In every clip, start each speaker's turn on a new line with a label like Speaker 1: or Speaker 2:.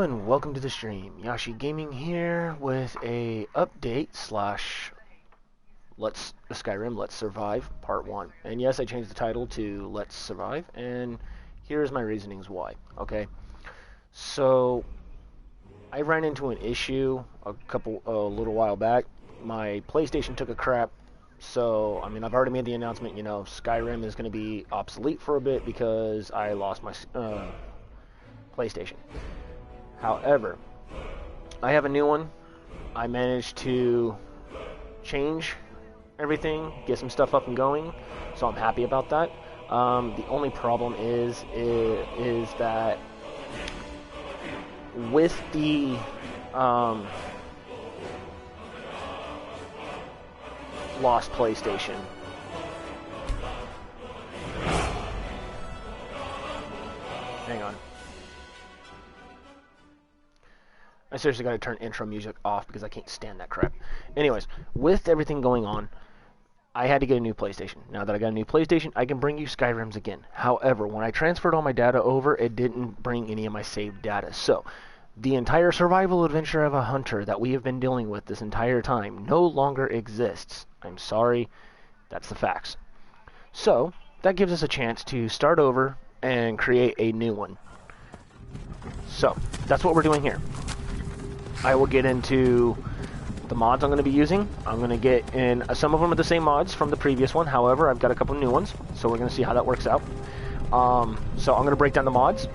Speaker 1: Hello and welcome to the stream. Yashy Gaming here with a update slash Skyrim Let's Survive Part 1. And yes, I changed the title to Let's Survive, and here's my reasonings why. Okay, so I ran into an issue a little while back. My PlayStation took a crap, so I mean I've already made the announcement. You know, Skyrim is going to be obsolete for a bit because I lost my PlayStation. However, I have a new one. I managed to change everything, get some stuff up and going, so I'm happy about that. The only problem is that with the lost PlayStation, hang on. I seriously got to turn intro music off because I can't stand that crap. Anyways, with everything going on, I had to get a new PlayStation. Now that I got a new PlayStation, I can bring you Skyrims again. However, when I transferred all my data over, it didn't bring any of my saved data. So, the entire survival adventure of a hunter that we have been dealing with this entire time no longer exists. I'm sorry, that's the facts. So, that gives us a chance to start over and create a new one. So, that's what we're doing here. I will get into the mods I'm going to be using. I'm going to get in, some of them are the same mods from the previous one. However, I've got a couple new ones, so we're going to see how that works out. So I'm going to break down the mods.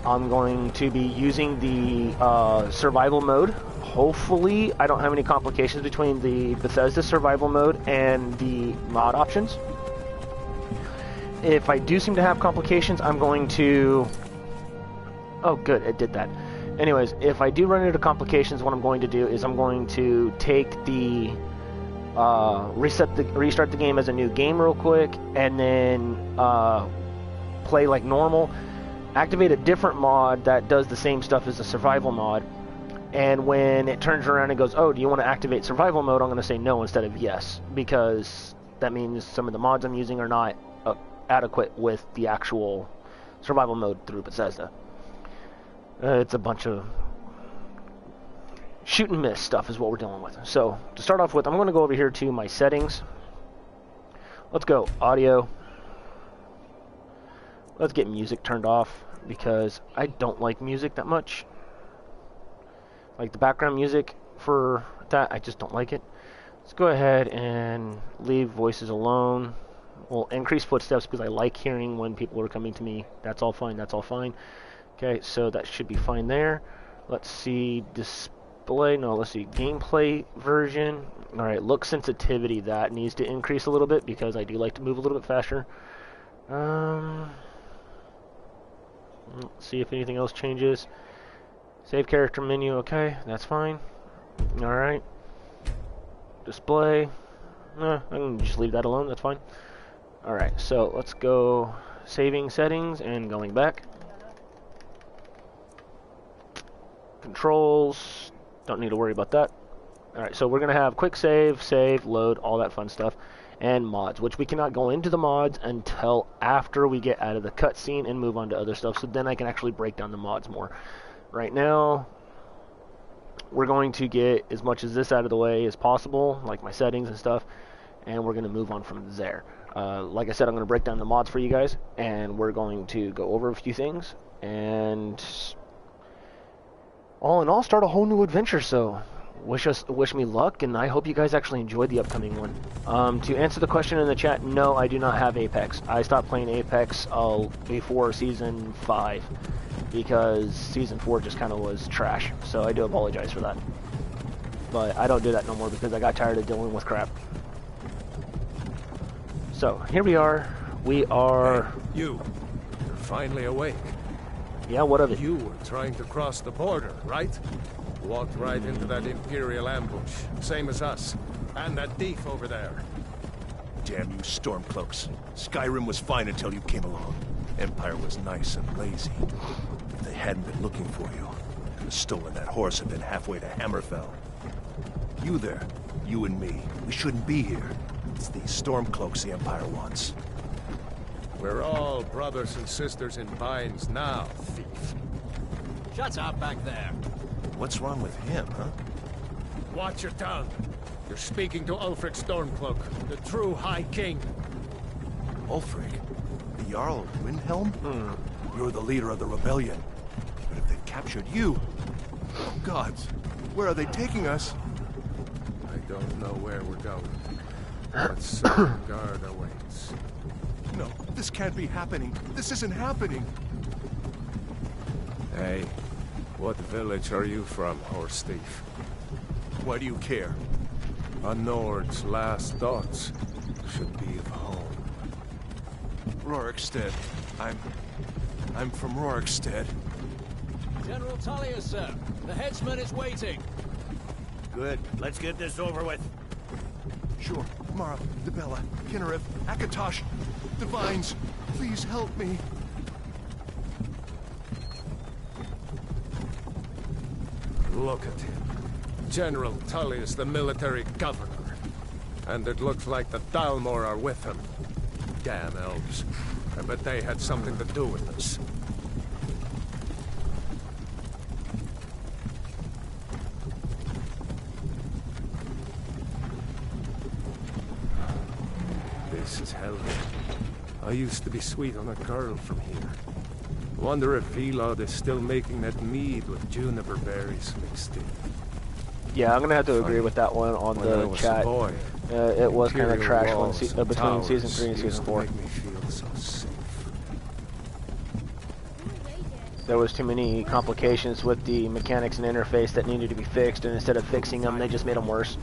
Speaker 1: I'm going to be using the survival mode. Hopefully, I don't have any complications between the Bethesda survival mode and the mod options. If I do seem to have complications, I'm going to... Oh, good, it did that. Anyways, if I do run into complications, what I'm going to do is I'm going to take the restart the game as a new game real quick, and then play like normal. Activate a different mod that does the same stuff as the survival mod, and when it turns around and goes, "Oh, do you want to activate survival mode?" I'm going to say no instead of yes, because that means some of the mods I'm using are not adequate with the actual survival mode through Bethesda. It's a bunch of shoot and miss stuff is what we're dealing with. So, to start off with, I'm going to go over here to my settings. Let's go audio. Let's get music turned off because I don't like music that much. Like the background music for that, I just don't like it. Let's go ahead and leave voices alone. We'll increase footsteps because I like hearing when people are coming to me. That's all fine, that's all fine. Okay, so that should be fine there. Let's see display. No, let's see gameplay version. Alright, look sensitivity. That needs to increase a little bit because I do like to move a little bit faster. Let's see if anything else changes. Save character menu. Okay, that's fine. Alright. Display. I can just leave that alone. That's fine. Alright, so let's go saving settings and going back. Controls, don't need to worry about that. Alright, so we're going to have quick save, load, all that fun stuff, and mods, which we cannot go into the mods until after we get out of the cutscene and move on to other stuff, so then I can actually break down the mods more. Right now, we're going to get as much as this out of the way as possible, like my settings and stuff, and we're going to move on from there. Like I said, I'm going to break down the mods for you guys, and we're going to go over a few things, and... all in all, start a whole new adventure, so wish me luck, and I hope you guys actually enjoyed the upcoming one. To answer the question in the chat, no, I do not have Apex. I stopped playing Apex before Season 5, because Season 4 just kind of was trash, so I do apologize for that. But I don't do that no more because I got tired of dealing with crap. So, here we are. We are...
Speaker 2: Hey, you're finally awake.
Speaker 1: Yeah, what of it?
Speaker 2: You were trying to cross the border, right? Walked right into that Imperial ambush, same as us. And that thief over there.
Speaker 3: Damn you Stormcloaks. Skyrim was fine until you came along. Empire was nice and lazy. If they hadn't been looking for you, could have stolen that horse and been halfway to Hammerfell. You there, you and me, we shouldn't be here. It's these Stormcloaks the Empire wants.
Speaker 2: We're all brothers and sisters in binds now, thief.
Speaker 4: Shut up back there.
Speaker 3: What's wrong with him, huh?
Speaker 2: Watch your tongue. You're speaking to Ulfric Stormcloak, the true High King.
Speaker 3: Ulfric? The Jarl of Windhelm? You're the leader of the rebellion. But if they've captured you... Oh, gods. Where are they taking us?
Speaker 2: I don't know where we're going, but some guard awaits.
Speaker 3: No, this can't be happening. This isn't happening.
Speaker 2: Hey, what village are you from, horse thief?
Speaker 3: Why do you care?
Speaker 2: A Nord's last thoughts should be of home.
Speaker 3: Rorikstead. I'm from Rorikstead.
Speaker 4: General Tullius, sir. The headsman is waiting.
Speaker 5: Good. Let's get this over with.
Speaker 3: Sure. Mara, Debella, Kinnereth, Akatosh, Divines, please help me.
Speaker 2: Look at him. General Tullius, the military governor. And it looks like the Dalmor are with him. Damn elves. I bet they had something to do with this. This is hell. I used to be sweet on a girl from here. Wonder if Velod is still making that mead with juniper berries mixed in.
Speaker 1: Yeah, I'm gonna have to agree with that one on
Speaker 2: When I
Speaker 1: the
Speaker 2: was
Speaker 1: chat.
Speaker 2: a boy,
Speaker 1: It was kind of
Speaker 2: Imperial
Speaker 1: trash one
Speaker 2: walls and
Speaker 1: between
Speaker 2: towers
Speaker 1: season 3 and
Speaker 2: used
Speaker 1: season
Speaker 2: to
Speaker 1: 4.
Speaker 2: make me feel so safe.
Speaker 1: There was too many complications with the mechanics and interface that needed to be fixed, and instead of fixing them, they just made them worse.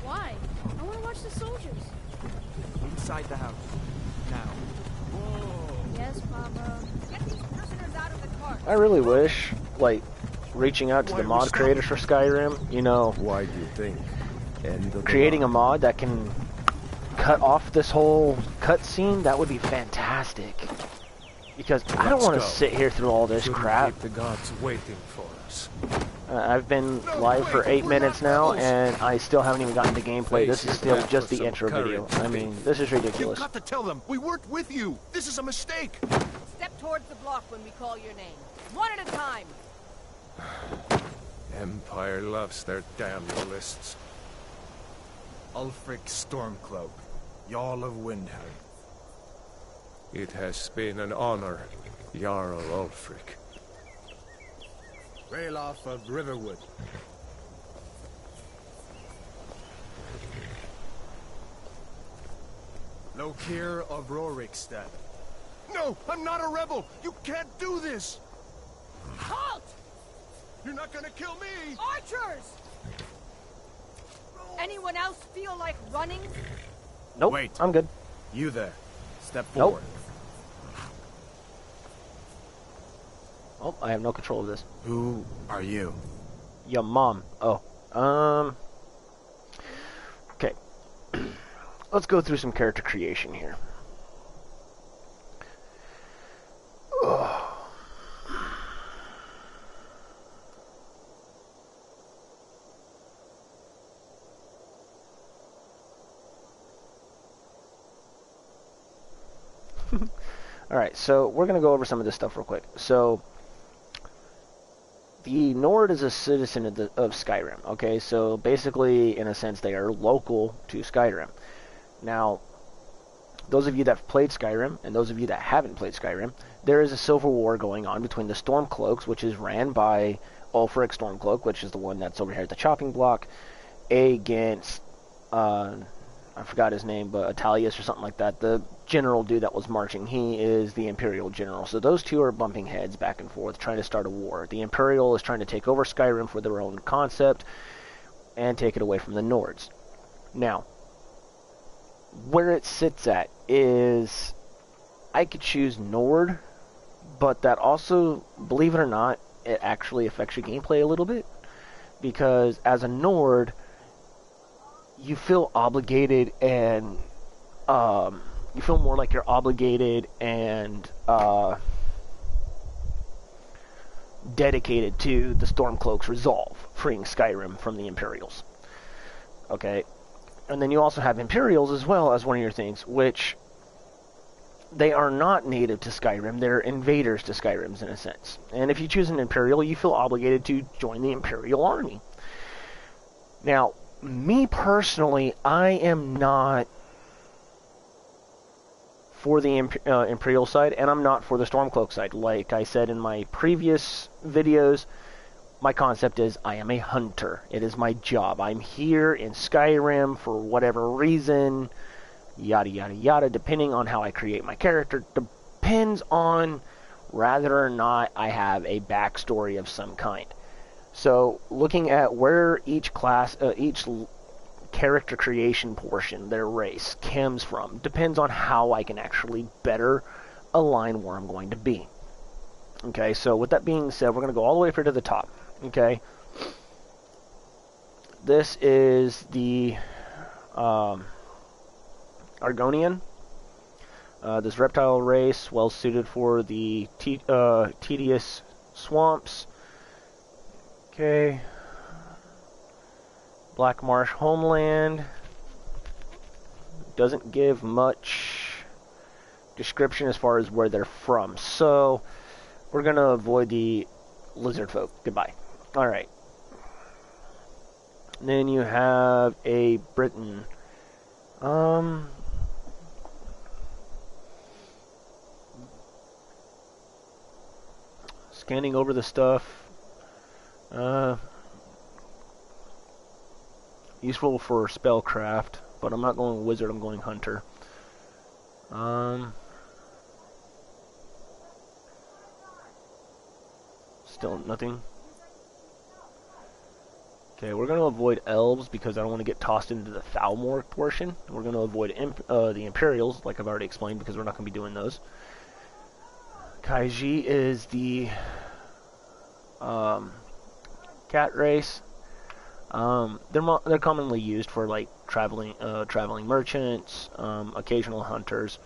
Speaker 6: Why? I want to watch the soldiers.
Speaker 7: Inside the house. Now.
Speaker 6: Yes, Papa. Get these prisoners out of the cart.
Speaker 1: I really wish, like, reaching out to the mod creators for Skyrim, you know,
Speaker 2: Why do you think? End of the
Speaker 1: creating a
Speaker 2: line.
Speaker 1: mod that can cut off this whole cutscene, that would be fantastic. Because I don't want to
Speaker 2: go.
Speaker 1: sit here through all this
Speaker 2: Shouldn't
Speaker 1: crap.
Speaker 2: keep the gods waiting for us.
Speaker 1: I've been live for 8 minutes now, and I still haven't even gotten to gameplay. This is still just the intro video. I mean, this is
Speaker 3: You've
Speaker 1: ridiculous.
Speaker 3: got to tell them we weren't with you. This is a mistake.
Speaker 8: Step towards the block when we call your name. One at a time.
Speaker 2: Empire loves their damn lists.
Speaker 7: Ulfric Stormcloak, Jarl of Windhelm.
Speaker 2: It has been an honor, Jarl Ulfric.
Speaker 7: Ralof of Riverwood. Lokir of Rorikstead.
Speaker 3: No, I'm not a rebel. You can't do this.
Speaker 8: Halt!
Speaker 3: You're not gonna kill me.
Speaker 8: Archers! Anyone else feel like running?
Speaker 1: Nope,
Speaker 7: Wait.
Speaker 1: I'm good.
Speaker 7: You there. Step
Speaker 1: Nope.
Speaker 7: forward.
Speaker 1: Oh, I have no control of this.
Speaker 7: Who are you?
Speaker 1: Your mom. Oh. Okay. Let's go through some character creation here. Alright, so we're going to go over some of this stuff real quick. So, the Nord is a citizen of Skyrim, okay? So, basically, in a sense, they are local to Skyrim. Now, those of you that have played Skyrim, and those of you that haven't played Skyrim, there is a civil war going on between the Stormcloaks, which is ran by Ulfric Stormcloak, which is the one that's over here at the chopping block, against, I forgot his name, but Italius or something like that, the general dude that was marching. He is the Imperial general. So those two are bumping heads back and forth, trying to start a war. The Imperial is trying to take over Skyrim for their own concept and take it away from the Nords. Now, where it sits at is, I could choose Nord, but that also, believe it or not, it actually affects your gameplay a little bit. Because as a Nord, you feel obligated and you feel more like you're obligated and dedicated to the Stormcloak's resolve, freeing Skyrim from the Imperials. Okay, and then you also have Imperials as well as one of your things, which they are not native to Skyrim. They're invaders to Skyrim in a sense. And if you choose an Imperial, you feel obligated to join the Imperial army. Now, me personally, I am not for the Imperial side, and I'm not for the Stormcloak side. Like I said in my previous videos, my concept is I am a hunter. It is my job. I'm here in Skyrim for whatever reason, yada yada yada, depending on how I create my character. Depends on whether or not I have a backstory of some kind. So, looking at where each class, each character creation portion, their race, comes from, depends on how I can actually better align where I'm going to be. Okay, so with that being said, we're going to go all the way up to the top. Okay, this is the Argonian. This reptile race, well suited for the tedious swamps. Okay. Black Marsh homeland. Doesn't give much description as far as where they're from. So, we're going to avoid the lizard folk. Goodbye. Alright. Then you have a Briton. Scanning over the stuff. Useful for spellcraft, but I'm not going wizard, I'm going hunter. Still nothing. Okay, we're going to avoid elves because I don't want to get tossed into the Thalmor portion. We're going to avoid the Imperials, like I've already explained, because we're not going to be doing those. Kaiji is the cat race. They're commonly used for like traveling merchants, occasional hunters.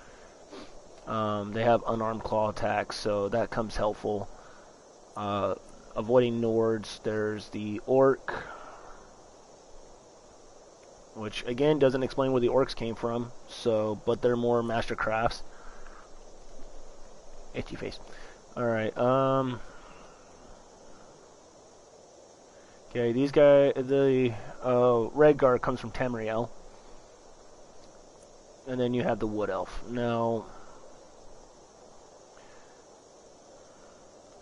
Speaker 1: They have unarmed claw attacks, so that comes helpful. Avoiding Nords, there's the orc, which again doesn't explain where the orcs came from. So, but they're more master crafts. Itchy face. All right. Okay, these guys, the Red Guard comes from Tamriel. And then you have the Wood Elf. Now,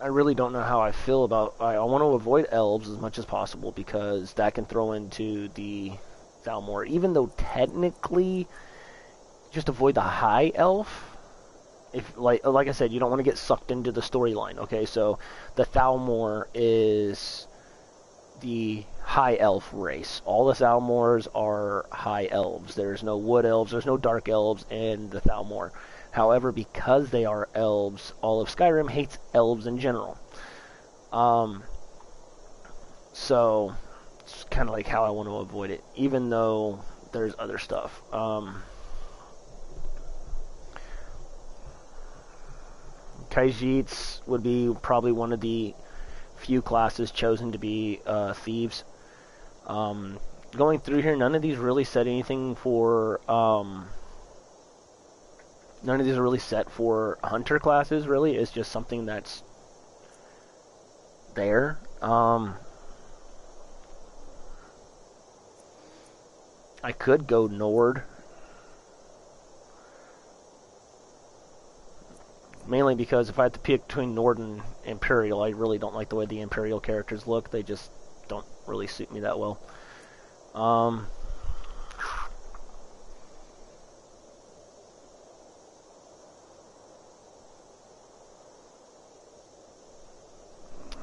Speaker 1: I really don't know how I feel about... I want to avoid elves as much as possible because that can throw into the Thalmor. Even though technically, just avoid the High Elf. If like I said, you don't want to get sucked into the storyline. Okay, so the Thalmor is the High Elf race. All the Thalmors are High Elves. There's no Wood Elves, there's no Dark Elves in the Thalmor. However, because they are elves, all of Skyrim hates elves in general. So, it's kind of like how I want to avoid it, even though there's other stuff. Khajiits would be probably one of the few classes chosen to be thieves. Going through here, none of these really said anything for... none of these are really set for hunter classes, really. It's just something that's there. I could go Nord. Mainly because if I have to pick between Nord and Imperial, I really don't like the way the Imperial characters look. They just don't really suit me that well.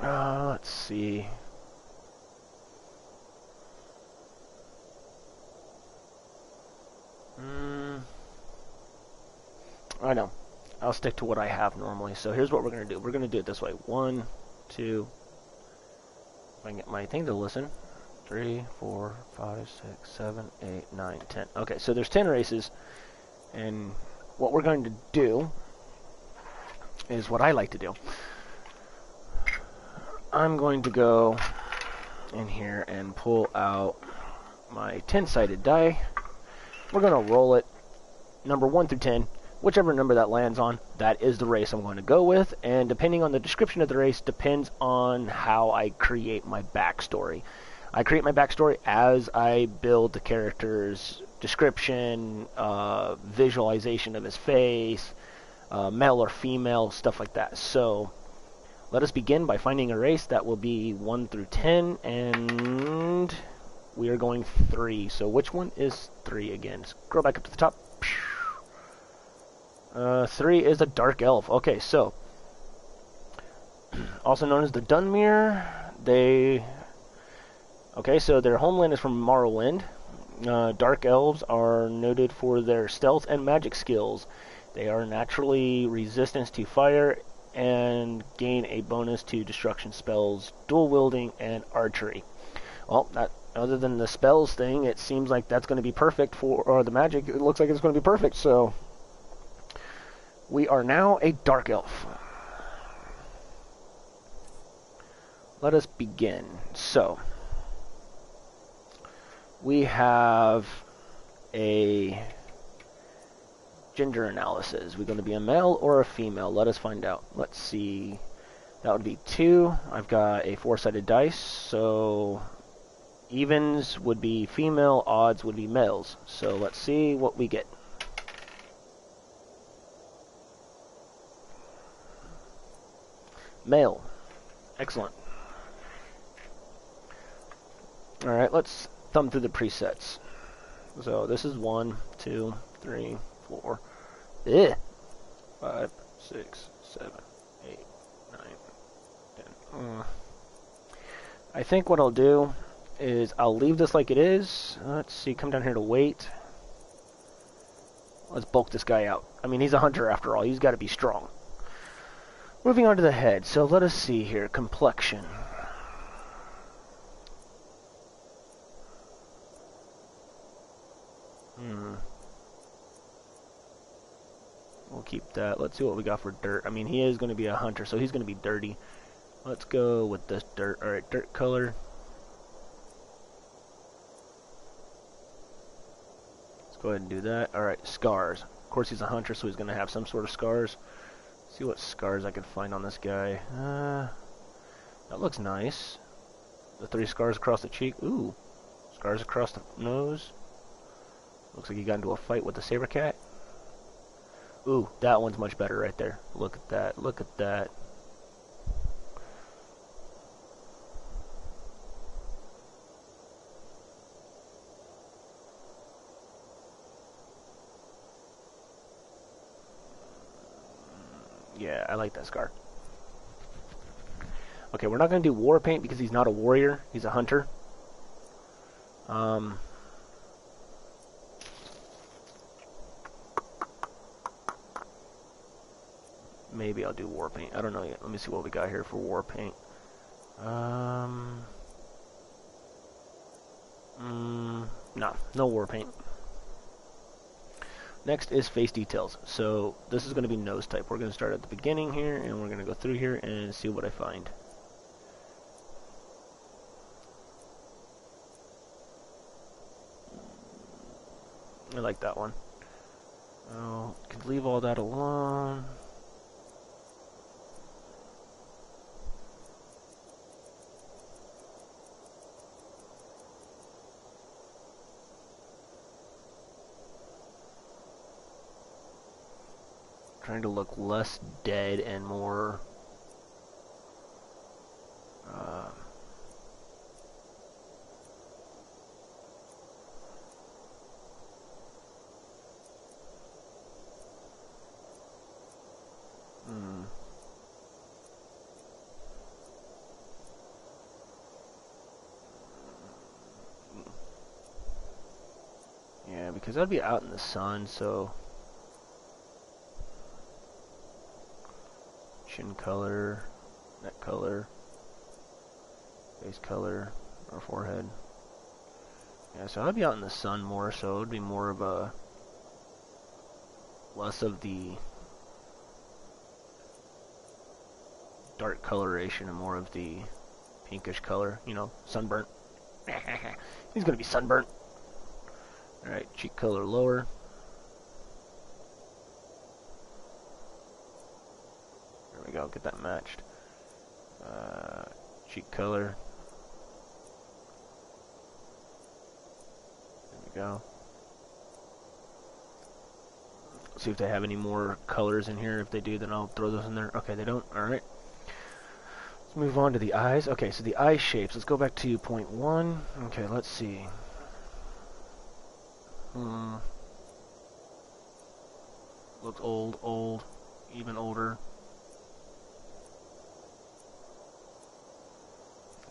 Speaker 1: Let's see. I know. I'll stick to what I have normally. So here's what we're going to do. We're going to do it this way. 1, 2, if I can get my thing to listen. 3, 4, 5, 6, 7, 8, 9, 10. Okay, so there's 10 races. And what we're going to do is what I like to do. I'm going to go in here and pull out my 10-sided die. We're going to roll it, number 1 through 10. whichever number that lands on, that is the race I'm going to go with, and depending on the description of the race depends on how I create my backstory. I create my backstory as I build the character's description, visualization of his face, male or female, stuff like that. So let us begin by finding a race that will be 1 through 10, and we are going 3. So which one is 3 again? Scroll back up to the top. 3 is a dark elf. Okay, so also known as the Dunmere. So their homeland is from Morrowind. Dark elves are noted for their stealth and magic skills. They are naturally resistant to fire and gain a bonus to destruction spells, dual wielding, and archery. Well, other than the spells thing, it seems like that's going to be perfect or the magic, it looks like it's going to be perfect, so we are now a dark elf. Let us begin. So, we have a gender analysis. We're going to be a male or a female. Let us find out. Let's see. That would be 2. I've got a 4-sided dice, so evens would be female, odds would be males. So let's see what we get. Male. Excellent. Alright, let's thumb through the presets. So this is 1, 2, 3, 4, 5, 6, 7, 8, 9, 10. I think what I'll do is I'll leave this like it is. Let's see, come down here to weight. Let's bulk this guy out. I mean, he's a hunter after all. He's got to be strong. Moving on to the head. So let us see here. Complexion. We'll keep that. Let's see what we got for dirt. I mean, he is going to be a hunter, so he's going to be dirty. Let's go with this dirt. Alright, dirt color. Let's go ahead and do that. Alright, scars. Of course, he's a hunter, so he's going to have some sort of scars. See what scars I can find on this guy. That looks nice. The 3 scars across the cheek. Ooh. Scars across the nose. Looks like he got into a fight with the saber cat. Ooh, that one's much better right there. Look at that. Look at that. Yeah, I like that scar. Okay, we're not going to do war paint because he's not a warrior. He's a hunter. Maybe I'll do war paint. I don't know yet. Let me see what we got here for war paint. No war paint. Next is face details. So this is going to be nose type. We're going to start at the beginning here, and we're going to go through here and see what I find. I like that one. Oh, can leave all that alone. Trying to look less dead and more yeah, because I'd be out in the sun, so chin color, neck color, face color, or forehead. Yeah, so I'd be out in the sun more, so it would be more of a less of the dark coloration and more of the pinkish color, you know, sunburnt. He's gonna be sunburnt. Alright, cheek color lower. go. Get that matched. Cheek color. There we go. See if they have any more colors in here. If they do, then I'll throw those in there. Okay, they don't. Alright. Let's move on to the eyes. Okay, so the eye shapes. Let's go back to point 1. Okay, let's see. Looks old, even older.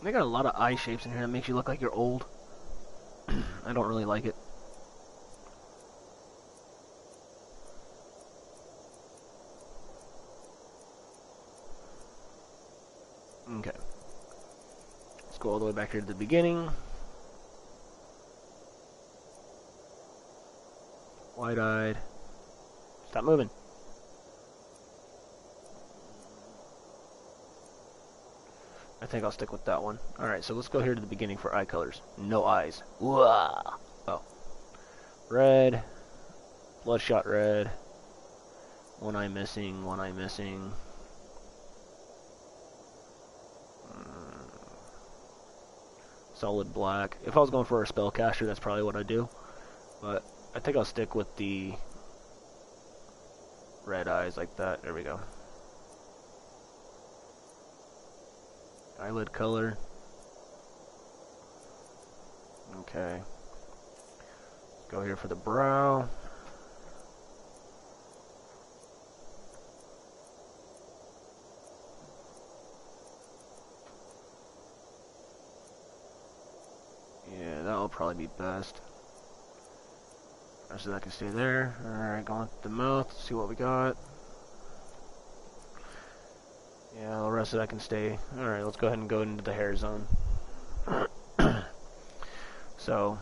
Speaker 1: They got a lot of eye shapes in here that makes you look like you're old. I don't really like it. Okay. Let's go all the way back here to the beginning. Wide-eyed. Stop moving. I think I'll stick with that one. Alright, so let's go here to the beginning for eye colors. No eyes. Whoa. Oh. Red. Bloodshot red. One eye missing, one eye missing. Solid black. If I was going for a spellcaster, that's probably what I'd do. But I think I'll stick with the red eyes like that. There we go. Eyelid color. Okay. Go here for the brow. Yeah, that'll probably be best. So that can stay there. Alright, going with the mouth. See what we got. Yeah, the rest of that can stay. Alright, let's go ahead and go into the hair zone. So,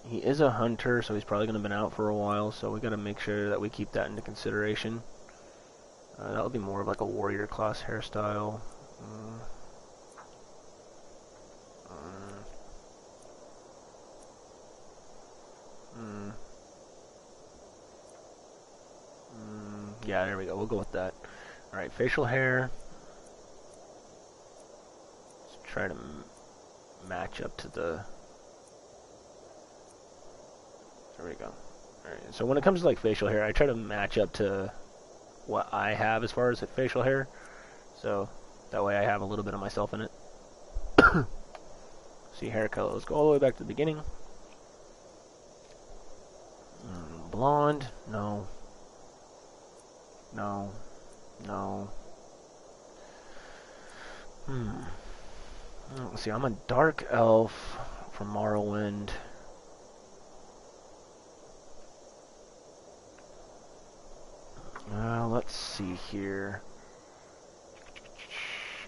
Speaker 1: he is a hunter, so he's probably going to have been out for a while, so we got to make sure that we keep that into consideration. That would be more of like a warrior class hairstyle. Yeah, there we go. We'll go with that. Alright, facial hair. Let's try to match up to the... There we go. Alright, so when it comes to like facial hair, I try to match up to what I have as far as facial hair. So, that way I have a little bit of myself in it. See, hair color. Let's go all the way back to the beginning. Blonde. No. No. No. Let's see, I'm a dark elf from Morrowind. Let's see here.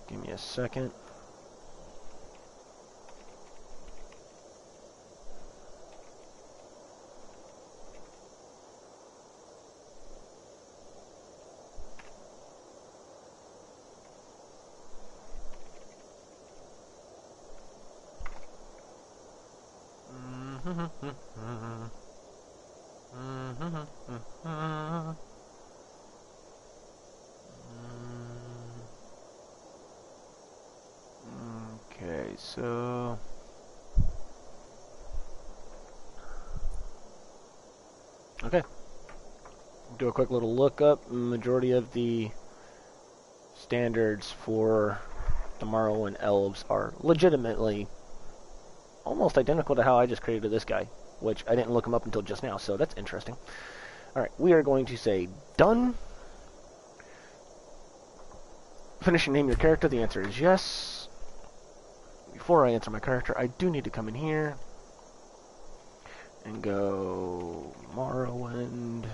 Speaker 1: Give me a second. Okay, so okay, do a quick little lookup. Majority of the standards for the Morrowind elves are legitimately almost identical to how I just created this guy, which I didn't look him up until just now, so that's interesting. Alright, we are going to say done. Finish and name your character. The answer is yes. Before I answer my character, I do need to come in here and go Morrowind.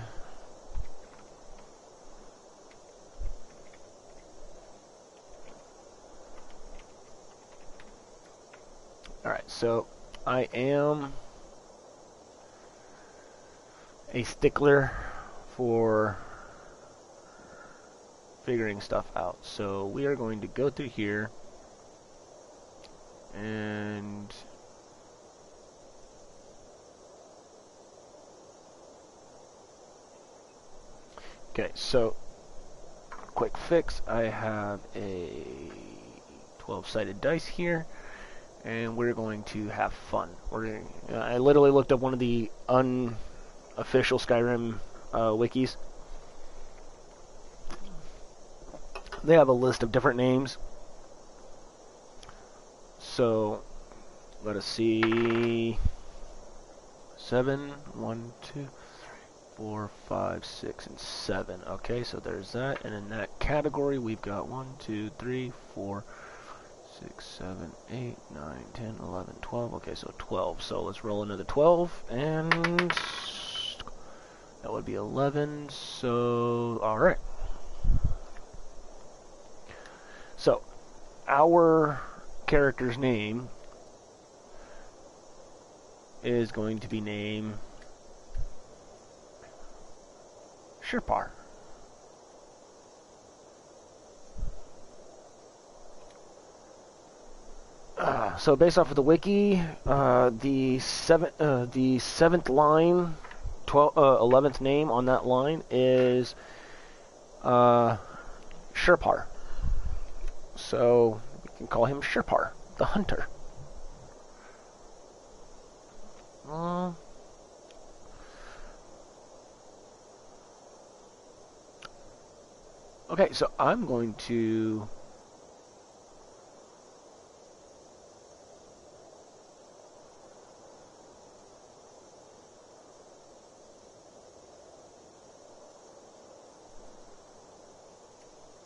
Speaker 1: Alright, so I am a stickler for figuring stuff out. So we are going to go through here and Okay, so quick fix. I have a 12-sided dice here, and we're going to have fun. I literally looked up one of the unofficial Skyrim wikis. They have a list of different names. So let us see. 7, 1, 2, 3, 4, 5, 6, and 7. Okay, so there's that. And in that category, we've got 1, 2, 3, 4, 6, 7, 8, 9, 10, 11, 12. Okay, so 12. So let's roll another 12. And that would be 11. So, alright. So, our character's name is going to be named Shirpar. So based off of the wiki, the seventh line, 11th name on that line is Shirpar. So we can call him Shirpar, the hunter. Okay, so I'm going to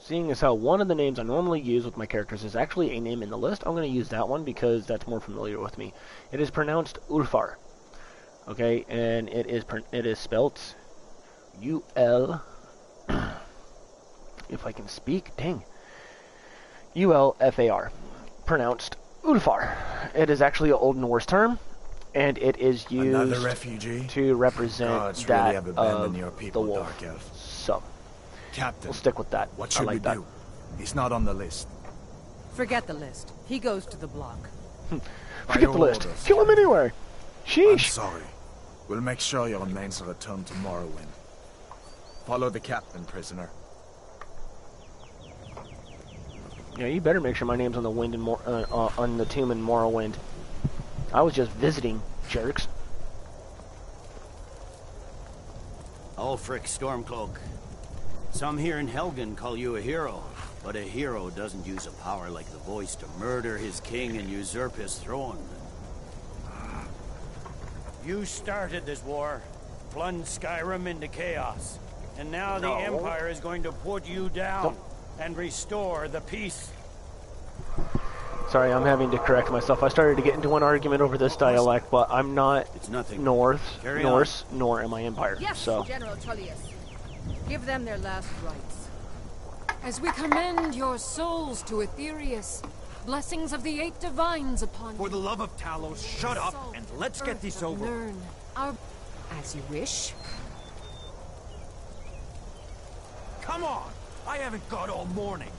Speaker 1: seeing as how one of the names I normally use with my characters is actually a name in the list, I'm going to use that one because that's more familiar with me. It is pronounced Ulfar. Okay, and it is spelt U-L, if I can speak, dang, U-L-F-A-R, pronounced Ulfar. It is actually an Old Norse term, and it is used to represent that of the wolf. So,
Speaker 7: Captain,
Speaker 1: we'll stick with that.
Speaker 7: What should we do? He's not on the list.
Speaker 8: Forget the list. He goes to the block.
Speaker 1: Forget the list. Kill him anywhere. Sheesh.
Speaker 7: I'm sorry. We'll make sure your names are returned to Morrowind. Follow the captain, prisoner.
Speaker 1: Yeah, you better make sure my name's on the wind and on the tomb in Morrowind. I was just visiting, jerks.
Speaker 5: Ulfric Stormcloak. Some here in Helgen call you a hero, but a hero doesn't use a power like the voice to murder his king and usurp his throne. You started this war, plunged Skyrim into chaos, and now the Empire is going to put you down and restore the peace.
Speaker 1: Sorry, I'm having to correct myself. I started to get into one argument over this dialect, but I'm not Norse, nor am I Empire.
Speaker 8: Yes,
Speaker 1: so.
Speaker 8: General Tullius. Give them their last rites.
Speaker 9: As we commend your souls to Aetherius, blessings of the 8 divines upon you.
Speaker 5: For the love of Talos, shut up and let's get this over.
Speaker 9: Learn our... As you wish.
Speaker 5: Come on! I haven't got all morning.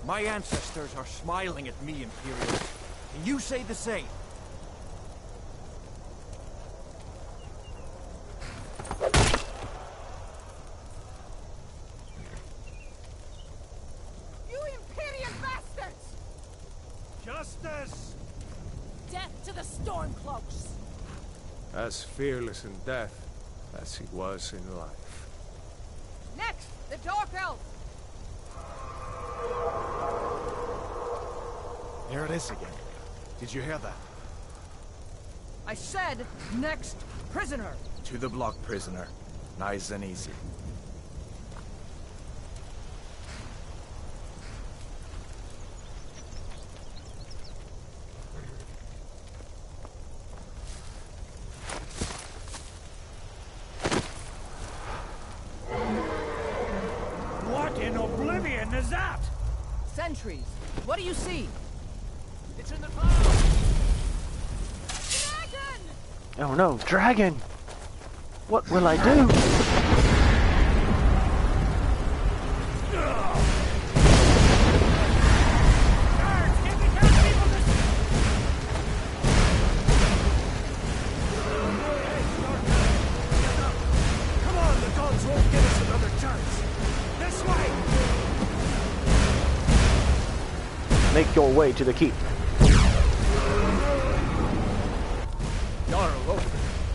Speaker 10: My ancestors are smiling at me, Imperial. Can you say the same?
Speaker 5: Justice!
Speaker 8: Death to the Stormcloaks!
Speaker 2: As fearless in death as he was in life.
Speaker 8: Next, the Dark Elf!
Speaker 7: There it is again. Did you hear that?
Speaker 8: I said, next prisoner!
Speaker 7: To the block, prisoner. Nice and easy.
Speaker 8: Sentries. What do you see?
Speaker 4: It's in the clouds.
Speaker 8: Dragon!
Speaker 1: Oh no, dragon! What will I do? make your way to the keep.
Speaker 2: Jarl,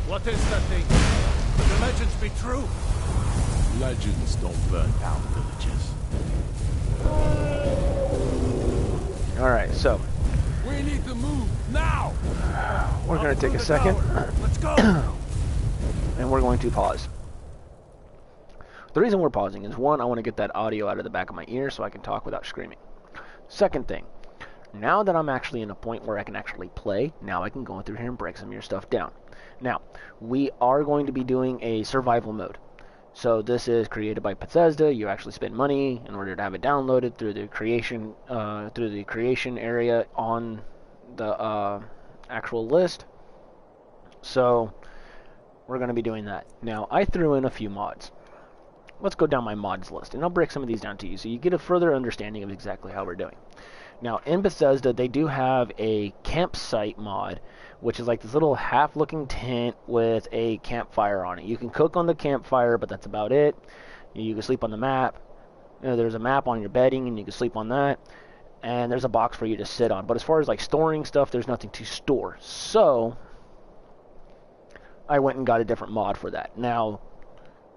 Speaker 2: what is that thing? Could the legends be true?
Speaker 3: Legends don't burn down villages.
Speaker 1: Alright, so
Speaker 2: We need to move now!
Speaker 1: we're going to take a second.
Speaker 2: Let's go!
Speaker 1: And we're going to pause. The reason we're pausing is, one, I want to get that audio out of the back of my ear so I can talk without screaming. Second thing, now that I'm actually in a point where I can actually play, now I can go through here and break some of your stuff down. Now, we are going to be doing a survival mode. So this is created by Bethesda. You actually spend money in order to have it downloaded through the creation area on the actual list. So we're going to be doing that. Now, I threw in a few mods. Let's go down my mods list, and I'll break some of these down to you so you get a further understanding of exactly how we're doing. Now, in Bethesda, they do have a campsite mod, which is like this little half-looking tent with a campfire on it. You can cook on the campfire, but that's about it. You can sleep on the map. You know, there's a map on your bedding, and you can sleep on that. And there's a box for you to sit on. But as far as like storing stuff, there's nothing to store. So I went and got a different mod for that. Now,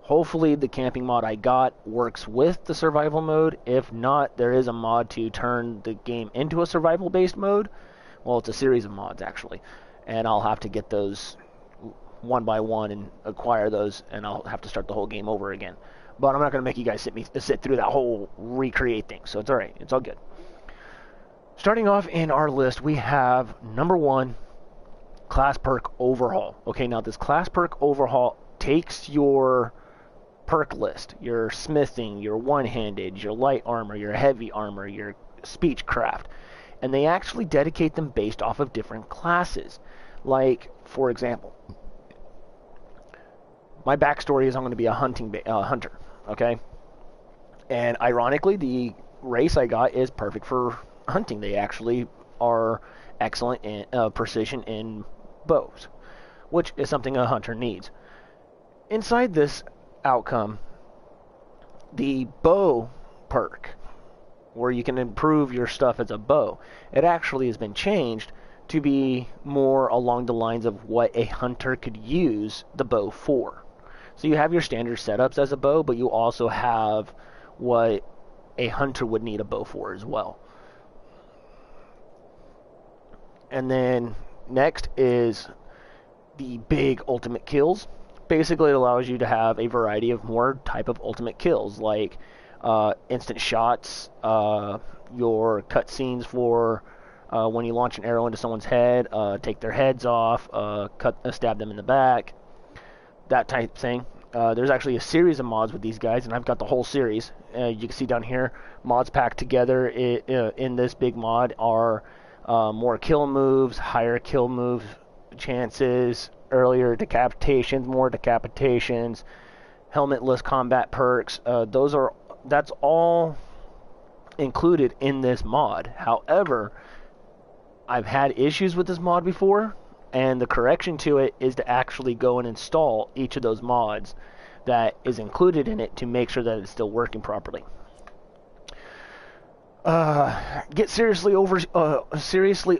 Speaker 1: hopefully the camping mod I got works with the survival mode. If not, there is a mod to turn the game into a survival-based mode. Well, it's a series of mods, actually. And I'll have to get those one by one and acquire those, and I'll have to start the whole game over again. But I'm not going to make you guys sit through that whole recreate thing, so it's alright. It's all good. Starting off in our list, we have number 1, Class Perk Overhaul. Okay, now this Class Perk Overhaul takes your perk list, your smithing, your one-handed, your light armor, your heavy armor, your speechcraft, and they actually dedicate them based off of different classes. Like, for example, my backstory is I'm going to be a hunter, okay? And ironically, the race I got is perfect for hunting. They actually are excellent in precision in bows, which is something a hunter needs. Inside this outcome, the bow perk, where you can improve your stuff as a bow, it actually has been changed to be more along the lines of what a hunter could use the bow for. So you have your standard setups as a bow, but you also have what a hunter would need a bow for as well. And then next is the big ultimate kills. Basically, it allows you to have a variety of more type of ultimate kills, like instant shots, your cutscenes for when you launch an arrow into someone's head, take their heads off, stab them in the back, that type thing. There's actually a series of mods with these guys, and I've got the whole series. You can see down here, mods packed together in this big mod are more kill moves, higher kill move chances, earlier decapitations, more decapitations, helmetless combat perks. That's all included in this mod. However, I've had issues with this mod before, and the correction to it is to actually go and install each of those mods that is included in it to make sure that it's still working properly. Get seriously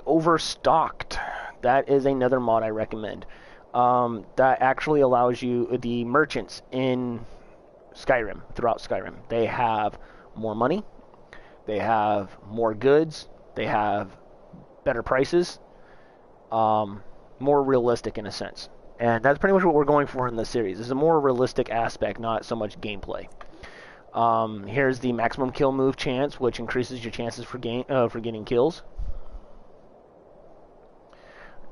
Speaker 1: overstocked. That is another mod I recommend. That actually allows you, the merchants in Skyrim, throughout Skyrim, they have more money, they have more goods, they have better prices, more realistic in a sense. And that's pretty much what we're going for in this series. It's a more realistic aspect, not so much gameplay. Here's the maximum kill move chance, which increases your chances for getting kills.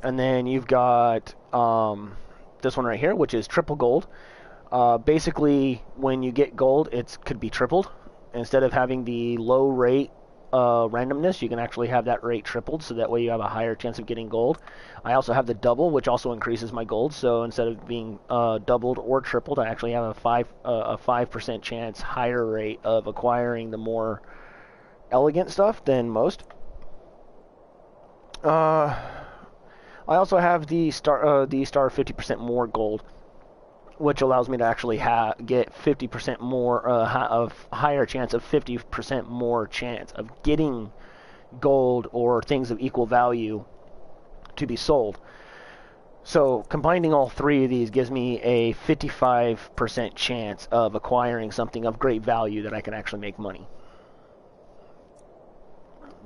Speaker 1: And then you've got this one right here, which is triple gold. Basically, when you get gold, it could be tripled. Instead of having the low rate randomness, you can actually have that rate tripled, so that way you have a higher chance of getting gold. I also have the double, which also increases my gold. So instead of being doubled or tripled, I actually have a 5% chance higher rate of acquiring the more elegant stuff than most. I also have the star 50% more gold, which allows me to actually get 50% more of higher chance of 50% more chance of getting gold or things of equal value to be sold. So combining all three of these gives me a 55% chance of acquiring something of great value that I can actually make money.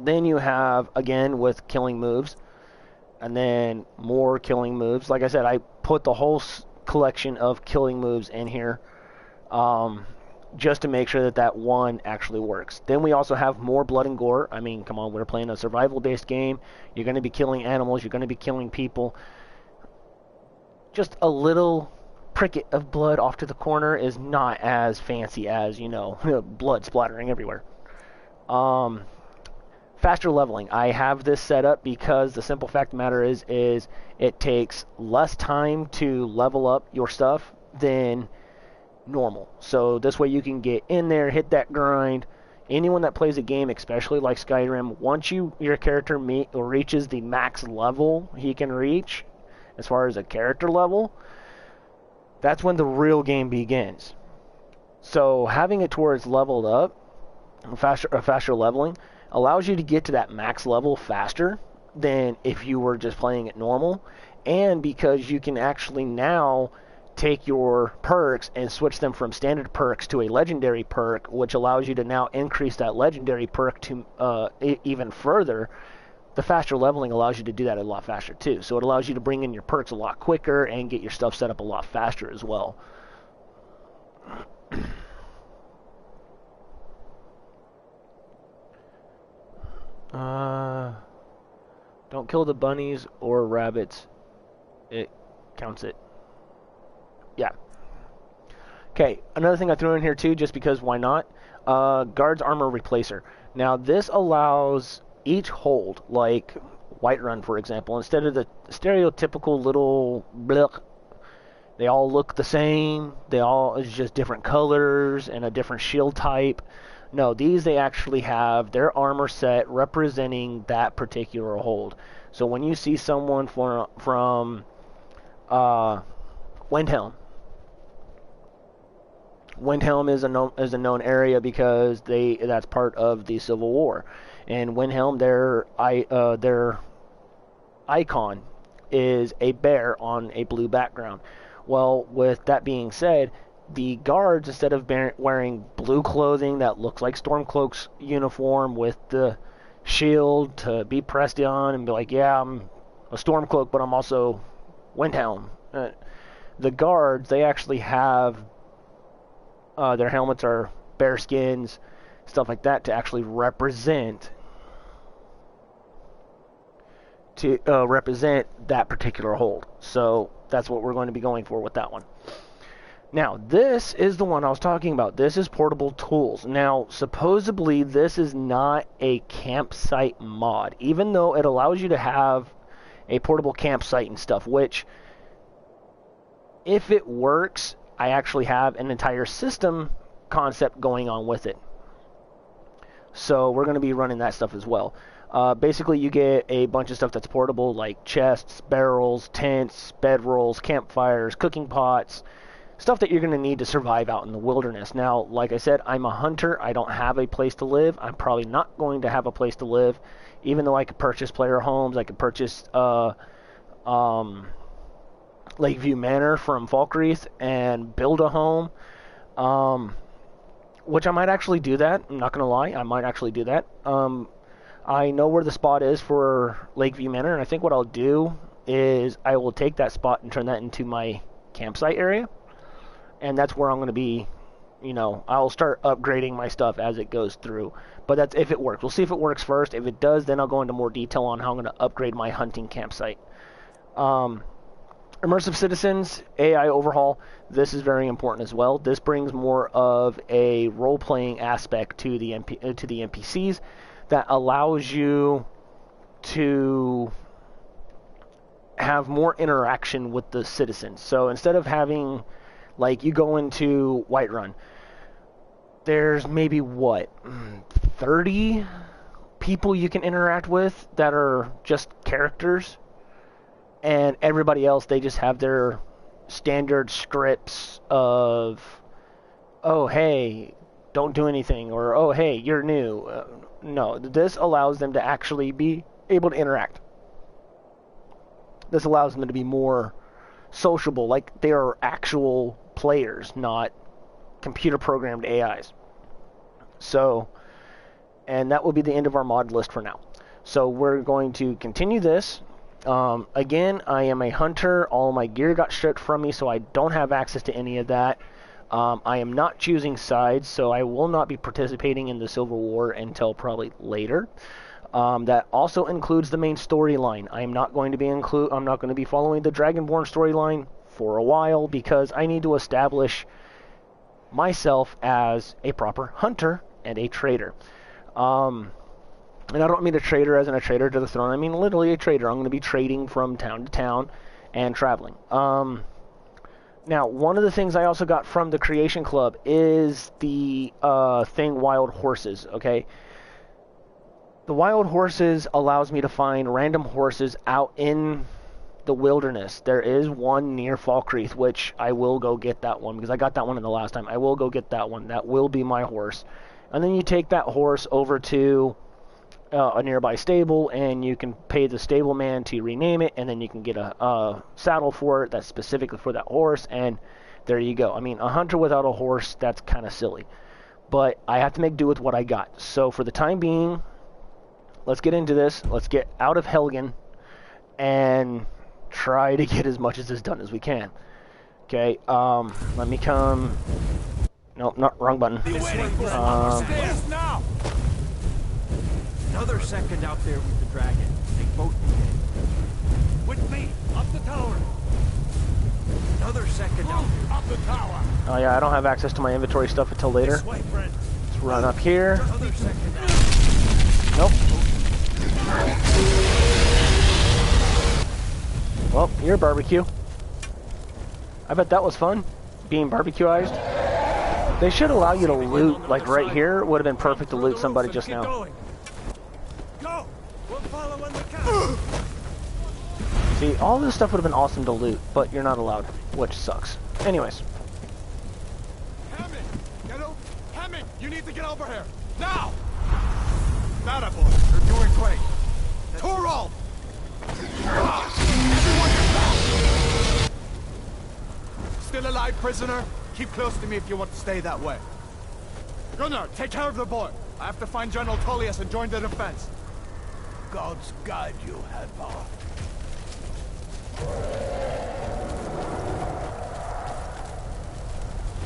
Speaker 1: Then you have, again, with killing moves, and then more killing moves. Like I said, I put the whole collection of killing moves in here just to make sure that that one actually works. Then we also have more blood and gore. I mean, come on, we're playing a survival-based game. You're going to be killing animals. You're going to be killing people. Just a little pricket of blood off to the corner is not as fancy as, blood splattering everywhere. Faster leveling. I have this set up because the simple fact of the matter is it takes less time to level up your stuff than normal. So this way you can get in there, hit that grind. Anyone that plays a game, especially like Skyrim, once your character reaches the max level he can reach, as far as a character level, that's when the real game begins. So having it towards leveled up, faster leveling, allows you to get to that max level faster than if you were just playing it normal. And because you can actually now take your perks and switch them from standard perks to a legendary perk, which allows you to now increase that legendary perk to even further. The faster leveling allows you to do that a lot faster too. So it allows you to bring in your perks a lot quicker and get your stuff set up a lot faster as well. Don't kill the bunnies or rabbits. It counts it. Yeah. Okay, another thing I threw in here too, just because why not? Guard's Armor Replacer. Now this allows each hold, like Whiterun for example, instead of the stereotypical little blech, they all look the same, it's just different colors and a different shield type. No, these they actually have their armor set representing that particular hold. So when you see someone from Windhelm is a known area because that's part of the Civil War. And Windhelm, their icon is a bear on a blue background. Well, with that being said, the guards, instead of wearing blue clothing that looks like Stormcloak's uniform with the shield to be pressed on and be like, yeah, I'm a Stormcloak, but I'm also Windhelm. The guards, they actually have their helmets are bear skins, stuff like that, to actually represent that particular hold. So that's what we're going to be going for with that one. Now, this is the one I was talking about. This is portable tools. Now, supposedly, this is not a campsite mod, even though it allows you to have a portable campsite and stuff, which, if it works, I actually have an entire system concept going on with it. So we're going to be running that stuff as well. Basically, you get a bunch of stuff that's portable, like chests, barrels, tents, bedrolls, campfires, cooking pots, stuff that you're going to need to survive out in the wilderness. Now, like I said, I'm a hunter. I don't have a place to live. I'm probably not going to have a place to live, even though I could purchase player homes. I could purchase Lakeview Manor from Falkreath and build a home, which I might actually do that. I'm not going to lie. I might actually do that. I know where the spot is for Lakeview Manor, and I think what I'll do is I will take that spot and turn that into my campsite area. And that's where I'm going to be, I'll start upgrading my stuff as it goes through. But that's if it works. We'll see if it works first. If it does, then I'll go into more detail on how I'm going to upgrade my hunting campsite. Immersive Citizens, AI Overhaul. This is very important as well. This brings more of a role-playing aspect to the NPCs that allows you to have more interaction with the citizens. So instead of having, like, you go into Whiterun, there's maybe, 30 people you can interact with that are just characters, and everybody else, they just have their standard scripts of, oh, hey, don't do anything, or, oh, hey, you're new, No, this allows them to actually be able to interact. This allows them to be more sociable, like they are actual players, not computer programmed AIs. So, and that will be the end of our mod list for now. So we're going to continue this. Again, I am a hunter. All my gear got stripped from me, so I don't have access to any of that. I am not choosing sides, so I will not be participating in the Civil War until probably later. That also includes the main storyline. I'm not going to be following the Dragonborn storyline for a while because I need to establish myself as a proper hunter and a trader. And I don't mean a trader as in a trader to the throne. I mean literally a trader. I'm going to be trading from town to town and traveling. Now, one of the things I also got from the Creation Club is the thing Wild Horses, okay? The Wild Horses allows me to find random horses out in the wilderness. There is one near Falkreath, which I will go get that one because I got that one in the last time. I will go get that one. That will be my horse. And then you take that horse over to a nearby stable, and you can pay the stableman to rename it, and then you can get a saddle for it that's specifically for that horse, and there you go. I mean, a hunter without a horse, that's kind of silly. But I have to make do with what I got. So for the time being, let's get into this. Let's get out of Helgen and try to get as much of this done as we can. Okay, let me come... Nope, not wrong button.
Speaker 10: Now! Another second out there with the dragon. They both be dead. With me, up the tower. Another second out there. Up the tower.
Speaker 1: Oh yeah, I don't have access to my inventory stuff until later.
Speaker 10: Way, friend.
Speaker 1: Let's run up here.
Speaker 10: Another second out.
Speaker 1: Nope. Well, you're barbecue. I bet that was fun, being barbecuized. They should allow you to loot, like right here. Would have been perfect to loot somebody just now.
Speaker 10: Go. We'll follow when we can.
Speaker 1: See, all this stuff would have been awesome to loot, but you're not allowed, which sucks. Anyways.
Speaker 10: Hammond! Get over! Hammond! You need to get over here! Now! That boy! You're doing great! Torald! Everyone get back! Still alive, prisoner? Keep close to me if you want to stay that way. Gunnar, take care of the boy. I have to find General Tullius and join the defense.
Speaker 3: Gods guide you, Hadvar.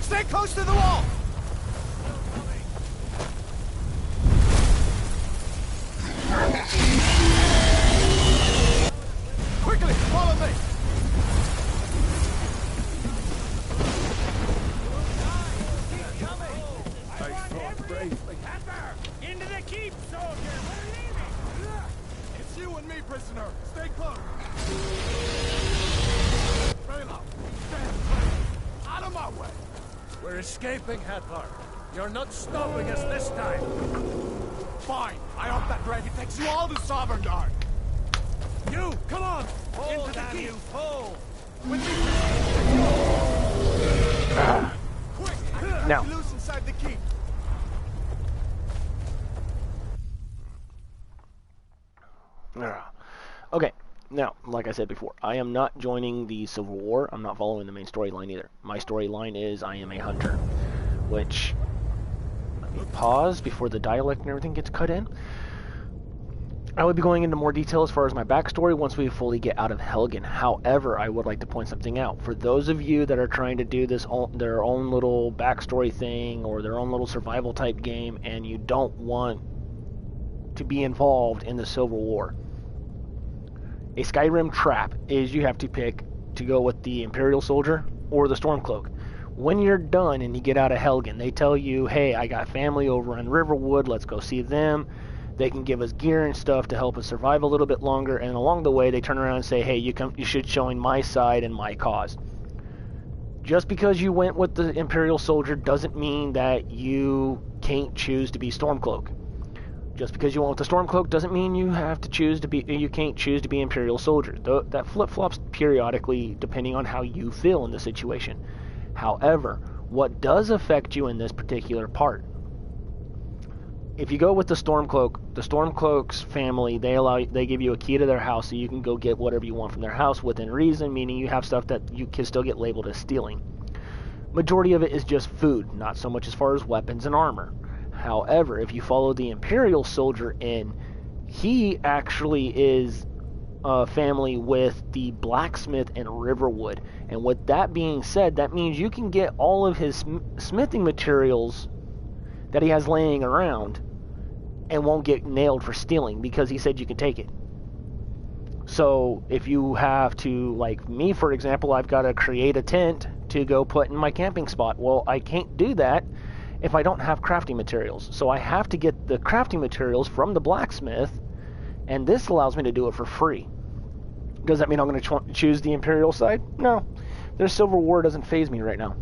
Speaker 10: Stay close to the wall! Quickly, follow me! Into the keep, soldier! We're leaving! It's you and me, prisoner! Stay close! Raylo, stand clear! Out of my way!
Speaker 2: We're escaping, Hadvar. You're not stopping us this time.
Speaker 10: Fine! I hope that dragon takes you all to Sovereign Guard! You, come on! Into the keep! Pull! With me, quick! I can
Speaker 1: Now.
Speaker 10: get you loose inside the keep!
Speaker 1: Okay, now, like I said before, I am not joining the Civil War. I'm not following the main storyline either. My storyline is I am a hunter, which, let me pause before the dialect and everything gets cut in. I would be going into more detail as far as my backstory once we fully get out of Helgen. However, I would like to point something out. For those of you that are trying to do this their own little backstory thing or their own little survival type game and you don't want to be involved in the Civil War, a Skyrim trap is you have to pick to go with the Imperial Soldier or the Stormcloak. When you're done and you get out of Helgen, they tell you, hey, I got family over in Riverwood, let's go see them. They can give us gear and stuff to help us survive a little bit longer, and along the way they turn around and say, hey, you should join my side and my cause. Just because you went with the Imperial Soldier doesn't mean that you can't choose to be Stormcloak. Just because you went with the Stormcloak doesn't mean you can't choose to be Imperial Soldier. That flip-flops periodically depending on how you feel in the situation. However, what does affect you in this particular part, if you go with the Stormcloak's family, they give you a key to their house so you can go get whatever you want from their house within reason, meaning you have stuff that you can still get labeled as stealing. Majority of it is just food, not so much as far as weapons and armor. However, if you follow the Imperial soldier in, he actually is a family with the blacksmith in Riverwood. And with that being said, that means you can get all of his smithing materials that he has laying around and won't get nailed for stealing because he said you can take it. So if you have to, like me for example, I've got to create a tent to go put in my camping spot. Well, I can't do that if I don't have crafting materials. So I have to get the crafting materials from the blacksmith, and this allows me to do it for free. Does that mean I'm going to choose the Imperial side? No. Their Silver War doesn't faze me right now.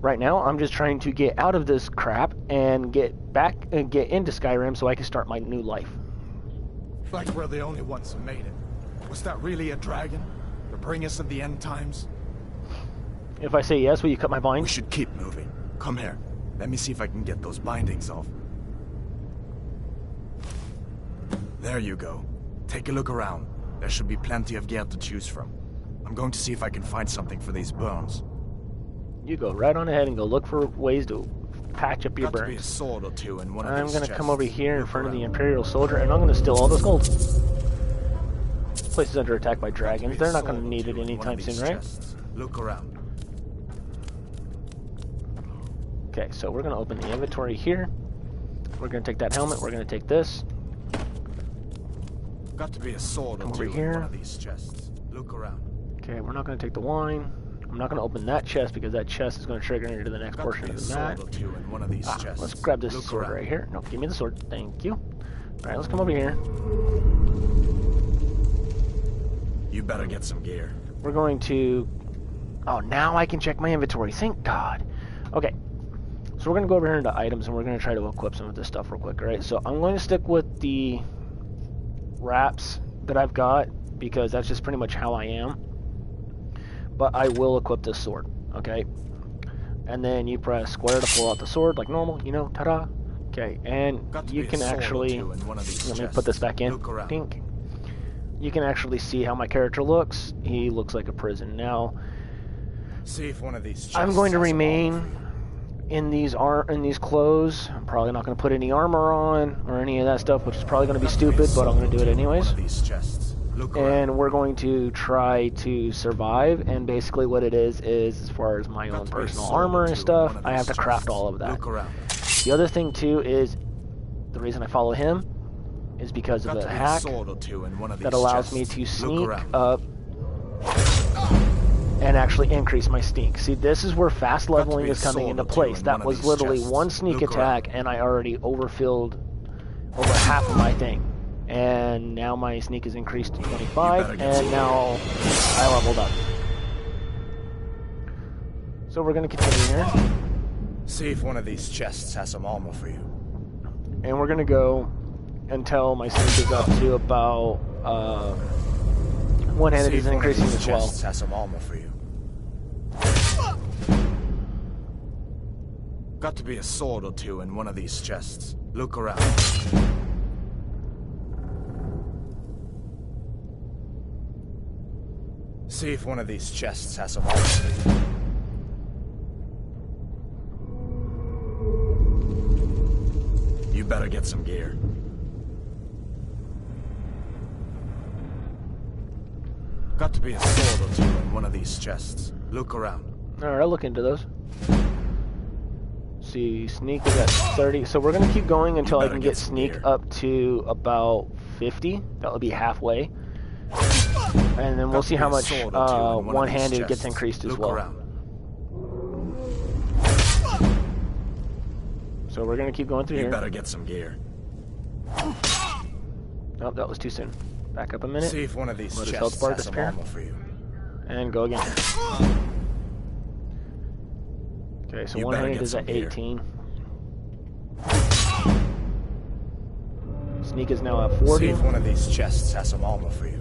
Speaker 1: Right now, I'm just trying to get out of this crap and get back and get into Skyrim so I can start my new life.
Speaker 10: Like we're the only ones who made it. Was that really a dragon? To bring us in the end times?
Speaker 1: If I say yes, will you cut my vines?
Speaker 7: We should keep moving. Come here. Let me see if I can get those bindings off. There you go. Take a look around. There should be plenty of gear to choose from. I'm going to see if I can find something for these burns.
Speaker 1: You go right on ahead and go look for ways to patch up your
Speaker 7: Got to be a
Speaker 1: burns.
Speaker 7: sword or two in one of
Speaker 1: I'm
Speaker 7: these
Speaker 1: going to
Speaker 7: chests.
Speaker 1: come over here in
Speaker 7: Look
Speaker 1: front of the
Speaker 7: around.
Speaker 1: Imperial soldier and I'm going to steal all this gold. This place is under attack by dragons. They're not going to need it anytime soon, right?
Speaker 7: Chests. Look around.
Speaker 1: Okay, so we're going to open the inventory here. We're going to take that helmet. We're going to take this.
Speaker 7: Got to be a sword or
Speaker 1: Come over
Speaker 7: two
Speaker 1: here.
Speaker 7: in one of these chests. Look around.
Speaker 1: Okay, we're not going to take the wine. I'm not going to open that chest because that chest is going to trigger into the next
Speaker 7: Got
Speaker 1: portion
Speaker 7: to be a
Speaker 1: of the
Speaker 7: sword
Speaker 1: map.
Speaker 7: or two in one of these chests.
Speaker 1: Let's grab this
Speaker 7: Look
Speaker 1: sword
Speaker 7: around.
Speaker 1: right here. No, give me the sword. Thank you. Alright, let's come over here.
Speaker 7: You better get some gear.
Speaker 1: We're going to... Oh, now I can check my inventory. Thank God. Okay. So we're going to go over here into items and we're going to try to equip some of this stuff real quick, alright? So I'm going to stick with the wraps that I've got because that's just pretty much how I am. But I will equip this sword, okay? And then you press square to pull out the sword like normal, you know, ta-da. Okay, and
Speaker 7: Got to
Speaker 1: you
Speaker 7: be a
Speaker 1: can
Speaker 7: sword or
Speaker 1: actually...
Speaker 7: two in one of these
Speaker 1: Let me
Speaker 7: chests.
Speaker 1: put this back in.
Speaker 7: Look around.
Speaker 1: Dink. You can actually see how my character looks. He looks like a prison. Now,
Speaker 7: See if one of these chests
Speaker 1: I'm going to
Speaker 7: has some
Speaker 1: remain
Speaker 7: armor for you.
Speaker 1: in these clothes. I'm probably not going to put any armor on or any of that stuff, which is probably going to be
Speaker 7: Got to a
Speaker 1: stupid, but I'm
Speaker 7: sword
Speaker 1: going to do
Speaker 7: or
Speaker 1: it
Speaker 7: two in one
Speaker 1: anyways.
Speaker 7: of these chests. Look around.
Speaker 1: And we're going to try to survive, and basically what it is as far as my
Speaker 7: Got
Speaker 1: own
Speaker 7: to be a
Speaker 1: personal
Speaker 7: sword or
Speaker 1: armor and
Speaker 7: two in
Speaker 1: stuff,
Speaker 7: one of
Speaker 1: I have
Speaker 7: these
Speaker 1: to craft
Speaker 7: chests.
Speaker 1: all of that.
Speaker 7: Look around.
Speaker 1: The other thing too is the reason I follow him is because of
Speaker 7: Got
Speaker 1: the
Speaker 7: to be a
Speaker 1: hack
Speaker 7: sword or two in one of
Speaker 1: that
Speaker 7: these
Speaker 1: allows
Speaker 7: chests.
Speaker 1: me to
Speaker 7: Look
Speaker 1: sneak
Speaker 7: around.
Speaker 1: up and actually increase my sneak. See, this is where fast leveling
Speaker 7: be a
Speaker 1: is coming
Speaker 7: sword
Speaker 1: into
Speaker 7: or two
Speaker 1: place.
Speaker 7: in
Speaker 1: That
Speaker 7: one of
Speaker 1: was
Speaker 7: these
Speaker 1: literally
Speaker 7: chests.
Speaker 1: one sneak
Speaker 7: Look
Speaker 1: attack and I already overfilled over half of my thing. And now my sneak is increased to
Speaker 7: You
Speaker 1: 25
Speaker 7: better get
Speaker 1: and now I leveled up. So we're going to continue here.
Speaker 7: See if one of these chests has some armor for you.
Speaker 1: And we're going to go until my sneak is up to about one-handed
Speaker 7: See
Speaker 1: is
Speaker 7: if one of
Speaker 1: increasing
Speaker 7: these
Speaker 1: as well.
Speaker 7: chests has some armor for you. Got to be a sword or two in one of these chests. Look around. See if one of these chests has some armor for you. You better get some gear. Got to be a sword or two in one of these chests. Look around.
Speaker 1: Alright, I'll look into those. See, sneak is at 30. So we're going to keep going until I
Speaker 7: better
Speaker 1: can
Speaker 7: get
Speaker 1: get
Speaker 7: some
Speaker 1: sneak
Speaker 7: gear.
Speaker 1: up to about 50. That would be halfway. And then we'll
Speaker 7: Got to
Speaker 1: see
Speaker 7: be
Speaker 1: how
Speaker 7: a
Speaker 1: much
Speaker 7: sword or two in one of these
Speaker 1: one-handed gets
Speaker 7: chests.
Speaker 1: increased as
Speaker 7: Look
Speaker 1: well.
Speaker 7: around.
Speaker 1: So we're going to keep going through
Speaker 7: You
Speaker 1: here.
Speaker 7: better get some gear.
Speaker 1: Nope, that was too soon. Back up a minute.
Speaker 7: See if one of these
Speaker 1: Let his health
Speaker 7: chests
Speaker 1: bar
Speaker 7: has some
Speaker 1: disappear.
Speaker 7: armor for you.
Speaker 1: And go again. Okay, so
Speaker 7: You better
Speaker 1: one-handed
Speaker 7: get
Speaker 1: is
Speaker 7: some
Speaker 1: at
Speaker 7: gear.
Speaker 1: 18. Sneak is now at 40.
Speaker 7: See if one of these chests has some armor for you.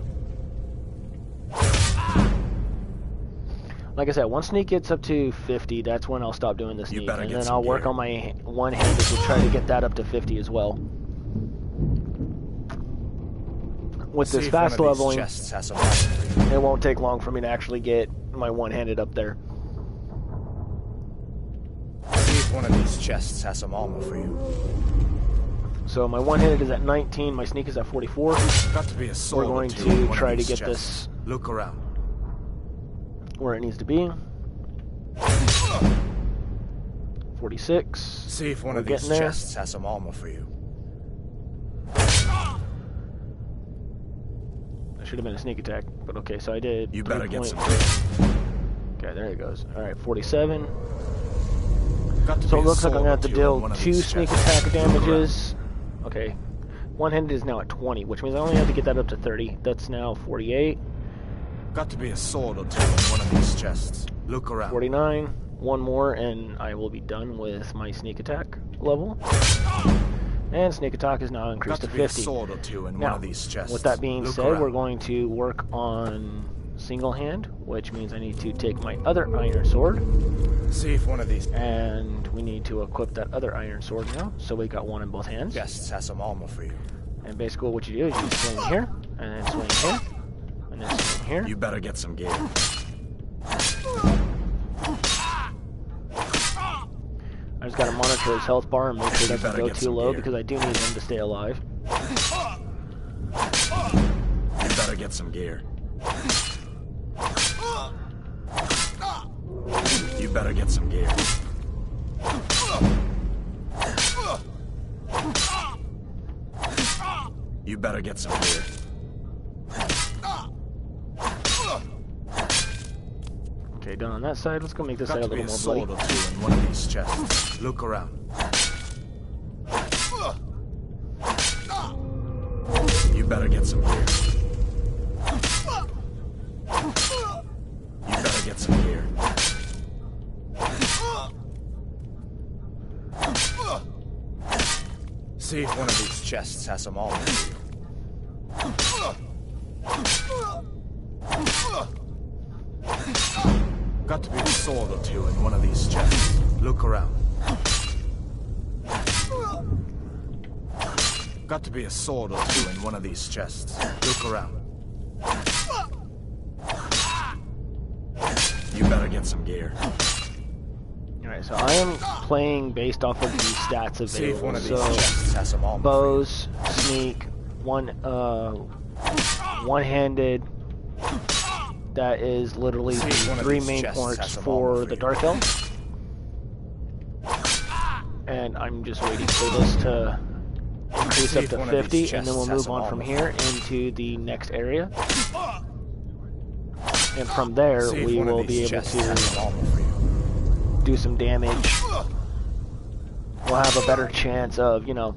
Speaker 1: Like I said, once sneak gets up to 50, that's when I'll stop doing the sneak,
Speaker 3: better
Speaker 1: and
Speaker 3: get
Speaker 1: then
Speaker 3: some
Speaker 1: I'll work
Speaker 3: gear.
Speaker 1: on my one-handed to try to get that up to 50 as well. With
Speaker 7: See
Speaker 1: this
Speaker 7: if one
Speaker 1: fast
Speaker 7: of these
Speaker 1: leveling,
Speaker 7: chests has some armor for you.
Speaker 1: it won't take long for me to actually get my one-handed up there.
Speaker 7: See if one of these chests has some armor for you.
Speaker 1: So my one-handed is at 19, my sneak is at 44.
Speaker 7: Got to be a sword
Speaker 1: We're going
Speaker 7: or two in
Speaker 1: to
Speaker 7: one
Speaker 1: try
Speaker 7: of
Speaker 1: to
Speaker 7: these
Speaker 1: get
Speaker 7: chests.
Speaker 1: this
Speaker 7: Look around.
Speaker 1: where it needs to be. 46.
Speaker 7: See if one
Speaker 1: We're
Speaker 7: of these
Speaker 1: getting there.
Speaker 7: chests has some armor for you.
Speaker 1: That should have been a sneak attack, but okay, so I did.
Speaker 3: You better get
Speaker 1: 3
Speaker 3: some
Speaker 1: point- Okay, there it goes. Alright, 47.
Speaker 7: Got to
Speaker 1: So
Speaker 7: be
Speaker 1: it
Speaker 7: a
Speaker 1: looks like I'm
Speaker 7: sword
Speaker 1: gonna
Speaker 7: or
Speaker 1: have to
Speaker 7: two in
Speaker 1: deal
Speaker 7: one of
Speaker 1: 2
Speaker 7: these
Speaker 1: sneak
Speaker 7: chests.
Speaker 1: attack
Speaker 7: Look around.
Speaker 1: damages. Okay. One-handed is now at 20, which means I only have to get that up to 30. That's now 48,
Speaker 7: Got to be a sword or two in one of these chests. Look around.
Speaker 1: 49. One more, and I will be done with my sneak attack level. And sneak attack is now
Speaker 7: Got
Speaker 1: increased
Speaker 7: to
Speaker 1: to
Speaker 7: be a
Speaker 1: 50.
Speaker 7: sword or two in one
Speaker 1: Now,
Speaker 7: of these chests.
Speaker 1: with that being
Speaker 7: Look
Speaker 1: said,
Speaker 7: around.
Speaker 1: we're going to work on single hand, which means I need to take my other iron sword,
Speaker 7: See if one of these
Speaker 1: and we need to equip that other iron sword now, so we got one in both hands.
Speaker 7: chests has some armor for you.
Speaker 1: And basically what you do is you swing here, and then swing here, and then swing here.
Speaker 3: You better get some gear.
Speaker 1: I just gotta monitor his health bar and make sure it doesn't
Speaker 3: better
Speaker 1: go
Speaker 3: get
Speaker 1: too
Speaker 3: some
Speaker 1: low,
Speaker 3: gear.
Speaker 1: because I do need him to stay alive.
Speaker 3: You better get some gear. You better get some gear. You better get some gear.
Speaker 1: Okay, done on that side. Let's go make this
Speaker 7: Got
Speaker 1: side a
Speaker 7: to be
Speaker 1: little
Speaker 7: a
Speaker 1: more
Speaker 7: sword
Speaker 1: bloody.
Speaker 7: or two in one of these chests. Look around.
Speaker 3: You better get some gear. You better get some gear.
Speaker 7: See if one of these chests has some armor for you. Got to be a sword or two in one of these chests. Look around. Got to be a sword or two in one of these chests. Look around.
Speaker 3: You better get some gear.
Speaker 1: Alright, so I am playing based off of the stats
Speaker 7: See if one
Speaker 1: available.
Speaker 7: of these
Speaker 1: So,
Speaker 7: chests has some armor
Speaker 1: bows, sneak, one-handed. That is literally
Speaker 7: See
Speaker 1: the
Speaker 7: if one of
Speaker 1: 3
Speaker 7: these
Speaker 1: main
Speaker 7: chests
Speaker 1: points
Speaker 7: has some
Speaker 1: for
Speaker 7: armor
Speaker 1: the
Speaker 7: for you.
Speaker 1: Dark Elf. And I'm just waiting for this to increase
Speaker 7: See
Speaker 1: up
Speaker 7: if
Speaker 1: to
Speaker 7: one of
Speaker 1: 50,
Speaker 7: these
Speaker 1: and then we'll
Speaker 7: chests has
Speaker 1: move
Speaker 7: some
Speaker 1: on from
Speaker 7: armor.
Speaker 1: here into the next area. And from there,
Speaker 7: See if
Speaker 1: we
Speaker 7: one of
Speaker 1: will
Speaker 7: these
Speaker 1: be able
Speaker 7: chests has
Speaker 1: to
Speaker 7: some armor for you.
Speaker 1: do some damage. We'll have a better chance of, you know,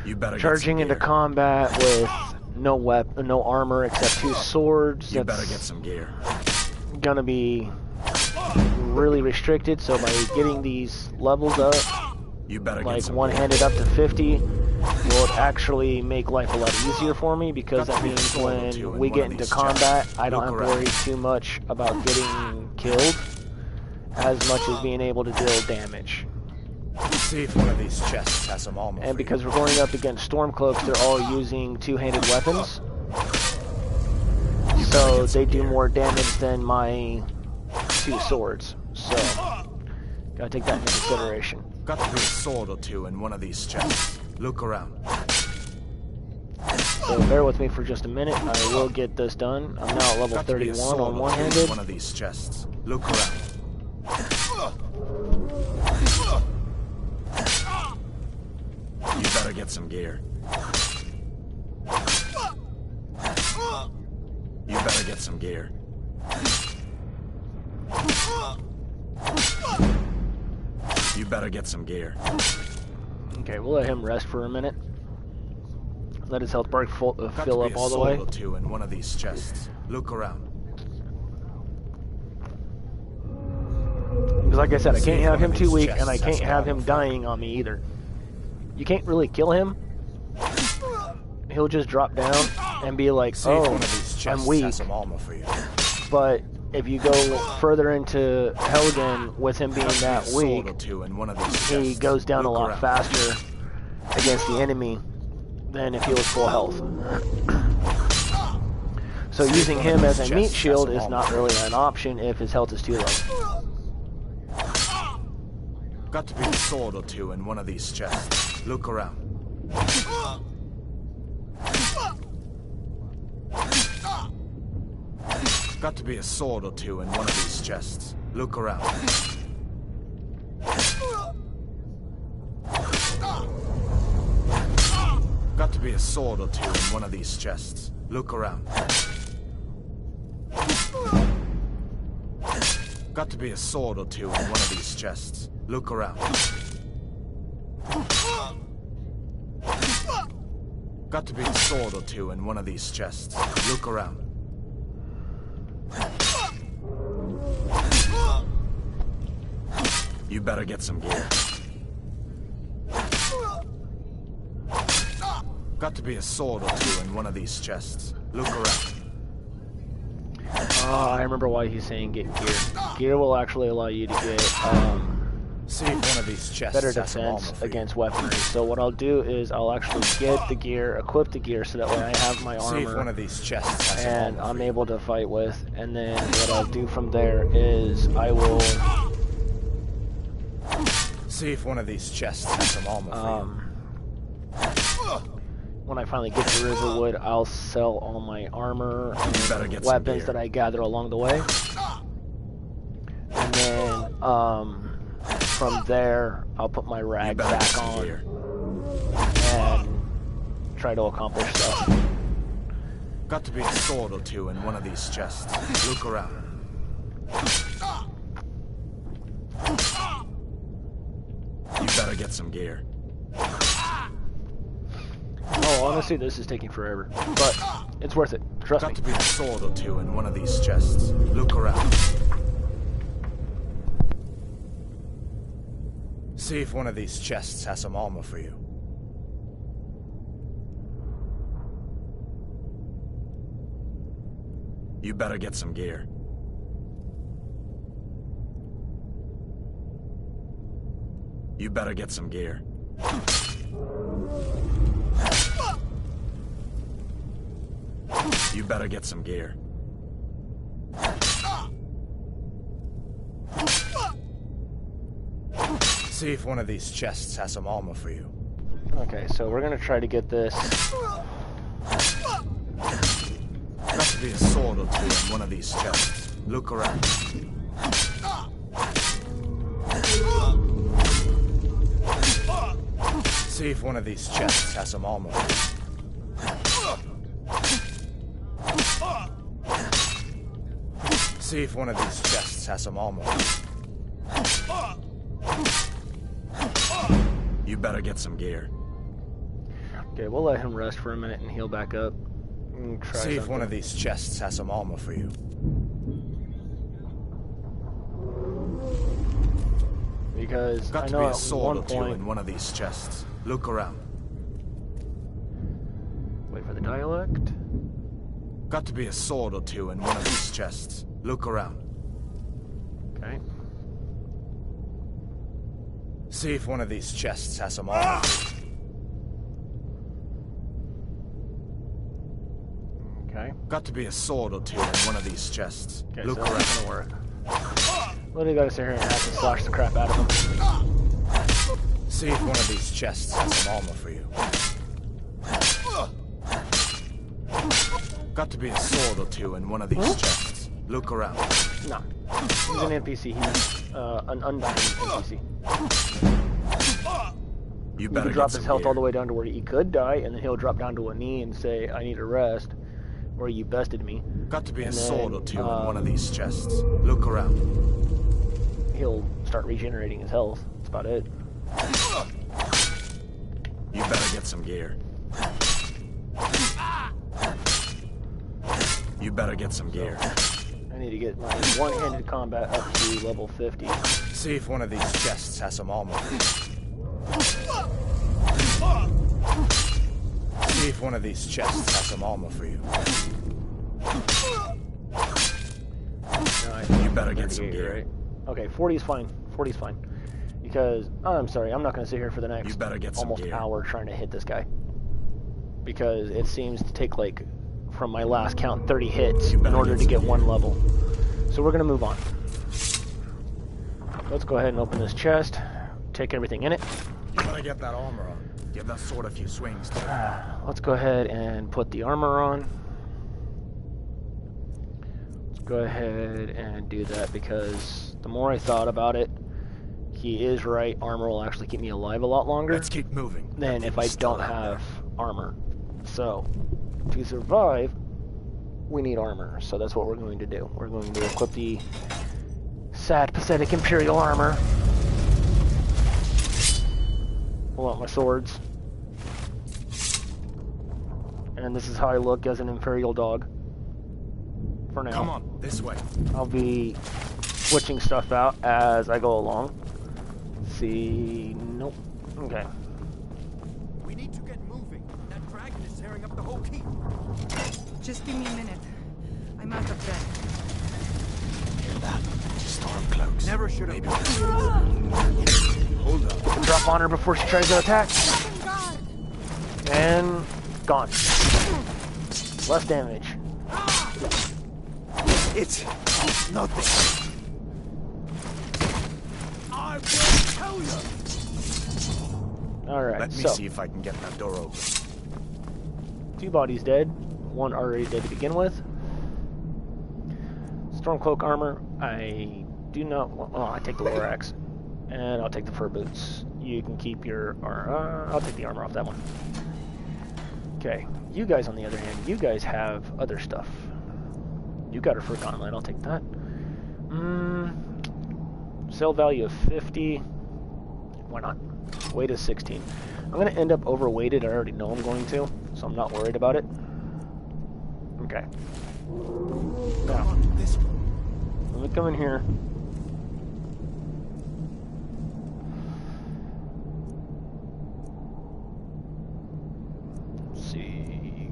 Speaker 3: You better
Speaker 1: charging
Speaker 3: get some
Speaker 1: into
Speaker 3: gear.
Speaker 1: combat with no armor except 2 swords.
Speaker 3: You
Speaker 1: That's
Speaker 3: better get some gear.
Speaker 1: gonna be really restricted. So by getting these levels up,
Speaker 3: You better get
Speaker 1: like
Speaker 3: some
Speaker 1: one-handed up to 50, will actually make life a lot easier for me, because that means when we get into combat, I don't have to worry too much about getting killed as much as being able to deal damage.
Speaker 7: See if one of these chests has some armor
Speaker 1: And
Speaker 7: for
Speaker 1: because we're going up against Stormcloaks, they're all using 2-handed weapons. So they do more damage than my 2 swords. So, gotta take that into consideration.
Speaker 7: you. Got to be a sword or two in one of these chests. Look around.
Speaker 1: So bear with me for just a minute. I will get this done. I'm now at level
Speaker 7: Got to be a
Speaker 1: 31
Speaker 7: sword
Speaker 1: on
Speaker 7: or two in
Speaker 1: one-handed.
Speaker 7: one of these chests. Look around.
Speaker 3: You better get some gear. You better get some gear. You better get some gear.
Speaker 1: Okay, we'll let him rest for a minute. Let his health bar fill
Speaker 7: Got
Speaker 1: up
Speaker 7: to be a
Speaker 1: all the
Speaker 7: sword
Speaker 1: way.
Speaker 7: or two in one of these chests. Look around.
Speaker 1: Because like I said, I
Speaker 7: See
Speaker 1: can't
Speaker 7: if
Speaker 1: have
Speaker 7: one of
Speaker 1: him too
Speaker 7: these
Speaker 1: weak, and I
Speaker 7: chests has
Speaker 1: can't
Speaker 7: some
Speaker 1: have
Speaker 7: armor
Speaker 1: him
Speaker 7: for
Speaker 1: dying on me either. You can't really kill him. He'll just drop down and be like,
Speaker 7: See if
Speaker 1: oh,
Speaker 7: one of these chests
Speaker 1: I'm weak.
Speaker 7: has some armor for you.
Speaker 1: But if you go further into Helgen, with him being that weak, he goes down a lot faster against the enemy than if he was full health. So using him as a meat shield is not really an option if his health is too low.
Speaker 7: Got to be a sword or two in one of these chests. Look around. Got to be a sword or two in one of these chests. Look around. Got to be a sword or two in one of these chests. Look around. Got to be a sword or two in one of these chests. Look around. Got to be a sword or two in one of these chests. Look around. You better get some gear. Got to be a sword or two in one of these chests. Look around.
Speaker 1: I remember why he's saying get gear. Gear will actually allow you to get
Speaker 7: see if one of these chests
Speaker 1: better defense against weaponry. So what I'll do is I'll actually get the gear, equip the gear, so that way I have my armor.
Speaker 7: See if one of these chests has
Speaker 1: and I'm able to fight with. And then what I'll do from there is I will
Speaker 7: see if one of these chests has some armor for you.
Speaker 1: When I finally get to Riverwood, I'll sell all my armor and weapons that I gather along the way. And then, from there, I'll put my rags back on and try to accomplish stuff.
Speaker 7: Got to be a sword or two in one of these chests. Look around. You better get some gear.
Speaker 1: Oh, honestly, this is taking forever, but it's worth it. Trust me.
Speaker 7: Got to be a sword or two in one of these chests. Look around. See if one of these chests has some armor for you. You better get some gear. You better get some gear. You better get some gear. See if one of these chests has some armor for you.
Speaker 1: Okay, so we're gonna try to get this.
Speaker 7: Got to be a sword or two in one of these chests. Look around. See if one of these chests has some armor for you. See if one of these chests has some armor. You better get some gear.
Speaker 1: Okay, we'll let him rest for a minute and heal back up. And try
Speaker 7: see if one of these chests has some armor for you.
Speaker 1: Because
Speaker 7: got
Speaker 1: I
Speaker 7: to
Speaker 1: know
Speaker 7: be a
Speaker 1: at
Speaker 7: sword
Speaker 1: one
Speaker 7: or two
Speaker 1: point...
Speaker 7: in one of these chests. Look around.
Speaker 1: Wait for the dialect.
Speaker 7: Got to be a sword or two in one of these chests. Look around.
Speaker 1: Okay.
Speaker 7: See if one of these chests has some armor.
Speaker 1: Okay.
Speaker 7: Got to be a sword or two in one of these chests.
Speaker 1: Okay,
Speaker 7: look
Speaker 1: so
Speaker 7: around.
Speaker 1: That's gonna work. Literally gotta sit here and have to slash the crap out of him.
Speaker 7: See if one of these chests has some armor for you. Got to be a sword or two in one of these chests. Look around.
Speaker 1: No. He's an NPC. He's an undying NPC.
Speaker 7: You better
Speaker 1: drop his health all the way down to where he could die, and then he'll drop down to a knee and say, I need a rest, or you bested me.
Speaker 7: Got to be a sword or two in one of these chests. Look around.
Speaker 1: He'll start regenerating his health. That's about it.
Speaker 7: You better get some gear. You better get some gear.
Speaker 1: I need to get my one-handed combat up to level 50.
Speaker 7: See if one of these chests has some armor. See if one of these chests has some armor for you. better get some
Speaker 1: 38,
Speaker 7: gear.
Speaker 1: right? Okay, 40 is fine. 40 is fine. Because, I'm sorry, I'm not going to sit here for the next
Speaker 7: You better get some
Speaker 1: almost
Speaker 7: gear.
Speaker 1: hour trying to hit this guy. Because it seems to take, like, from my last count, 30 hits in order to get one level. So we're going to move on. Let's go ahead and open this chest. Take everything in it.
Speaker 7: You better get that armor on. Give that sword a few swings, too.
Speaker 1: Let's go ahead and put the armor on. Let's go ahead and do that because the more I thought about it, he is right. Armor will actually keep me alive a lot longer.
Speaker 7: Let's keep moving.
Speaker 1: Than if I don't have armor. So, to survive, we need armor. So that's what we're going to do. We're going to equip the sad, pathetic Imperial armor. Pull out my swords. And this is how I look as an Imperial dog. For now.
Speaker 7: Come on, this way.
Speaker 1: I'll be switching stuff out as I go along. Let's see. Nope. Okay.
Speaker 10: We need to get moving. That dragon is tearing up the whole keep.
Speaker 8: Just give me a minute. I'm out of breath.
Speaker 7: Hear that? Stormcloaks.
Speaker 10: Never should have.
Speaker 7: Maybe Hold up.
Speaker 1: Drop on her before she tries to attack. And gone. Less damage.
Speaker 10: It's nothing. I will tell you.
Speaker 1: Alright,
Speaker 7: Let me
Speaker 1: so
Speaker 7: see if I can get that door open.
Speaker 1: 2 bodies dead. 1 already dead to begin with. Stormcloak armor. I do not want... Oh, I take the war axe. And I'll take the fur boots. You can keep your... I'll take the armor off that one. Okay. You guys, on the other hand, you guys have other stuff. You got a fur gauntlet. I'll take that. Sale value of 50. Why not? Weight is 16. I'm going to end up overweighted. I already know I'm going to, so I'm not worried about it. Okay. Now, let me come in here. Let's see.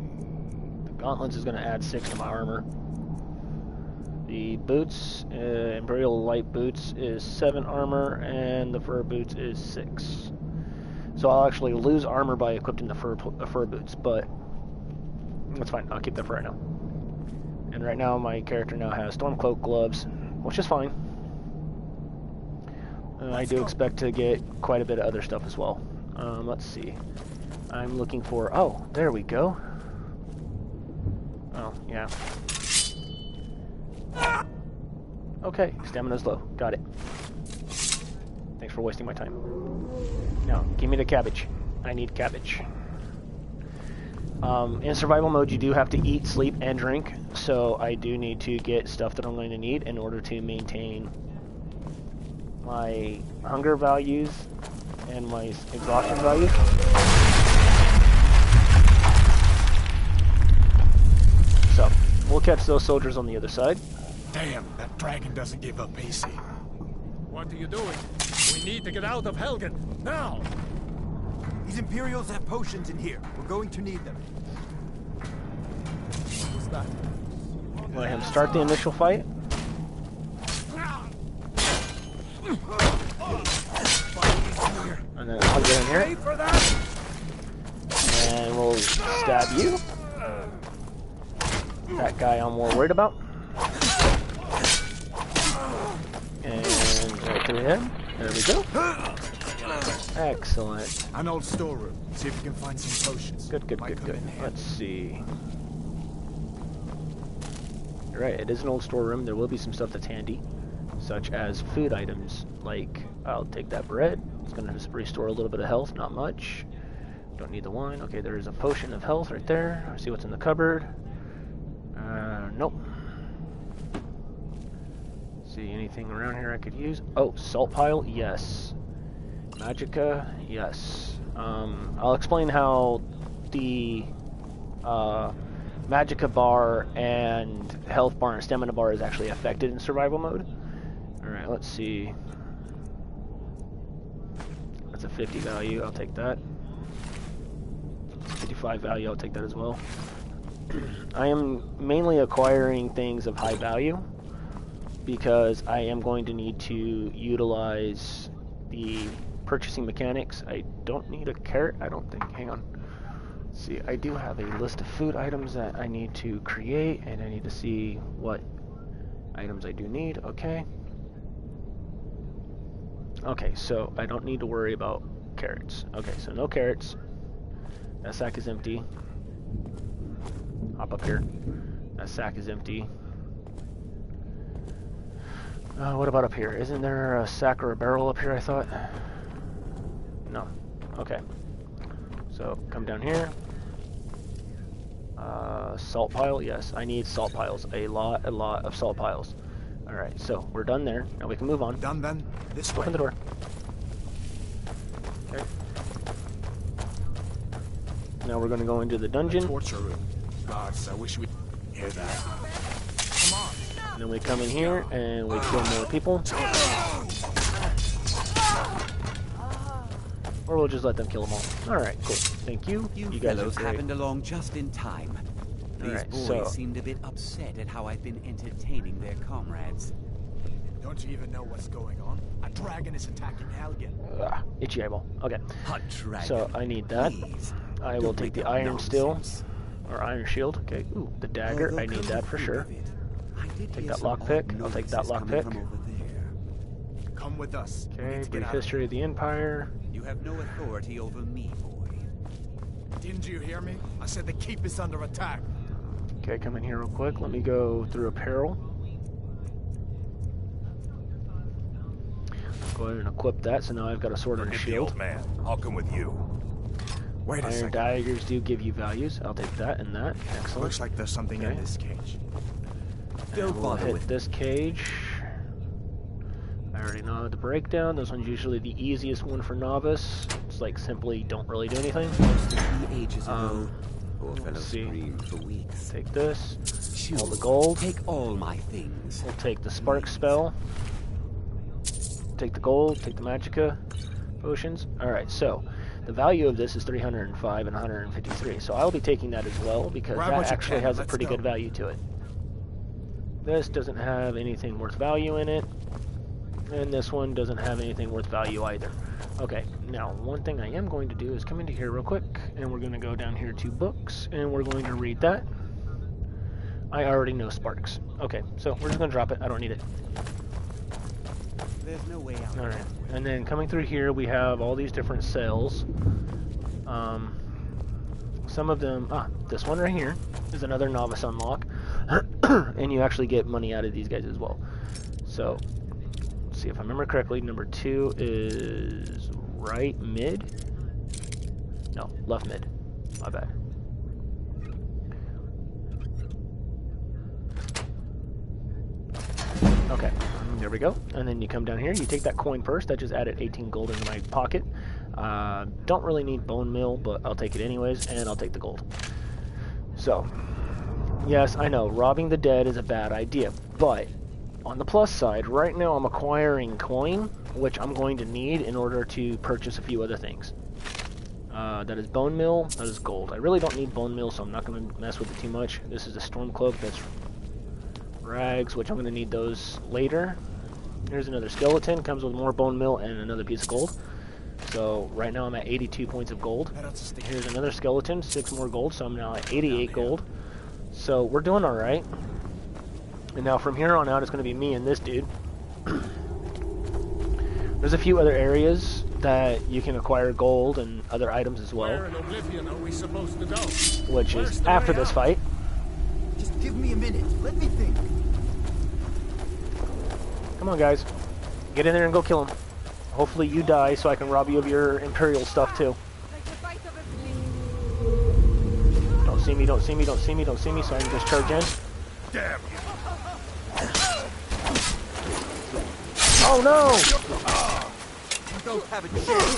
Speaker 1: The gauntlets is going to add 6 to my armor. The boots, Imperial Light Boots, is 7 armor, and the fur boots is 6. So I'll actually lose armor by equipping the fur boots, but that's fine. I'll keep that for right now. And right now, my character now has Stormcloak gloves, which is fine. I do expect to get quite a bit of other stuff as well. Let's see. I'm looking for... Oh, there we go. Oh, yeah. Okay, stamina's low. Got it. Thanks for wasting my time. Now, give me the cabbage. I need cabbage. In survival mode, you do have to eat, sleep, and drink, so I do need to get stuff that I'm going to need in order to maintain my hunger values and my exhaustion values. So, we'll catch those soldiers on the other side.
Speaker 7: Damn, that dragon doesn't give up easy.
Speaker 2: What are you doing? We need to get out of Helgen, now!
Speaker 10: These Imperials have potions in here. We're going to need them. What's that?
Speaker 1: Let him start the initial fight. And then I'll get in here. And we'll stab you. That guy I'm more worried about. And right to the head. There we go. Excellent.
Speaker 7: An old storeroom. See if we can find some potions.
Speaker 1: Good, good, good, good. Let's see. You're right, it is an old storeroom. There will be some stuff that's handy, such as food items. Like, I'll take that bread. It's going to restore a little bit of health, not much. Don't need the wine. Okay, there is a potion of health right there. See what's in the cupboard. Nope. See anything around here I could use? Oh, salt pile? Yes. Magicka? Yes. I'll explain how the Magicka bar and health bar and stamina bar is actually affected in survival mode. Alright, let's see. That's a 50 value, I'll take that. 55 value, I'll take that as well. I am mainly acquiring things of high value because I am going to need to utilize the purchasing mechanics. I don't need a carrot, I don't think. Hang on. Let's see, I do have a list of food items that I need to create, and I need to see what items I do need. Okay. Okay, so I don't need to worry about carrots. Okay, so no carrots. That sack is empty. Hop up here. That sack is empty. What about up here? Isn't there a sack or a barrel up here, I thought? No. Okay. So, come down here. Salt pile? Yes, I need salt piles. A lot of salt piles. Alright, so we're done there. Now we can move on.
Speaker 7: Done then? This way.
Speaker 1: Open the door. Okay. Now we're going to go into the dungeon.
Speaker 7: Torture room. Gods, I wish we'd hear that. Come on.
Speaker 1: And then we come in here and we kill more people. Or we'll just let them kill them all. Alright, cool. Thank you.
Speaker 11: You
Speaker 1: guys
Speaker 11: fellows
Speaker 1: are great.
Speaker 11: happened along just in time. These boys seemed a bit upset at how I've been entertaining their comrades.
Speaker 7: Don't you even know what's going on? A dragon is attacking Helgen.
Speaker 1: Itchy eyeball. Okay.
Speaker 11: A dragon.
Speaker 1: So I need that.
Speaker 11: Please,
Speaker 1: I will take the iron still. Or iron shield. Okay. Ooh, the dagger. I need that for sure. Take that lockpick. I'll take that lockpick.
Speaker 7: Come with us.
Speaker 1: Okay, brief history of the Empire.
Speaker 11: You have no authority over me, boy.
Speaker 7: Didn't you hear me? I said the keep is under attack.
Speaker 1: Okay, come in here real quick. Let me go through apparel. Go ahead and equip that, so now I've got a sword and a shield.
Speaker 3: Old man, I'll come with you.
Speaker 7: Wait a
Speaker 1: Iron
Speaker 7: second.
Speaker 1: daggers do give you values. I'll take that and that. Excellent.
Speaker 7: Looks like there's something in this cage.
Speaker 1: And we'll hit this cage. I already know the breakdown. This one's usually the easiest one for novice. It's like simply don't really do anything.
Speaker 11: Ages ago, poor fellow
Speaker 1: let's see.
Speaker 11: screamed for weeks.
Speaker 1: Take this.
Speaker 11: Choose.
Speaker 1: All the gold.
Speaker 11: Take all my things.
Speaker 1: We'll take the spark spell. Take the gold. Take the magicka potions. Alright, so the value of this is 305 and 153. So I'll be taking that as well because that actually has a pretty good value to it. This doesn't have anything worth value in it. And this one doesn't have anything worth value either. Okay, now one thing I am going to do is come into here real quick, and we're going to go down here to books, and we're going to read that. I already know sparks. Okay, so we're just going to drop it. I don't need it.
Speaker 11: There's no way out.
Speaker 1: Alright, and then coming through here, we have all these different cells. Some of them, this one right here is another novice unlock, and you actually get money out of these guys as well. So, see if I remember correctly, number 2 is right mid? No, left mid. My bad. Okay, there we go. And then you come down here, you take that coin purse, that just added 18 gold into my pocket. Don't really need bone meal, but I'll take it anyways, and I'll take the gold. So, yes, I know, robbing the dead is a bad idea, but on the plus side, right now I'm acquiring coin, which I'm going to need in order to purchase a few other things. That is bone meal, that is gold. I really don't need bone meal, so I'm not going to mess with it too much. This is a storm cloak, that's rags, which I'm going to need those later. Here's another skeleton, comes with more bone meal and another piece of gold. So right now I'm at 82 points of gold. Here's another skeleton, 6 more gold, so I'm now at 88 gold. So we're doing alright. And now from here on out, it's going to be me and this dude. There's a few other areas that you can acquire gold and other items as well.
Speaker 2: Where in Oblivion are we supposed to go?
Speaker 1: Which is after this fight.
Speaker 5: Just give me a minute. Let me think.
Speaker 1: Come on, guys. Get in there and go kill him. Hopefully you die so I can rob you of your Imperial stuff too. Don't see me, don't see me, don't see me, don't see me, so I can just charge in.
Speaker 3: Damn you.
Speaker 1: Oh no!
Speaker 11: You don't have a chance.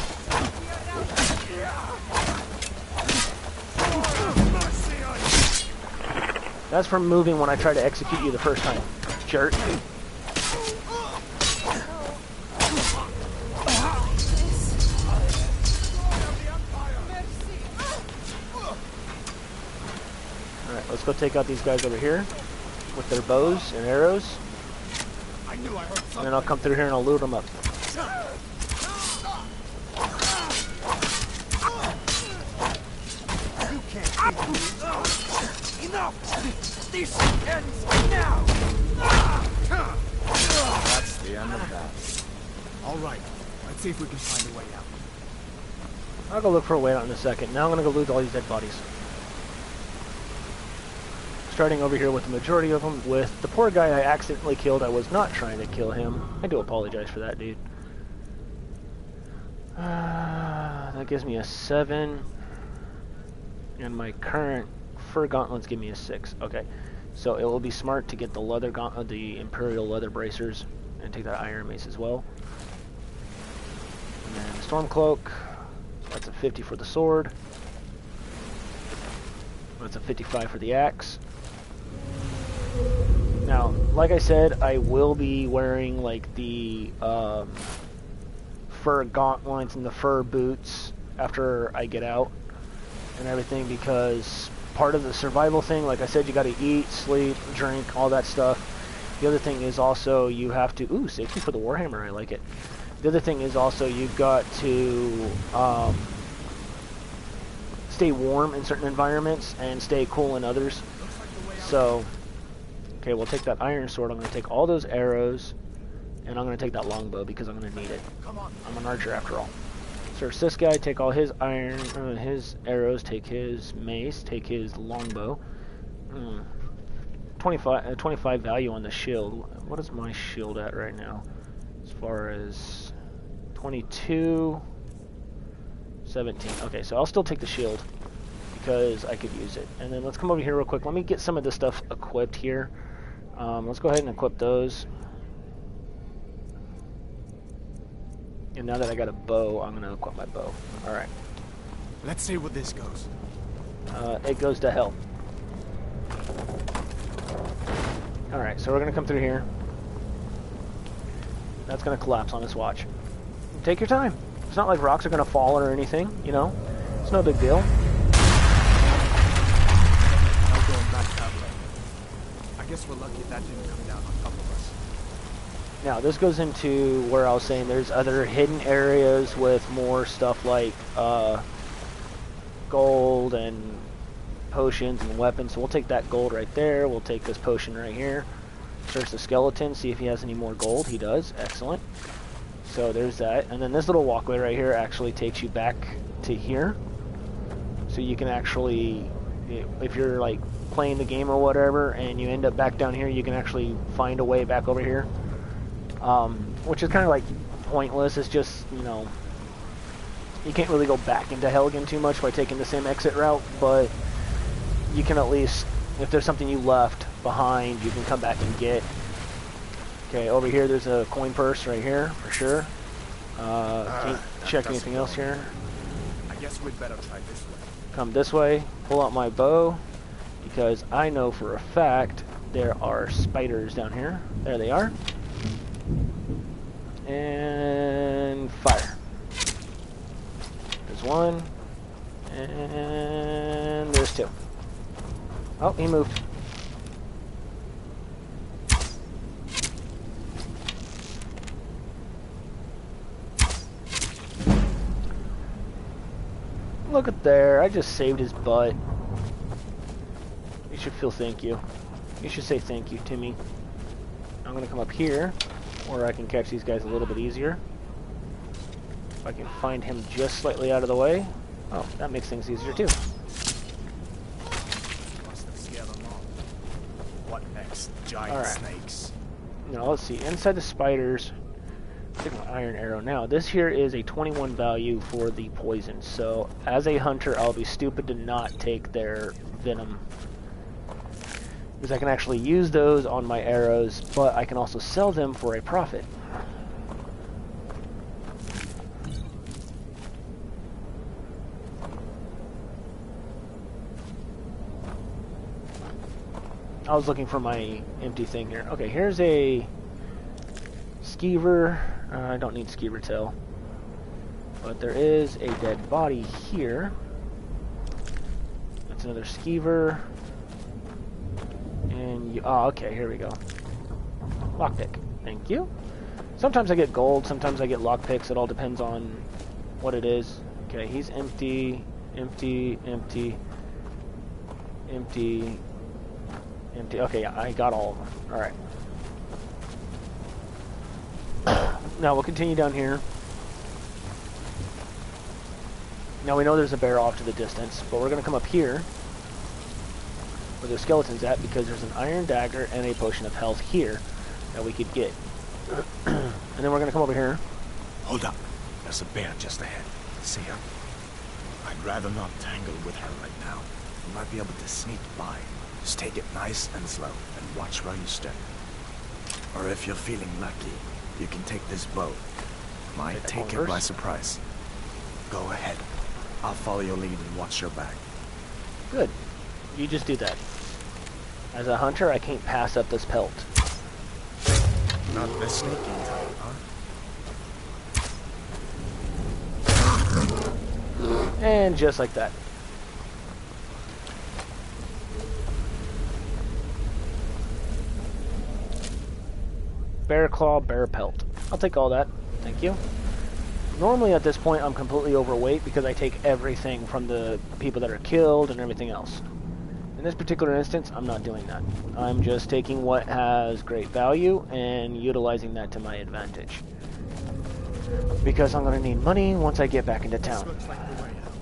Speaker 1: That's from moving when I tried to execute you the first time. Jerk. Alright, let's go take out these guys over here with their bows and arrows. And then I'll come through here and I'll loot them up.
Speaker 10: You can't keep me. Enough! This ends now!
Speaker 7: That's the end of that.
Speaker 10: Alright, let's see if we can find a way out.
Speaker 1: I'll go look for a way out in a second. Now I'm gonna go loot all these dead bodies. Starting over here with the majority of them. With the poor guy I accidentally killed, I was not trying to kill him. I do apologize for that, dude. That gives me a 7. And my current fur gauntlets give me a 6. Okay. So it will be smart to get the leather gauntlet, the Imperial leather bracers, and take that iron mace as well. And then the storm cloak. That's a 50 for the sword. That's a 55 for the axe. Now, like I said, I will be wearing like the fur gauntlets and the fur boots after I get out and everything, because part of the survival thing, like I said, you got to eat, sleep, drink, all that stuff. The other thing is also you have to... Ooh, safety for the Warhammer, I like it. The other thing is also you've got to stay warm in certain environments and stay cool in others. So, okay, we'll take that iron sword. I'm going to take all those arrows, and I'm going to take that longbow because I'm going to need it. I'm an archer after all. Search this guy, take all his iron, his arrows, take his mace, take his longbow. 25 value on the shield. What is my shield at right now? As far as 22, 17. Okay, so I'll still take the shield because I could use it. And then let's come over here real quick. Let me get some of this stuff equipped here. Let's go ahead and equip those. And now that I got a bow, I'm going to equip my bow. Alright.
Speaker 10: Let's see where this goes.
Speaker 1: It goes to hell. Alright, so we're going to come through here. That's going to collapse on us, watch. Take your time. It's not like rocks are going to fall or anything, you know? It's no big deal.
Speaker 10: I'm going back that way. I guess we're lucky that didn't come down on top of us.
Speaker 1: Now, this goes into where I was saying there's other hidden areas with more stuff like gold and potions and weapons. So we'll take that gold right there. We'll take this potion right here. Search the skeleton, see if he has any more gold. He does. Excellent. So there's that. And then this little walkway right here actually takes you back to here. So you can actually, if you're like playing the game or whatever and you end up back down here, you can actually find a way back over here. Which is kind of like pointless. It's just, you know, you can't really go back into Helgen too much by taking the same exit route, but you can at least, if there's something you left behind, you can come back and get. Okay, over here there's a coin purse right here, for sure. Can't check anything else here.
Speaker 10: I guess we'd better try this way.
Speaker 1: Come this way, pull out my bow, because I know for a fact there are spiders down here. There they are. And fire. There's one. And there's two. Oh, he moved. Look at there. I just saved his butt. You should feel thank you. You should say thank you to me. I'm going to come up here, where I can catch these guys a little bit easier. If I can find him just slightly out of the way. Oh, that makes things easier too.
Speaker 10: Must have scared them off. What next? Giant snakes.
Speaker 1: Now let's see. Inside the spiders, take my iron arrow. Now this here is a 21 value for the poison. So as a hunter, I'll be stupid to not take their venom, because I can actually use those on my arrows, but I can also sell them for a profit. I was looking for my empty thing here. Okay, here's a skeever. I don't need skeever tail, but there is a dead body here. That's another skeever. And oh, okay, here we go. Lockpick. Thank you. Sometimes I get gold, sometimes I get lockpicks. It all depends on what it is. Okay, he's empty, empty, empty, empty, empty. Okay, I got all of them. Alright. Now we'll continue down here. Now we know there's a bear off to the distance, but we're going to come up here where the skeleton's at because there's an iron dagger and a potion of health here that we could get. And then we're going to come over here.
Speaker 3: Hold up. There's a bear just ahead. See her?
Speaker 7: I'd rather not tangle with her right now. You might be able to sneak by. Just take it nice and slow and watch where you step. Or if you're feeling lucky, you can take this bow. Might take her by surprise. Go ahead. I'll follow your lead and watch your back.
Speaker 1: Good. You just do that. As a hunter, I can't pass up this pelt.
Speaker 7: Not the sneaking type, huh?
Speaker 1: And just like that. Bear claw, bear pelt. I'll take all that. Thank you. Normally at this point I'm completely overweight because I take everything from the people that are killed and everything else. In this particular instance, I'm not doing that. I'm just taking what has great value and utilizing that to my advantage. Because I'm going to need money once I get back into town.
Speaker 10: Looks like the way out.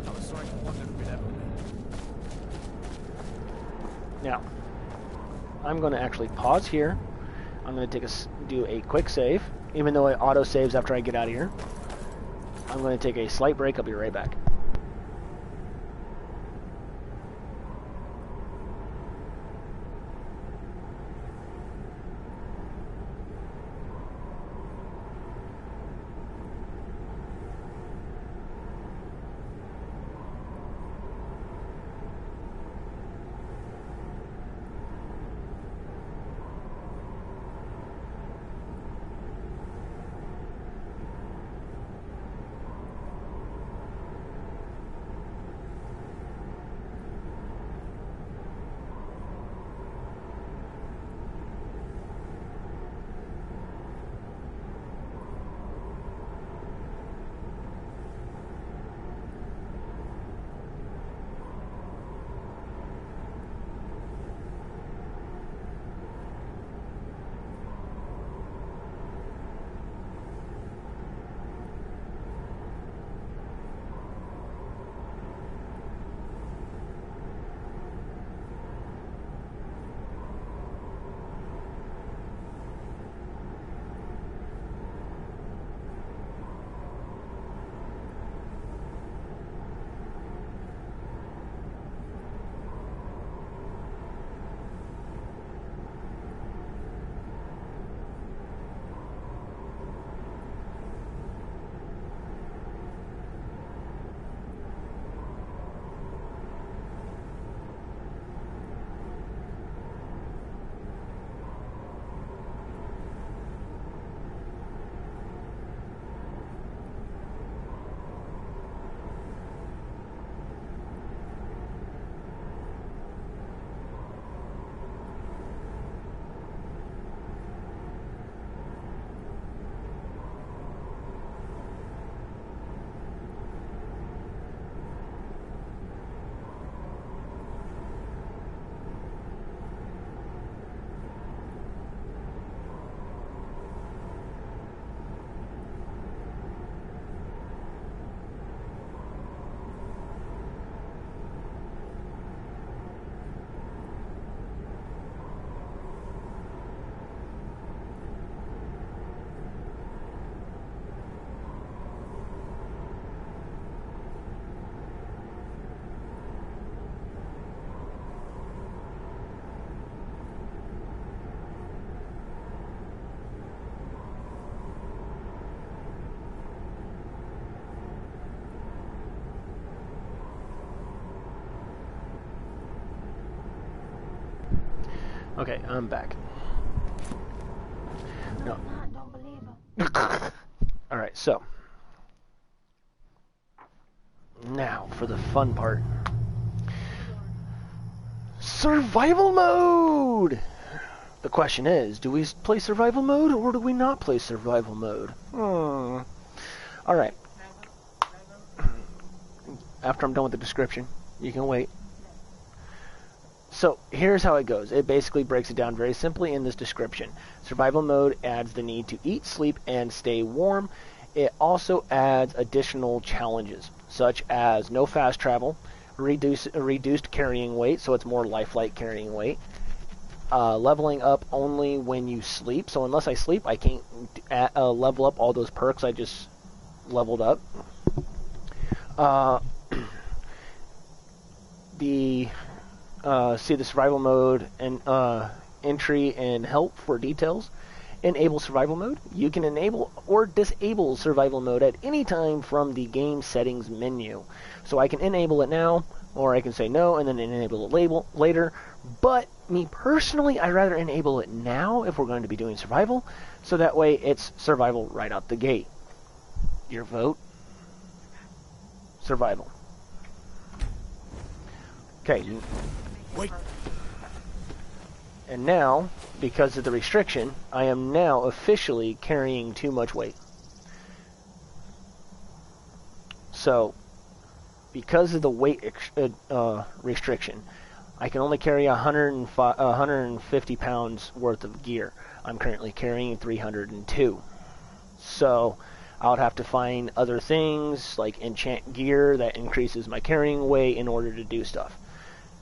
Speaker 10: I was starting to wonder if we'd ever meet.
Speaker 1: Now, I'm going to actually pause here. I'm going to do a quick save, even though it auto saves after I get out of here. I'm going to take a slight break. I'll be right back. Okay, I'm back. No.
Speaker 6: Don't believe him.
Speaker 1: Alright, so. Now, for the fun part. Survival mode! The question is, do we play survival mode or do we not play survival mode? Alright. After I'm done with the description, you can wait. So, here's how it goes. It basically breaks it down very simply in this description. Survival mode adds the need to eat, sleep, and stay warm. It also adds additional challenges, such as no fast travel, reduced carrying weight, so it's more lifelike carrying weight, leveling up only when you sleep, so unless I sleep, I can't level up all those perks I just leveled up. See the survival mode and entry and help for details. Enable survival mode. You can enable or disable survival mode at any time from the game settings menu. So I can enable it now, or I can say no and then enable it later. But me personally, I'd rather enable it now if we're going to be doing survival, so that way it's survival right out the gate. Your vote? Survival. Okay.
Speaker 3: Wait.
Speaker 1: And now, because of the restriction, I am now officially carrying too much weight. So, because of the weight restriction, I can only carry 150 pounds worth of gear. I'm currently carrying 302. So, I would have to find other things, like enchant gear that increases my carrying weight in order to do stuff.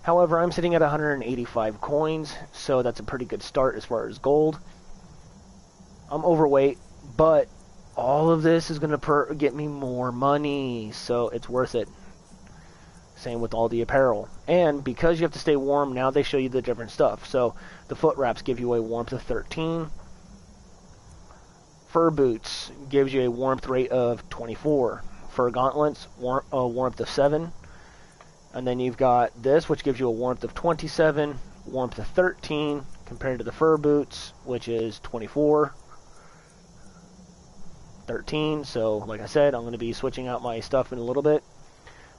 Speaker 1: However, I'm sitting at 185 coins, so that's a pretty good start as far as gold. I'm overweight, but all of this is going to get me more money, so it's worth it. Same with all the apparel. And because you have to stay warm, now they show you the different stuff. So the foot wraps give you a warmth of 13. Fur boots gives you a warmth rate of 24. Fur gauntlets, warmth of 7. And then you've got this, which gives you a warmth of 27, warmth of 13, compared to the fur boots, which is 24, 13. So, like I said, I'm going to be switching out my stuff in a little bit.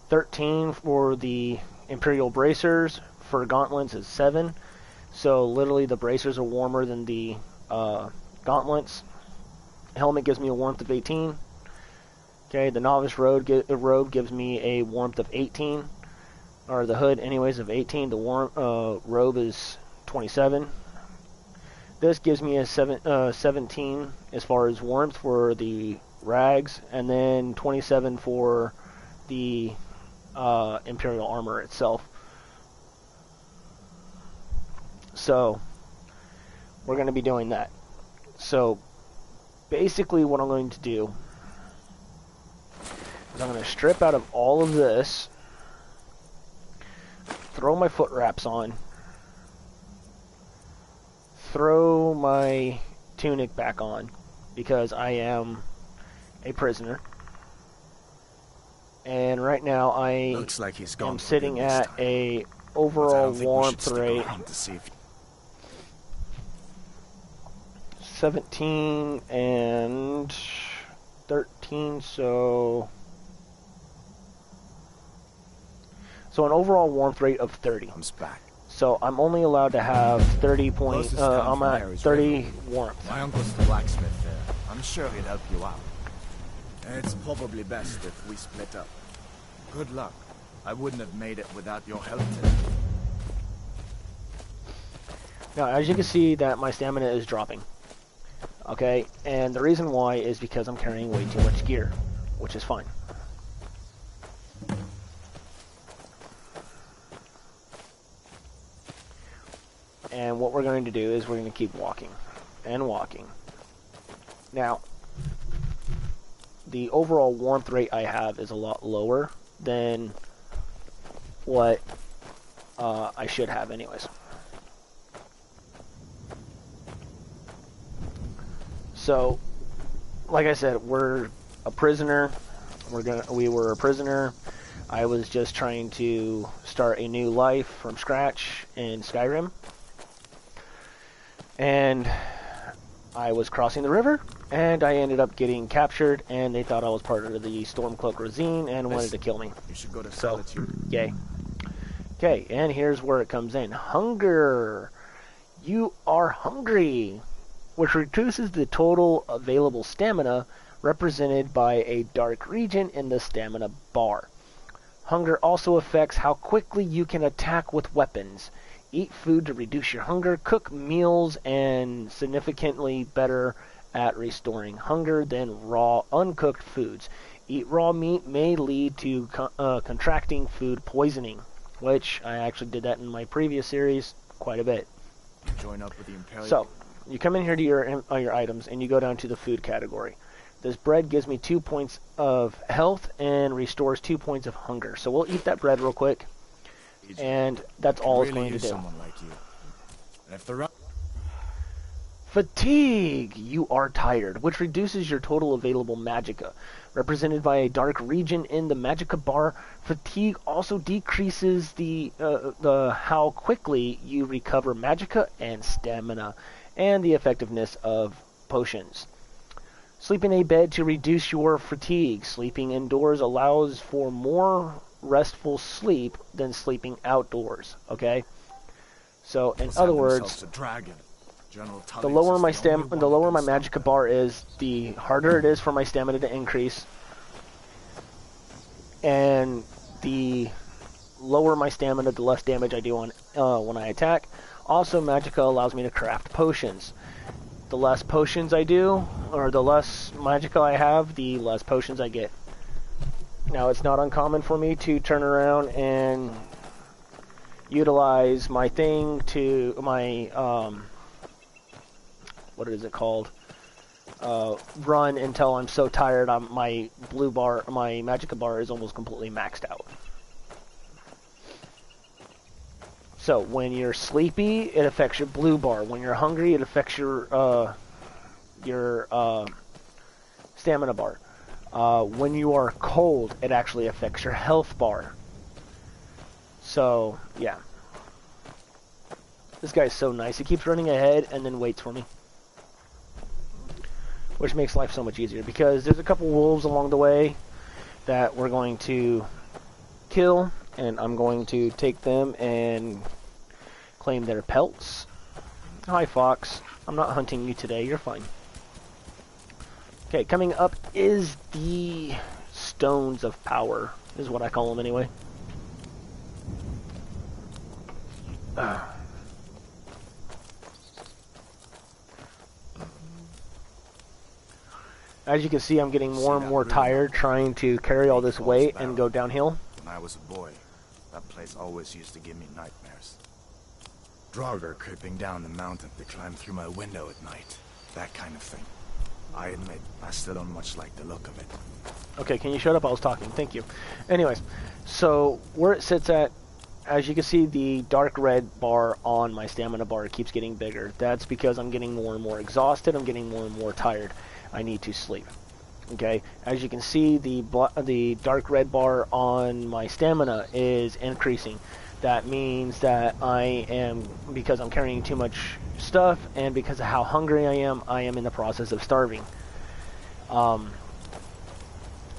Speaker 1: 13 for the Imperial bracers. Fur gauntlets is 7. So, literally, the bracers are warmer than the gauntlets. Helmet gives me a warmth of 18. Okay, the novice robe gives me a warmth of 18. Or the hood, anyways, of 18. The robe is 27. This gives me a 17 as far as warmth for the rags, and then 27 for the Imperial armor itself. So, we're going to be doing that. So, basically what I'm going to do is I'm going to strip out of all of this, throw my foot wraps on, throw my tunic back on, because I am a prisoner. And right now I
Speaker 7: looks like he's gone
Speaker 1: am sitting at a overall warmth rate 17 and 13, so an overall warmth rate of 30.
Speaker 7: Comes back.
Speaker 1: So I'm only allowed to have 30 points. I'm at 30 warmth.
Speaker 7: My uncle's the blacksmith there. I'm sure he'd help you out. It's probably best if we split up. Good luck. I wouldn't have made it without your help today.
Speaker 1: Now, as you can see, that my stamina is dropping. Okay, and the reason why is because I'm carrying way too much gear, which is fine. And what we're going to do is we're going to keep walking and walking. Now, the overall warmth rate I have is a lot lower than what I should have anyways. So, like I said, we're a prisoner. We were a prisoner. I was just trying to start a new life from scratch in Skyrim. And I was crossing the river, and I ended up getting captured, and they thought I was part of the Stormcloak Razine and wanted to kill me.
Speaker 7: You should go to Solitude.
Speaker 1: Yay. Okay, and here's where it comes in. Hunger. you are hungry, which reduces the total available stamina represented by a dark region in the stamina bar. Hunger also affects how quickly you can attack with weapons. Eat food to reduce your hunger. Cook meals and significantly better at restoring hunger than raw, uncooked foods. Eat raw meat may lead to contracting food poisoning, which I actually did that in my previous series quite a bit.
Speaker 7: Join up with the Imperial.
Speaker 1: So, you come in here to your items, and you go down to the food category. This bread gives me 2 points of health and restores 2 points of hunger. So we'll eat that bread real quick, and that's all it's going to do.
Speaker 7: Someone like you. And if the
Speaker 1: Fatigue! You are tired, which reduces your total available magicka. Represented by a dark region in the magicka bar, fatigue also decreases the how quickly you recover magicka and stamina, and the effectiveness of potions. Sleep in a bed to reduce your fatigue. Sleeping indoors allows for more restful sleep than sleeping outdoors. Okay? So, in other words, the lower my magicka bar is, the harder it is for my stamina to increase. And the lower my stamina, the less damage I do on when I attack. Also, magicka allows me to craft potions. The less potions I do, or the less magicka I have, the less potions I get. Now, it's not uncommon for me to turn around and utilize my thing to my what is it called? Run until I'm so tired my magicka bar is almost completely maxed out. So, when you're sleepy, it affects your blue bar. When you're hungry, it affects your stamina bar. When you are cold, it actually affects your health bar. So, yeah. This guy's so nice. He keeps running ahead and then waits for me. Which makes life so much easier, because there's a couple wolves along the way that we're going to kill, and I'm going to take them and claim their pelts. Hi, Fox. I'm not hunting you today. You're fine. Okay, coming up is the Stones of Power, is what I call them anyway. As you can see, I'm getting more and more tired trying to carry all this weight and go downhill.
Speaker 7: When I was a boy, that place always used to give me nightmares. Draugr creeping down the mountain to climb through my window at night. That kind of thing. I admit, I still don't much like the look of it.
Speaker 1: Okay, can you shut up? I was talking. Thank you. Anyways, so where it sits at, as you can see, the dark red bar on my stamina bar keeps getting bigger. That's because I'm getting more and more exhausted. I'm getting more and more tired. I need to sleep. Okay, as you can see, the dark red bar on my stamina is increasing. That means that I am, because I'm carrying too much stuff and because of how hungry I am in the process of starving.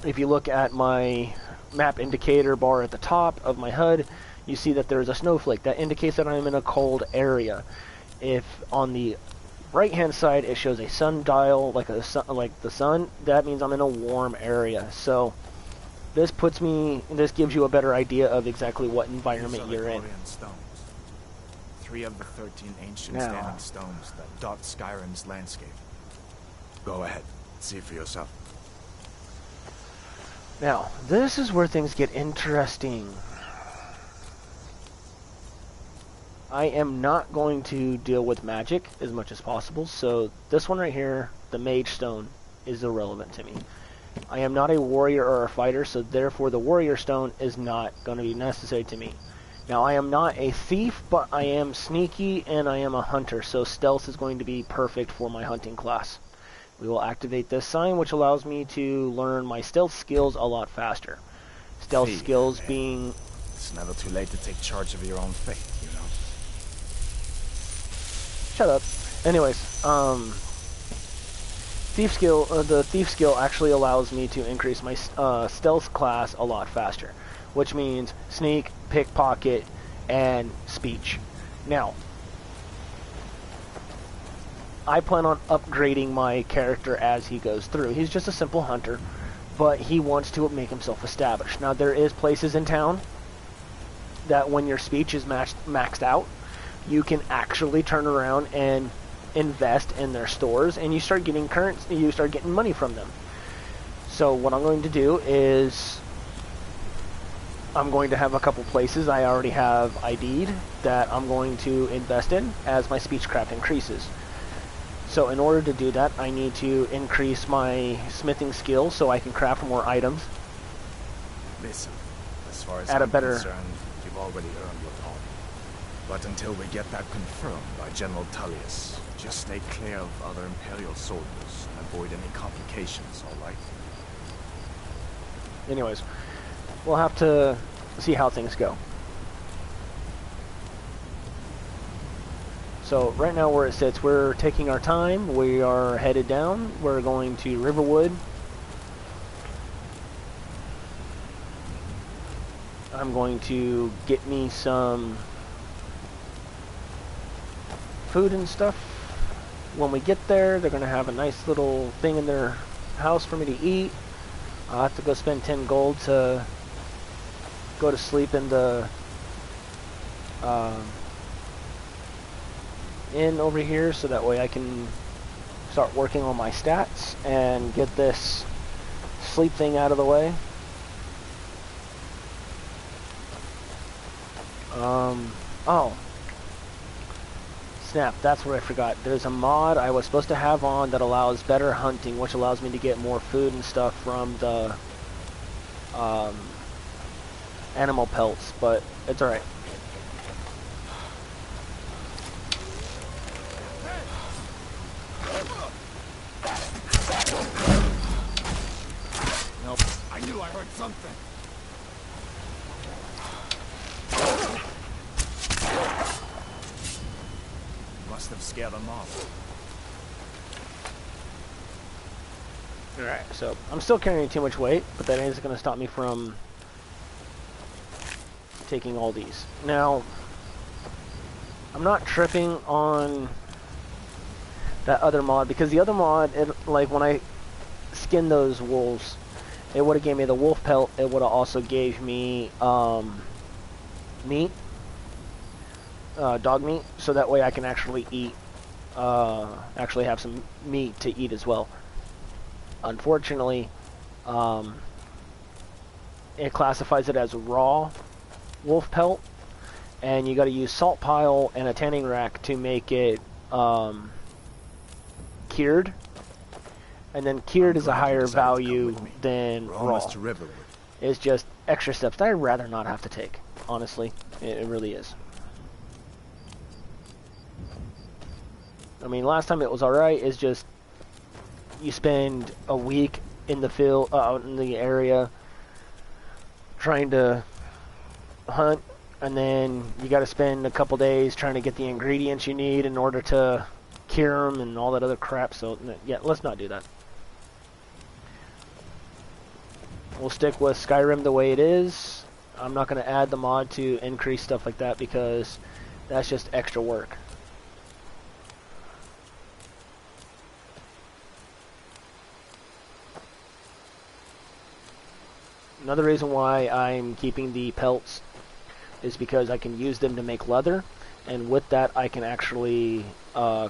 Speaker 1: If you look at my map indicator bar at the top of my HUD, you see that there's a snowflake. That indicates that I'm in a cold area. If on the right hand side it shows a sundial like the sun, that means I'm in a warm area. So this gives you a better idea of exactly what environment you're in.
Speaker 7: Stones. 3 of the 13 ancient standing stones that dot Skyrim's landscape. Go ahead, see for yourself.
Speaker 1: Now, this is where things get interesting. I am not going to deal with magic as much as possible, so this one right here, the Mage Stone, is irrelevant to me. I am not a warrior or a fighter, so therefore the warrior stone is not going to be necessary to me. Now, I am not a thief, but I am sneaky and I am a hunter, so stealth is going to be perfect for my hunting class. We will activate this sign, which allows me to learn my stealth skills a lot faster. Stealth skills being...
Speaker 7: It's never too late to take charge of your own fate, you know?
Speaker 1: Shut up. Anyways, the thief skill actually allows me to increase my stealth class a lot faster, which means sneak, pickpocket, and speech. Now, I plan on upgrading my character as he goes through. He's just a simple hunter, but he wants to make himself established. Now, there is places in town that when your speech is maxed out, you can actually turn around and invest in their stores, and you start getting currency, you start getting money from them. So what I'm going to do is I'm going to have a couple places I already have ID'd that I'm going to invest in as my speechcraft increases. So in order to do that, I need to increase my smithing skills so I can craft more items.
Speaker 7: Listen, as far as
Speaker 1: At a
Speaker 7: I'm
Speaker 1: better...
Speaker 7: concerned, you've already earned your palm. But until we get that confirmed by General Tullius, just stay clear of other Imperial soldiers and avoid any complications, alright?
Speaker 1: Anyways, we'll have to see how things go. So right now where it sits, we're taking our time. We are headed down. We're going to Riverwood. I'm going to get me some food and stuff. When we get there, they're going to have a nice little thing in their house for me to eat. I'll have to go spend 10 gold to go to sleep in the inn over here, so that way I can start working on my stats and get this sleep thing out of the way. Oh. Snap, that's what I forgot. There's a mod I was supposed to have on that allows better hunting, which allows me to get more food and stuff from the animal pelts, but it's alright.
Speaker 10: Nope, I knew I heard something.
Speaker 7: Must have scared them off.
Speaker 1: Alright, so I'm still carrying too much weight, but that isn't going to stop me from taking all these. Now, I'm not tripping on that other mod, because the other mod, like when I skinned those wolves, it would have gave me the wolf pelt, it would have also gave me meat, dog meat, so that way I can actually eat, actually have some meat to eat as well. Unfortunately, it classifies it as raw wolf pelt, and you got to use salt pile and a tanning rack to make it cured, and then cured is a higher value than raw. It's just extra steps that I'd rather not have to take, honestly. It really is. I mean, last time it was alright. It's just you spend a week in the field, out in the area, trying to hunt, and then you got to spend a couple days trying to get the ingredients you need in order to cure them and all that other crap. So yeah, let's not do that. We'll stick with Skyrim the way it is. I'm not going to add the mod to increase stuff like that, because that's just extra work. Another reason why I'm keeping the pelts is because I can use them to make leather, and with that I can actually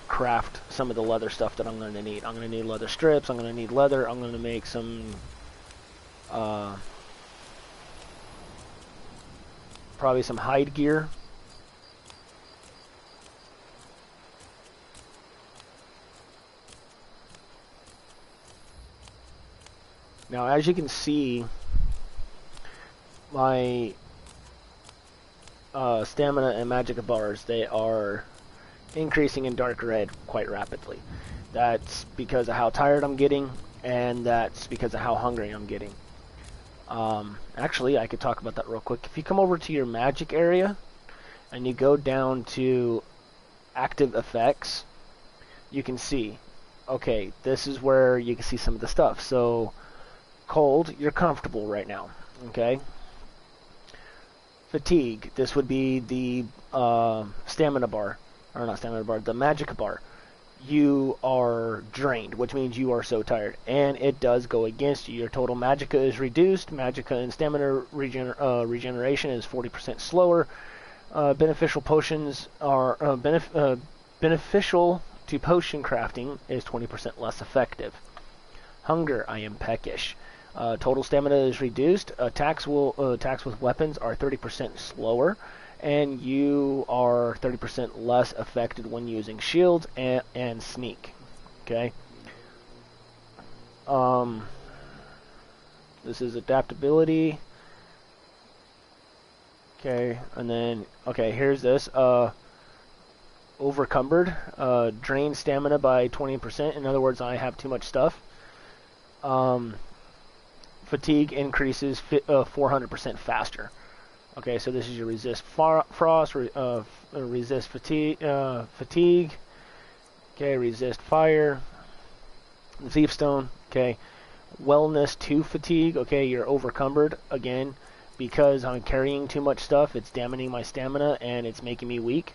Speaker 1: craft some of the leather stuff that I'm going to need. I'm going to need leather strips, I'm going to need leather, I'm going to make some probably some hide gear. Now, as you can see, my stamina and magic bars, they are increasing in dark red quite rapidly. That's because of how tired I'm getting, and that's because of how hungry I'm getting. Actually, I could talk about that real quick. If you come over to your magic area and you go down to active effects, you can see, okay, this is where you can see some of the stuff. So cold, you're comfortable right now, okay? Fatigue, this would be the stamina bar, or not stamina bar, the magic bar. you are drained, which means you are so tired, and it does go against you. Your total magicka is reduced. Magicka and stamina regeneration is 40% slower. Beneficial potions are beneficial to potion crafting is 20% less effective. Hunger, I am peckish. Total stamina is reduced. Attacks with weapons are 30% slower, and you are 30% less affected when using shields and sneak. Okay. This is adaptability. Okay, and then here's this. Overcumbered, drain stamina by 20%. In other words, I have too much stuff. Fatigue increases 400% faster. Okay, so this is your resist frost, resist fatigue. Okay, resist fire. Thief stone. Okay, wellness to fatigue. Okay, you're overcumbered again because I'm carrying too much stuff. It's damaging my stamina and it's making me weak.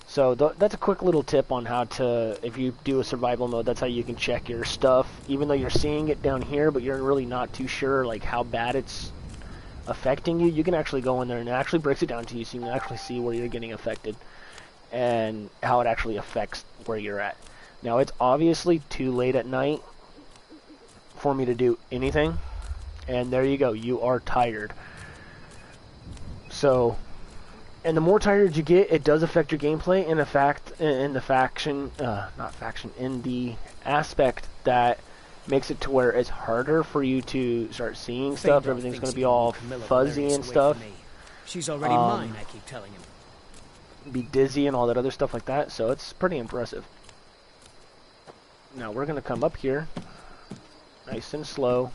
Speaker 1: So that's a quick little tip on how to, if you do a survival mode, that's how you can check your stuff. Even though you're seeing it down here, but you're really not too sure like how bad it's affecting you, you can actually go in there and it actually breaks it down to you so you can actually see where you're getting affected and how it actually affects where you're at. Now, it's obviously too late at night for me to do anything, and there you go, you are tired. So, and the more tired you get, it does affect your gameplay. In the aspect that makes it to where it's harder for you to start seeing stuff. Everything's going to be all fuzzy and stuff.
Speaker 4: She's already mine, I keep telling him.
Speaker 1: Be dizzy and all that other stuff like that. So it's pretty impressive. Now we're going to come up here, nice and slow.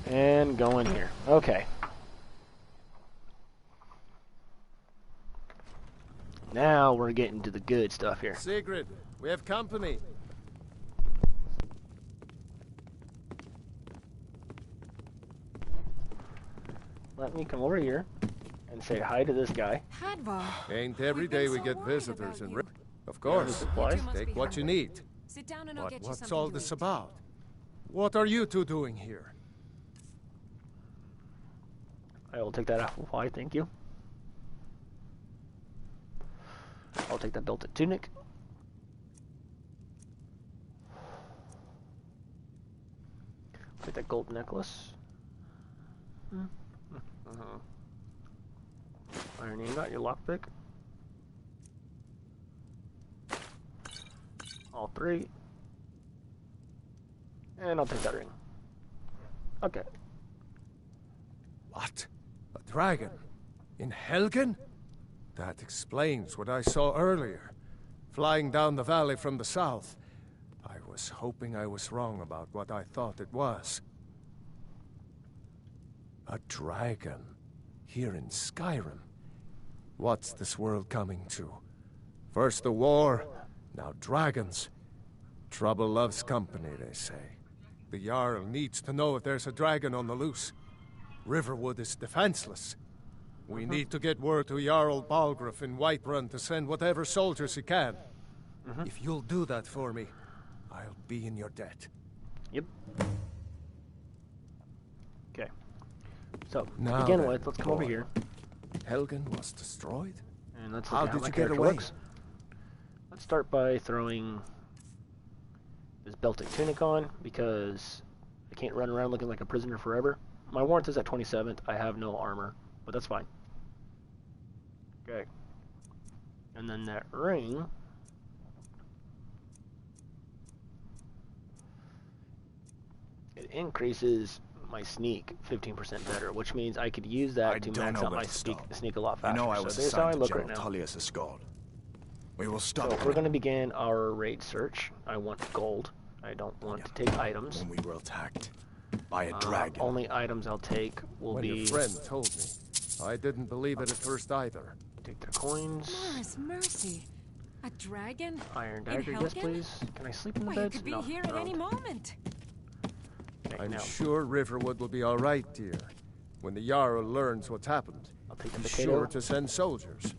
Speaker 1: And go in here. Okay. Now we're getting to the good stuff here.
Speaker 2: Sigrid, we have company.
Speaker 1: Let me come over here and say hi to this guy.
Speaker 2: Ain't every day we get visitors in River. Of course. Take what you need.
Speaker 9: Sit down and I'll get you
Speaker 2: What's
Speaker 9: something
Speaker 2: all
Speaker 9: to
Speaker 2: this
Speaker 9: eat.
Speaker 2: about? What are you two doing here?
Speaker 1: I will take that apple pie, thank you. I'll take that belted tunic. Take that gold necklace. Iron ingot, your lockpick. All three. And I'll take that ring. Okay.
Speaker 2: What? A dragon? In Helgen? That explains what I saw earlier. Flying down the valley from the south. I was hoping I was wrong about what I thought it was. A dragon? Here in Skyrim? What's this world coming to? First the war, now dragons. Trouble loves company, they say. The Jarl needs to know if there's a dragon on the loose. Riverwood is defenseless. We need to get word to Jarl Balgruuf in Whiterun to send whatever soldiers he can. If you'll do that for me, I'll be in your debt.
Speaker 1: Yep. Okay. So,
Speaker 2: Now
Speaker 1: to begin
Speaker 2: then,
Speaker 1: with, let's come over
Speaker 2: boy.
Speaker 1: here.
Speaker 2: Helgen was destroyed?
Speaker 1: And let's
Speaker 2: How
Speaker 1: look at
Speaker 2: did
Speaker 1: my
Speaker 2: you get
Speaker 1: character
Speaker 2: away?
Speaker 1: looks. Let's start by throwing this belted tunic on, because I can't run around looking like a prisoner forever. My warmth is at 27th. I have no armor, but that's fine. Okay. And then that ring. It increases my sneak 15% better, which means I could use that to max out my sneak a lot faster.
Speaker 7: I was
Speaker 1: so there's how I
Speaker 7: assigned to
Speaker 1: look right
Speaker 7: General
Speaker 1: now.
Speaker 7: Tullius' guard. We will stop.
Speaker 1: So we're going to begin our raid search. I want gold. I don't want to take items.
Speaker 7: When we were attacked by a dragon.
Speaker 1: Only items I'll take will
Speaker 2: When
Speaker 1: be...
Speaker 2: your friend told me, I didn't believe it at first either.
Speaker 1: Take their coins.
Speaker 9: Morris Mercy. A dragon?
Speaker 1: Iron
Speaker 9: In
Speaker 1: dagger, yes
Speaker 9: Helgen?
Speaker 1: please. Can I sleep in the
Speaker 9: Why,
Speaker 1: bed?
Speaker 9: it could be
Speaker 1: No.
Speaker 9: here at any moment.
Speaker 1: Okay,
Speaker 2: I'm
Speaker 1: now.
Speaker 2: sure Riverwood will be all right, dear. When the Jarl learns what's happened,
Speaker 1: I'll take the
Speaker 2: he's
Speaker 1: potato.
Speaker 2: sure to send soldiers.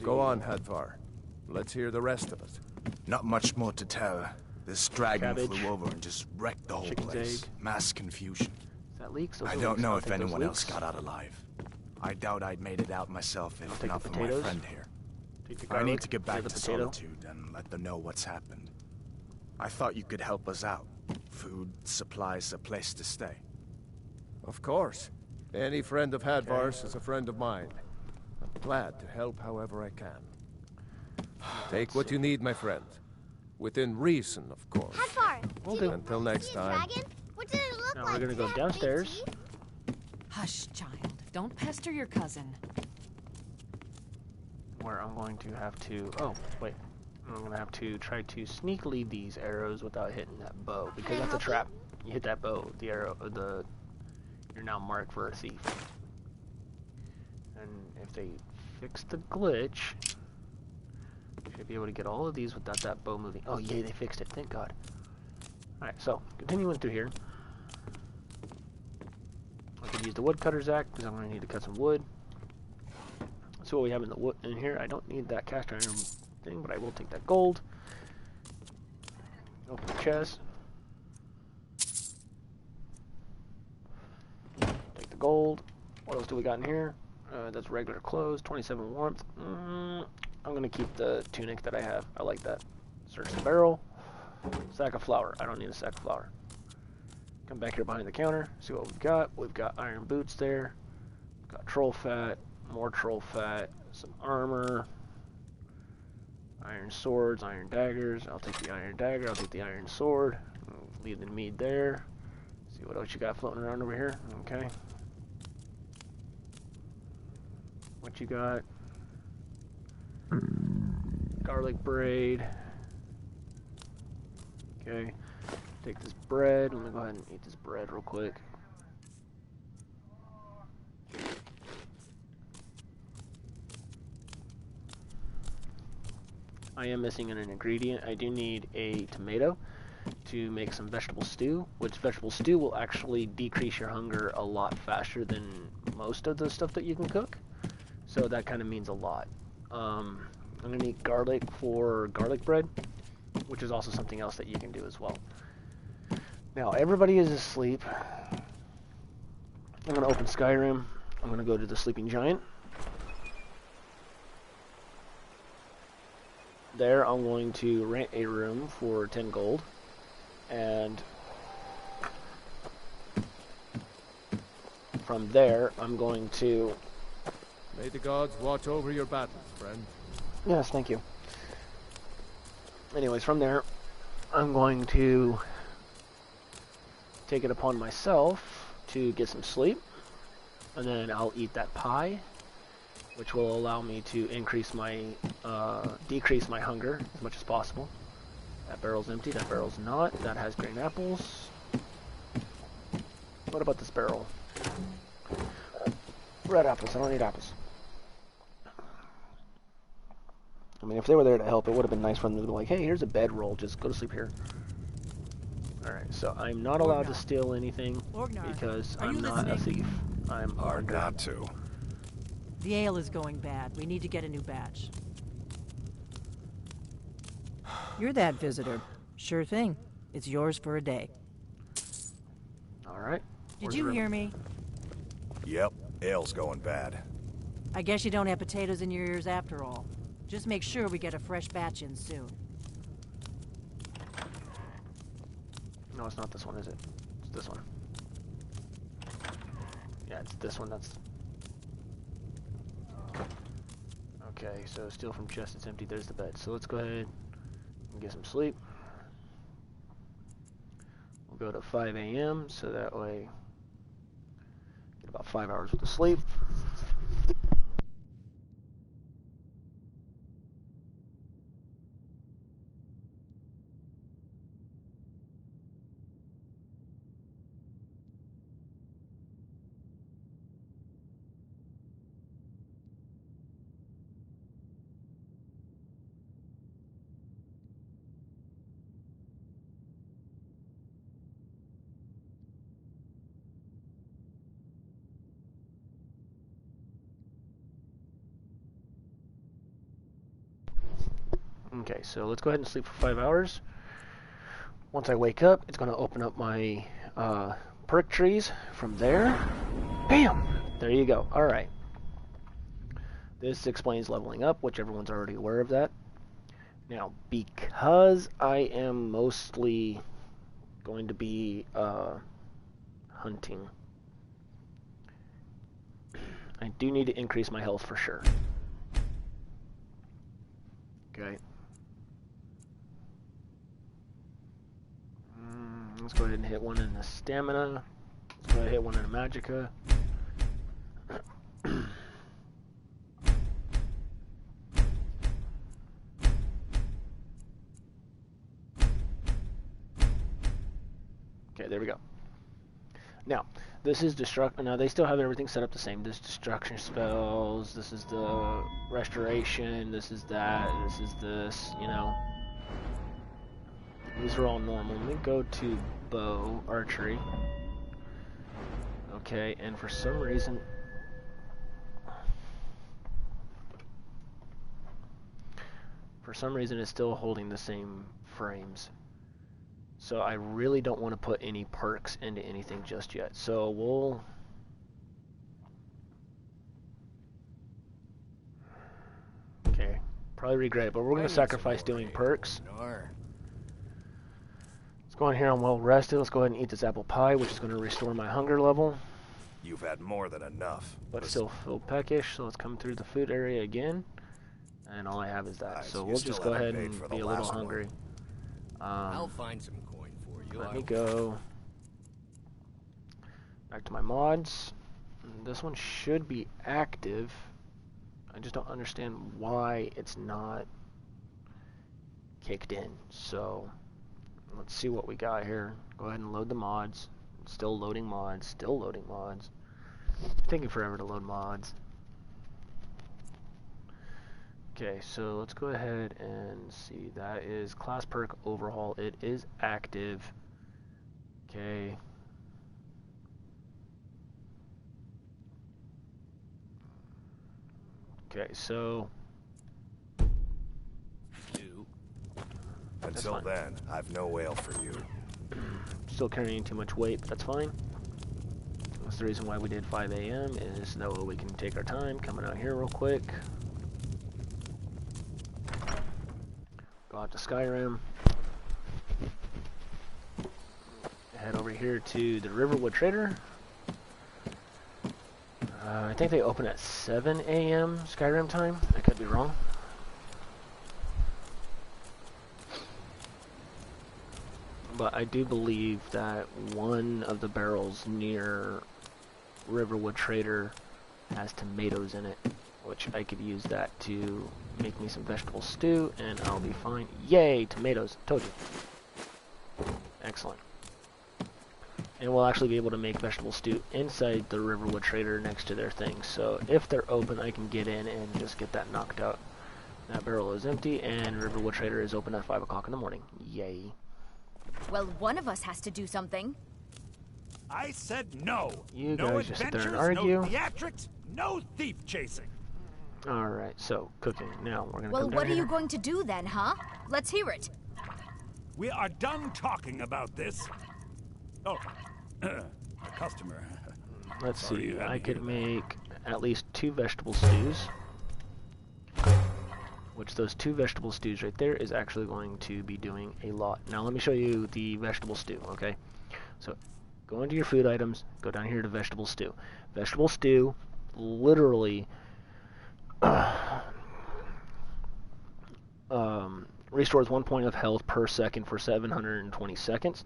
Speaker 2: Go on, Hadvar. Let's hear the rest of it.
Speaker 7: Not much more to tell. This dragon
Speaker 1: Cabbage.
Speaker 7: flew over and just wrecked the whole
Speaker 1: Chicken's
Speaker 7: place.
Speaker 1: egg.
Speaker 7: Mass confusion.
Speaker 1: Is that leeks? Those
Speaker 7: I
Speaker 1: are
Speaker 7: don't
Speaker 1: leeks.
Speaker 7: know
Speaker 1: I'll
Speaker 7: if
Speaker 1: take those
Speaker 7: anyone else
Speaker 1: leeks.
Speaker 7: got out alive. I doubt I'd made it out myself if
Speaker 1: take
Speaker 7: not
Speaker 1: the
Speaker 7: for my
Speaker 1: potatoes.
Speaker 7: friend here.
Speaker 1: Take the
Speaker 7: I
Speaker 1: garlic,
Speaker 7: need to get back
Speaker 1: take
Speaker 7: to
Speaker 1: the potato.
Speaker 7: Solitude and let them know what's happened. I thought you could help us out. Food, supplies, a place to stay.
Speaker 2: Of course. Any friend of Hadvar's is a friend of mine. I'm glad to help however I can. Take what you need, my friend. Within reason, of course.
Speaker 6: Hadvar, did you
Speaker 2: Until next
Speaker 6: see a
Speaker 2: time.
Speaker 6: dragon? What did it look
Speaker 1: Now
Speaker 6: like?
Speaker 1: we're gonna
Speaker 6: Did
Speaker 1: go
Speaker 6: it have big
Speaker 1: downstairs.
Speaker 6: teeth?
Speaker 9: Hush, child. Don't pester your cousin.
Speaker 1: Where I'm going to have to... Oh, wait. I'm going to have to try to sneakily these arrows without hitting that bow. Because that's a trap. You hit that bow, the arrow... You're now marked for a thief. And if they fix the glitch... Should be able to get all of these without that bow moving. Oh, yay, they fixed it. Thank God. Alright, so, continuing through here. I could use the woodcutter's axe because I'm going to need to cut some wood. So what we have in the wood in here, I don't need that cast iron thing, but I will take that gold. Open the chest. Take the gold. What else do we got in here? That's regular clothes, 27 warmth. I'm gonna keep the tunic that I have. I like that. Search the barrel. Sack of flour. I don't need a sack of flour. Come back here behind the counter. See what we've got. We've got iron boots there. Got troll fat. More troll fat, some armor, iron swords, iron daggers. I'll take the iron dagger, I'll take the iron sword. Leave the mead there. See what else you got floating around over here. Okay. What you got? Garlic braid. Okay. Take this bread. Let me go ahead and eat this bread real quick. I am missing an ingredient. I do need a tomato to make some vegetable stew, which vegetable stew will actually decrease your hunger a lot faster than most of the stuff that you can cook. So that kind of means a lot. I'm going to need garlic for garlic bread, which is also something else that you can do as well. Now, everybody is asleep. I'm going to open Skyrim. I'm going to go to the Sleeping Giant. There, I'm going to rent a room for 10 gold, and from there, I'm going to...
Speaker 2: May the gods watch over your battles, friend.
Speaker 1: Yes, thank you. Anyways, from there, I'm going to take it upon myself to get some sleep, and then I'll eat that pie, which will allow me to increase my, decrease my hunger as much as possible. That barrel's empty, that barrel's not. That has green apples. What about this barrel? Red apples, I don't need apples. I mean, if they were there to help, it would have been nice for them to be like, hey, here's a bedroll, just go to sleep here. Alright, so I'm not allowed to steal anything because I'm not a thief. I'm
Speaker 3: hard not to.
Speaker 8: The ale is going bad. We need to get a new batch. You're that visitor. Sure thing. It's yours for a day.
Speaker 1: Alright.
Speaker 8: Did you hear me?
Speaker 3: Yep, ale's going bad.
Speaker 8: I guess you don't have potatoes in your ears after all. Just make sure we get a fresh batch in soon.
Speaker 1: No, it's not this one, is it? It's this one. Yeah, it's this one. That's... Okay, so steal from chest, it's empty. There's the bed. So let's go ahead and get some sleep. We'll go to 5 a.m. so that way get about 5 hours worth of sleep. Okay, so let's go ahead and sleep for 5 hours. Once I wake up, it's going to open up my perk trees from there. Bam! There you go. Alright. This explains leveling up, which everyone's already aware of that. Now, because I am mostly going to be hunting, I do need to increase my health for sure. Okay. Let's go ahead and hit one in the stamina. Let's go ahead and hit one in the magicka. Okay, there we go. Now, this is destruct. Now they still have everything set up the same. This destruction spells. This is the restoration. This is that. This is this. You know, these are all normal. Let me go to bow archery. Okay, and for some reason, it's still holding the same frames. So I really don't want to put any perks into anything just yet. So we'll... Okay, probably regret it, but we're going to sacrifice doing perks. Let's go in here, I'm well rested. Let's go ahead and eat this apple pie, which is going to restore my hunger level.
Speaker 3: You've had more than enough.
Speaker 1: But still feel peckish, so let's come through the food area again. And all I have is that. So we'll just go ahead and be a little hungry.
Speaker 4: I'll find some coin for you.
Speaker 1: Let me go back to my mods. This one should be active. I just don't understand why it's not kicked in. So let's see what we got here. Go ahead and load the mods. Still loading mods. Still loading mods. Taking forever to load mods. Okay, so let's go ahead and see. That is class perk overhaul. It is active. Okay. Okay, so
Speaker 3: until then, I've no ale for you.
Speaker 1: Still carrying too much weight, but that's fine. That's the reason why we did 5 a.m. is that way we can take our time coming out here real quick. Go out to Skyrim. Head over here to the Riverwood Trader. I think they open at 7 a.m. Skyrim time. I could be wrong. But I do believe that one of the barrels near Riverwood Trader has tomatoes in it, which I could use that to make me some vegetable stew, and I'll be fine. Yay, tomatoes. Told you. Excellent. And we'll actually be able to make vegetable stew inside the Riverwood Trader next to their thing. So if they're open, I can get in and just get that knocked out. That barrel is empty, and Riverwood Trader is open at 5 o'clock in the morning. Yay.
Speaker 6: Well, one of us has to do something.
Speaker 12: I said no.
Speaker 1: You
Speaker 12: no
Speaker 1: guys just sit there and argue.
Speaker 12: No theatrics, no thief chasing.
Speaker 1: Alright, so cooking. Now we're gonna
Speaker 6: Well,
Speaker 1: come down
Speaker 6: what are
Speaker 1: here.
Speaker 6: you going to do then, huh? Let's hear it.
Speaker 12: We are done talking about this. Oh, a customer.
Speaker 1: Let's
Speaker 12: Sorry,
Speaker 1: see.
Speaker 12: I
Speaker 1: I
Speaker 12: had to
Speaker 1: could
Speaker 12: hear
Speaker 1: make at least 2 vegetable stews. Which those 2 vegetable stews right there is actually going to be doing a lot. Now let me show you the vegetable stew, okay? So go into your food items, go down here to vegetable stew. Vegetable stew literally restores 1 point of health per second for 720 seconds.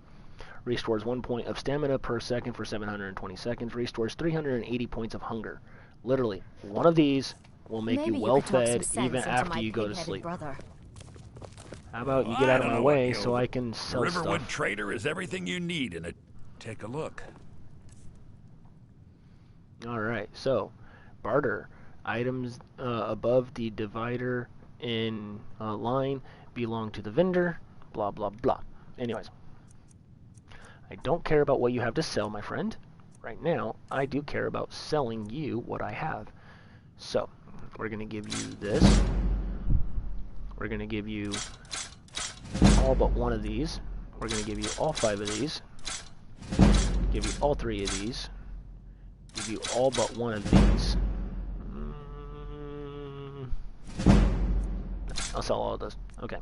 Speaker 1: Restores 1 point of stamina per second for 720 seconds. Restores 380 points of hunger. Literally, one of these will make
Speaker 6: Maybe
Speaker 1: you well
Speaker 6: could talk some
Speaker 1: fed
Speaker 6: sense
Speaker 1: even
Speaker 6: into
Speaker 1: after
Speaker 6: my
Speaker 1: you go to
Speaker 6: pig-headed
Speaker 1: sleep.
Speaker 6: brother.
Speaker 1: How about you get out of my way so I can sell
Speaker 12: Riverwood
Speaker 1: stuff?
Speaker 12: Trader is everything you need in it. Take a look.
Speaker 1: Alright, so barter. Items above the divider in line belong to the vendor, blah blah blah. Anyways, I don't care about what you have to sell, my friend. Right now, I do care about selling you what I have. So, we're going to give you this. We're going to give you all but one of these. We're going to give you all 5 of these. Give you all 3 of these. Give you all but one of these. I'll sell all of those. Okay.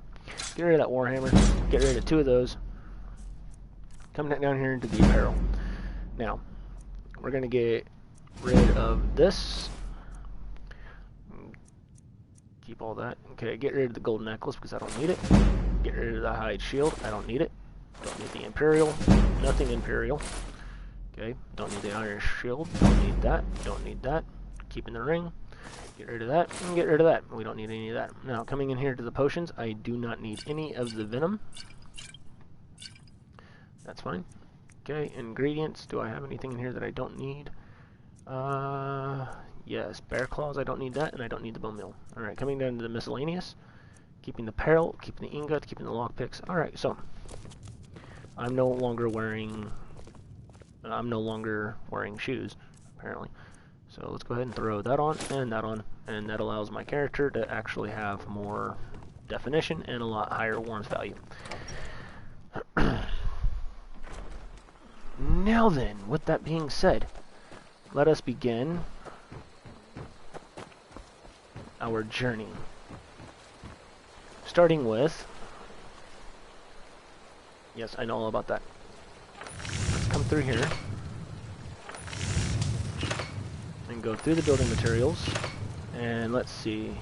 Speaker 1: Get rid of that Warhammer. Get rid of 2 of those. Come down here into the apparel. Now, we're going to get rid of this. Keep all that. Okay, get rid of the gold necklace because I don't need it. Get rid of the hide shield. I don't need it. Don't need the Imperial. Nothing Imperial. Okay, don't need the iron shield. Don't need that. Don't need that. Keeping the ring. Get rid of that, and get rid of that. We don't need any of that. Now, coming in here to the potions, I do not need any of the venom. That's fine. Okay, ingredients. Do I have anything in here that I don't need? Yes, bear claws, I don't need that, and I don't need the bone meal. Alright, coming down to the miscellaneous. Keeping the peril, keeping the ingot, keeping the lockpicks. Alright, so I'm no longer wearing shoes, apparently. So let's go ahead and throw that on, and that allows my character to actually have more definition and a lot higher warmth value. Now then, with that being said, let us begin our journey. Starting with... Yes, I know all about that. Let's come through here. And go through the building materials. And let's see.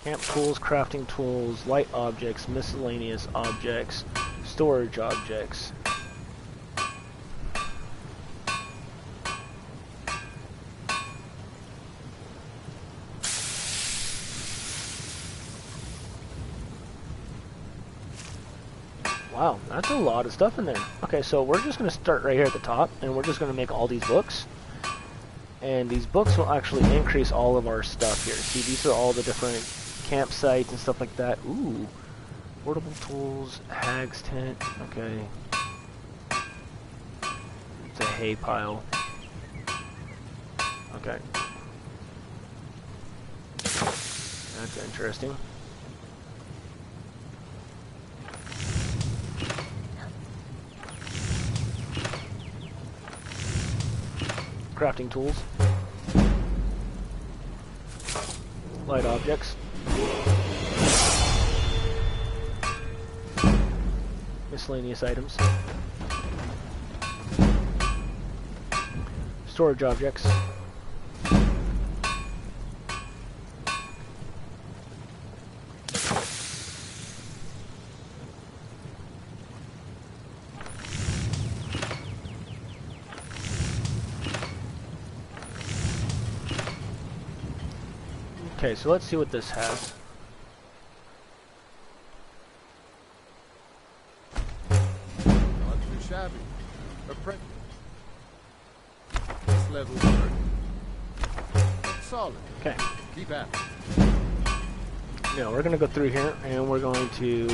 Speaker 1: Camp tools, crafting tools, light objects, miscellaneous objects, storage objects. Wow, that's a lot of stuff in there. Okay, so we're just going to start right here at the top, and we're just going to make all these books. And these books will actually increase all of our stuff here. See, these are all the different campsites and stuff like that. Ooh, portable tools, hag's tent, okay. It's a hay pile. Okay. That's interesting. Crafting tools, light objects, miscellaneous items, storage objects, okay, so let's see what this has.
Speaker 2: Not too shabby. This level work. Solid.
Speaker 1: Okay.
Speaker 2: Keep at it.
Speaker 1: Now we're gonna go through here and we're going to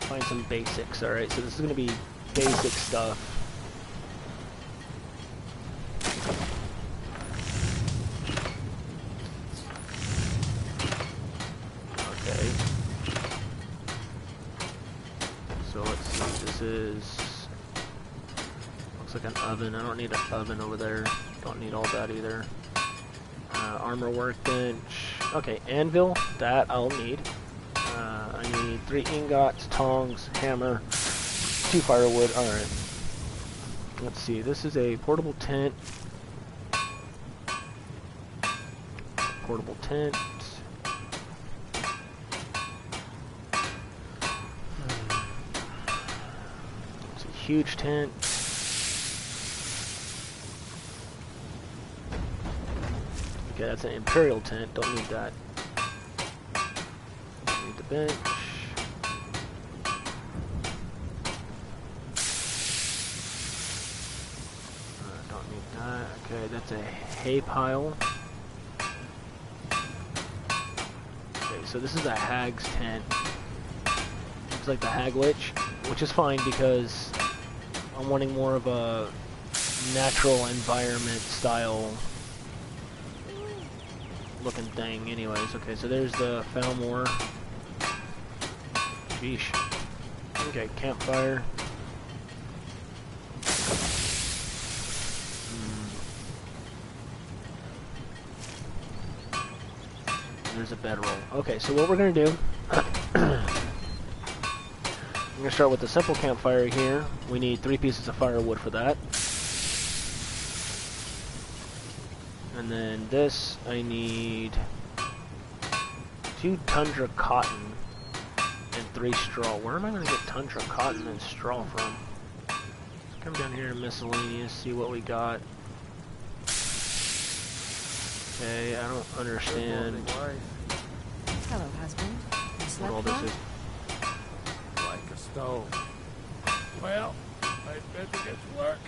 Speaker 1: find some basics. Alright, so this is gonna be basic stuff. Looks like an oven. I don't need an oven over there. Don't need all that either. Armor workbench. Okay, anvil. That I'll need. I need 3 ingots, tongs, hammer, 2 firewood. Alright. Let's see. This is a portable tent. Portable tent. Huge tent. Okay, that's an Imperial tent. Don't need that. Need the bench. Don't need that. Okay, that's a hay pile. Okay, so this is a hag's tent. Looks like the hag witch, which is fine because I'm wanting more of a natural environment style looking thing anyways. Okay, so there's the Falmore. Sheesh. Okay, campfire. There's a bedroll. Okay, so what we're going to do, I'm going to start with the simple campfire here. We need 3 pieces of firewood for that. And then this, I need 2 tundra cotton and 3 straw. Where am I going to get tundra cotton and straw from? Let's come down here to miscellaneous, see what we got. Okay, I don't understand
Speaker 8: Hello, husband. You
Speaker 1: what
Speaker 8: slept
Speaker 1: all this
Speaker 8: well?
Speaker 1: is.
Speaker 2: Like a stove. Well, I bet it gets work.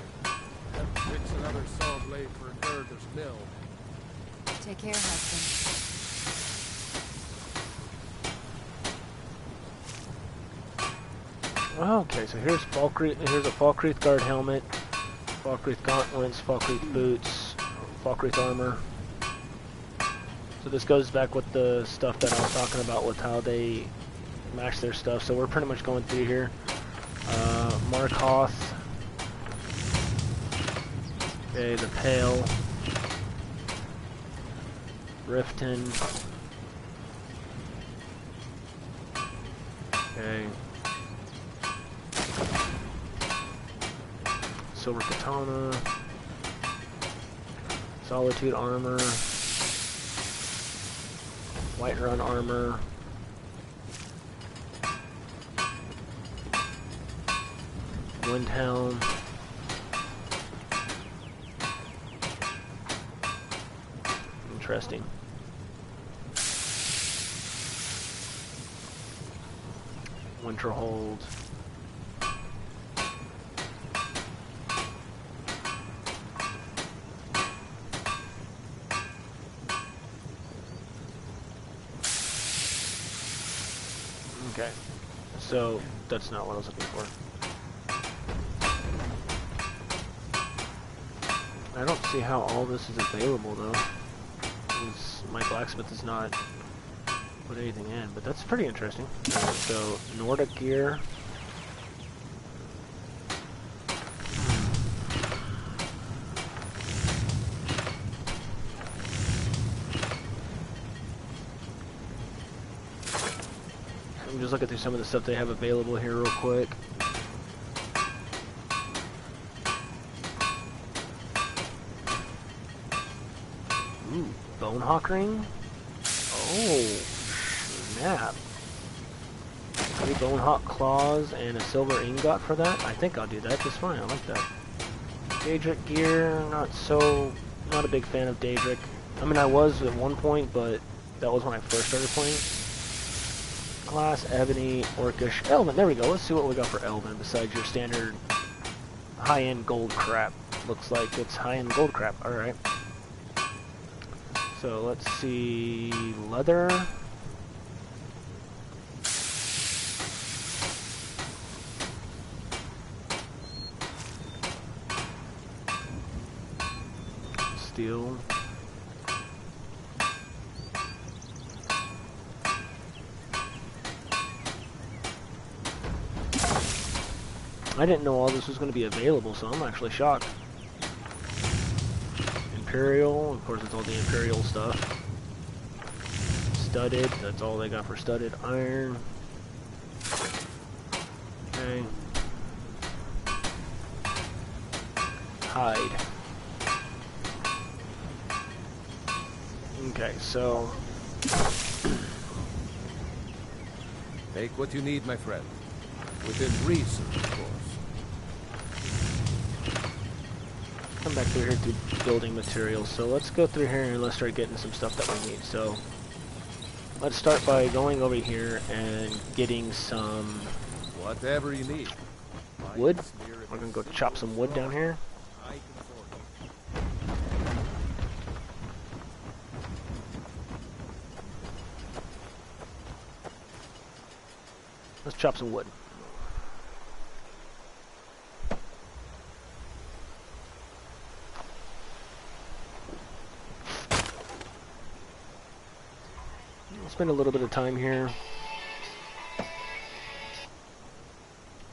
Speaker 2: Have to fix another saw blade for a girder's mill.
Speaker 9: Take care, husband.
Speaker 1: Okay, so here's a Falkreath Guard helmet, Falkreath gauntlets, Falkreath boots, Falkreath armor. So this goes back with the stuff that I was talking about with how they match their stuff. So we're pretty much going through here. Markhoth. Okay, the Pale. Riften. Okay. Silver Katana. Solitude armor. Whiterun armor. Windhelm. Interesting. Winterhold. Okay, so that's not what I was looking for. I don't see how all this is available though. My blacksmith is not put anything in, but that's pretty interesting. So Nordic gear. I'm just looking through some of the stuff they have available here real quick. Ooh, Bonehawk ring? Oh, snap. 3 Bonehawk claws and a silver ingot for that? I think I'll do that just fine, I like that. Daedric gear, not a big fan of Daedric. I mean, I was at one point, but that was when I first started playing. Glass, ebony, orcish, elven. There we go. Let's see what we got for elven besides your standard high-end gold crap. Looks like it's high-end gold crap. All right. So let's see, leather. Steel. I didn't know all this was going to be available, so I'm actually shocked. Imperial, of course it's all the Imperial stuff. Studded, that's all they got for studded. Iron. Okay. Hide. Okay, so...
Speaker 2: Take what you need, my friend. Within reason, of course.
Speaker 1: Come back through here to building materials. So let's go through here and let's start getting some stuff that we need. So let's start by going over here and getting some
Speaker 2: whatever you need.
Speaker 1: Wood. We're gonna go chop some wood down here. Let's chop some wood. We'll spend a little bit of time here.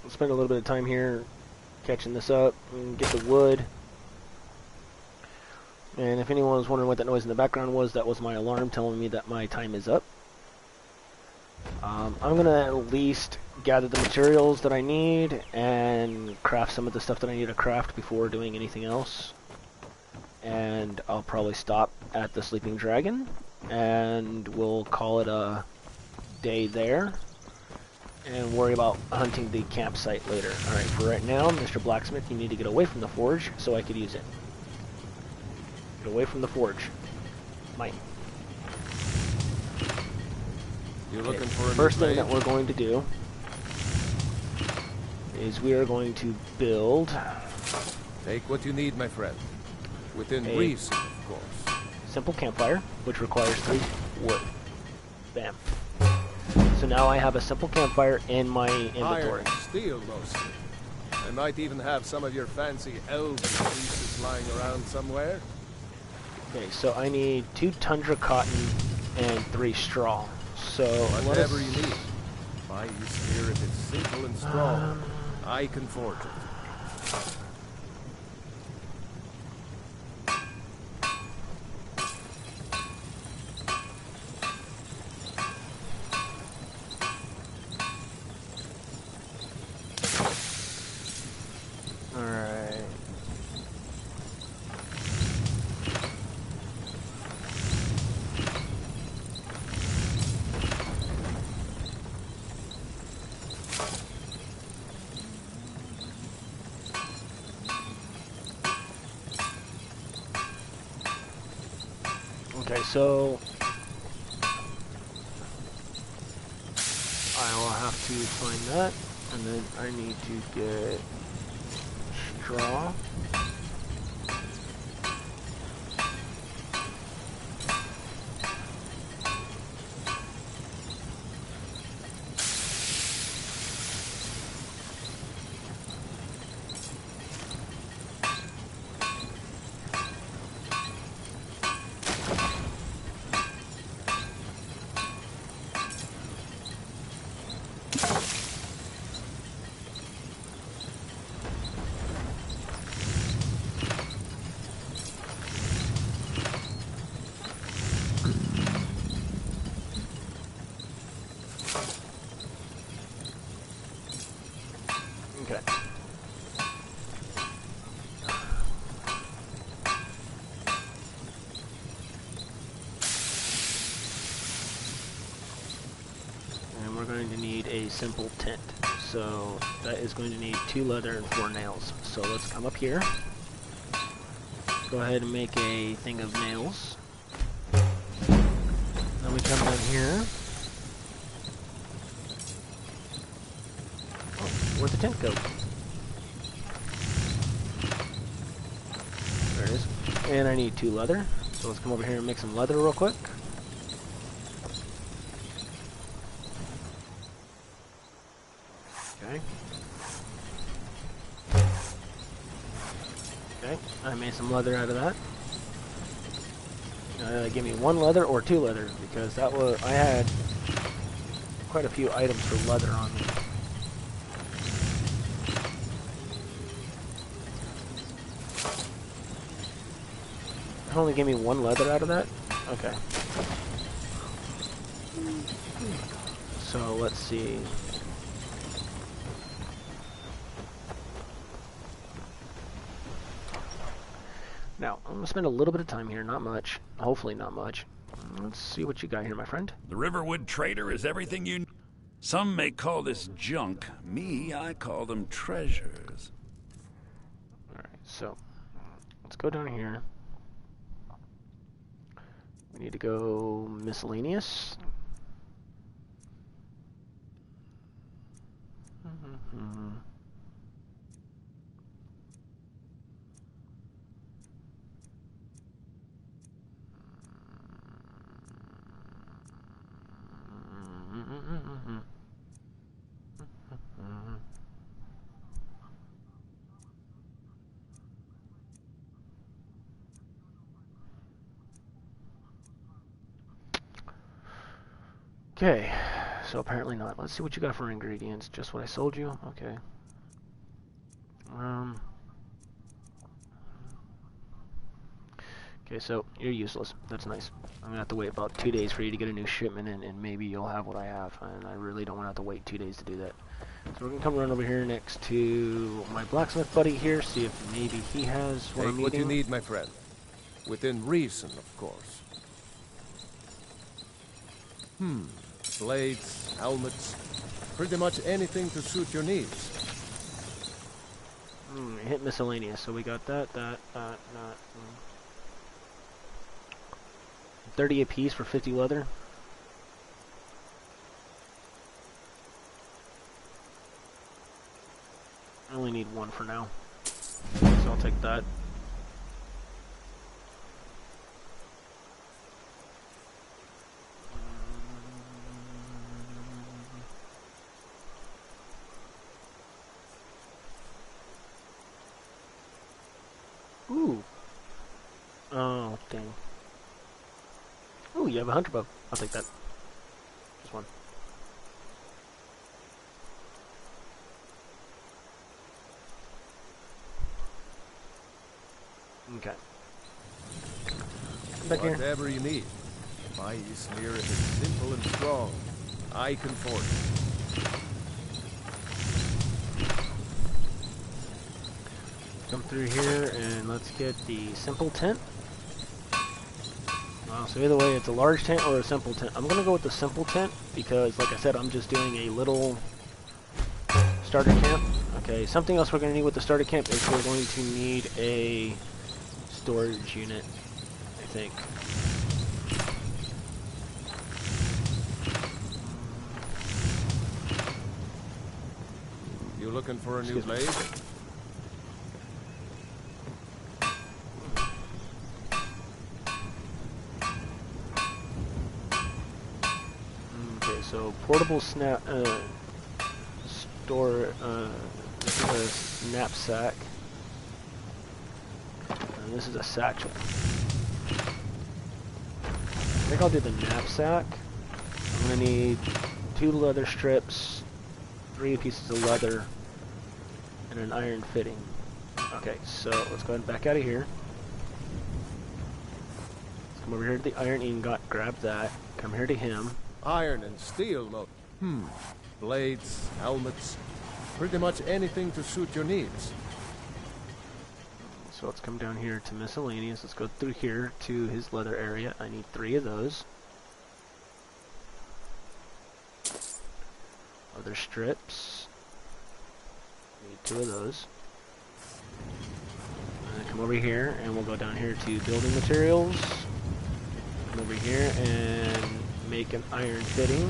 Speaker 1: We'll spend a little bit of time here catching this up and get the wood. And if anyone was wondering what that noise in the background was, that was my alarm telling me that my time is up. I'm going to at least gather the materials that I need and craft some of the stuff that I need to craft before doing anything else. And I'll probably stop at the Sleeping Dragon, and we'll call it a day there, and worry about hunting the campsite later. Alright, for right now, Mr. Blacksmith, you need to get away from the forge so I could use it. Get away from the forge. Mine.
Speaker 2: You're looking for a
Speaker 1: first thing that we're going to do is we are going to build...
Speaker 2: Take what you need, my friend. Within reason, of course.
Speaker 1: Simple campfire, which requires 3 wood. Bam. So now I have a simple campfire in my inventory.
Speaker 2: Iron, steel mostly. I might even have some of your fancy elven pieces lying around somewhere.
Speaker 1: Okay, so I need 2 tundra cotton and 3 straw. So
Speaker 2: whatever you need. My use here, if it's simple and strong, I can forge it.
Speaker 1: Okay, so I will have to find that, and then I need to get straw. Okay. And we're going to need a simple tent. So that is going to need 2 leather and 4 nails. So let's come up here. Go ahead and make a thing of nails. Then we come down here. Where'd the tent go? There it is. And I need 2 leather. So let's come over here and make some leather real quick. Okay. Okay, I made some leather out of that. Give me 1 leather or 2 leather, because that was I had quite a few items for leather on me. It only gave me 1 leather out of that? Okay. So let's see. Now, I'm going to spend a little bit of time here, not much. Hopefully not much. Let's see what you got here, my friend.
Speaker 12: The Riverwood Trader is everything you... Some may call this junk. Me, I call them treasures.
Speaker 1: Alright, so let's go down here. We need to go miscellaneous. Okay, so apparently not. Let's see what you got for ingredients. Just what I sold you? Okay. Okay, so you're useless. That's nice. I'm gonna have to wait about 2 days for you to get a new shipment in, and maybe you'll have what I have. And I really don't want to have to wait 2 days to do that. So we're gonna come run over here next to my blacksmith buddy here, see if maybe he has what I'm
Speaker 2: Take what you
Speaker 1: needing.
Speaker 2: need, my friend. Within reason, of course. Blades, helmets, pretty much anything to suit your needs.
Speaker 1: Hit miscellaneous, so we got that. 30 apiece for 50 leather. I only need one for now, so I'll take that. Ooh. Oh, dang. Ooh, you have a hunter bow. I'll take that. Just one. Okay. Come back here.
Speaker 2: Whatever you need. My Ysmir is simple and strong. I can forge.
Speaker 1: Come through here and let's get the simple tent. So either way, it's a large tent or a simple tent. I'm gonna go with the simple tent because, like I said, I'm just doing a little starter camp. Okay, something else we're gonna need with the starter camp is we're going to need a storage unit, I think.
Speaker 2: You looking for a new blade?
Speaker 1: Okay, so portable snap store this is a knapsack. And this is a satchel. I think I'll do the knapsack. I'm gonna need 2 leather strips, 3 pieces of leather, and an iron fitting. Okay, so let's go ahead and back out of here. Let's come over here to the iron ingot, grab that, come here to him.
Speaker 2: Iron and steel, no. Blades, helmets, pretty much anything to suit your needs.
Speaker 1: So let's come down here to miscellaneous. Let's go through here to his leather area. I need 3 of those. Leather strips. Need 2 of those. And then come over here and we'll go down here to building materials. Come over here and make an iron fitting.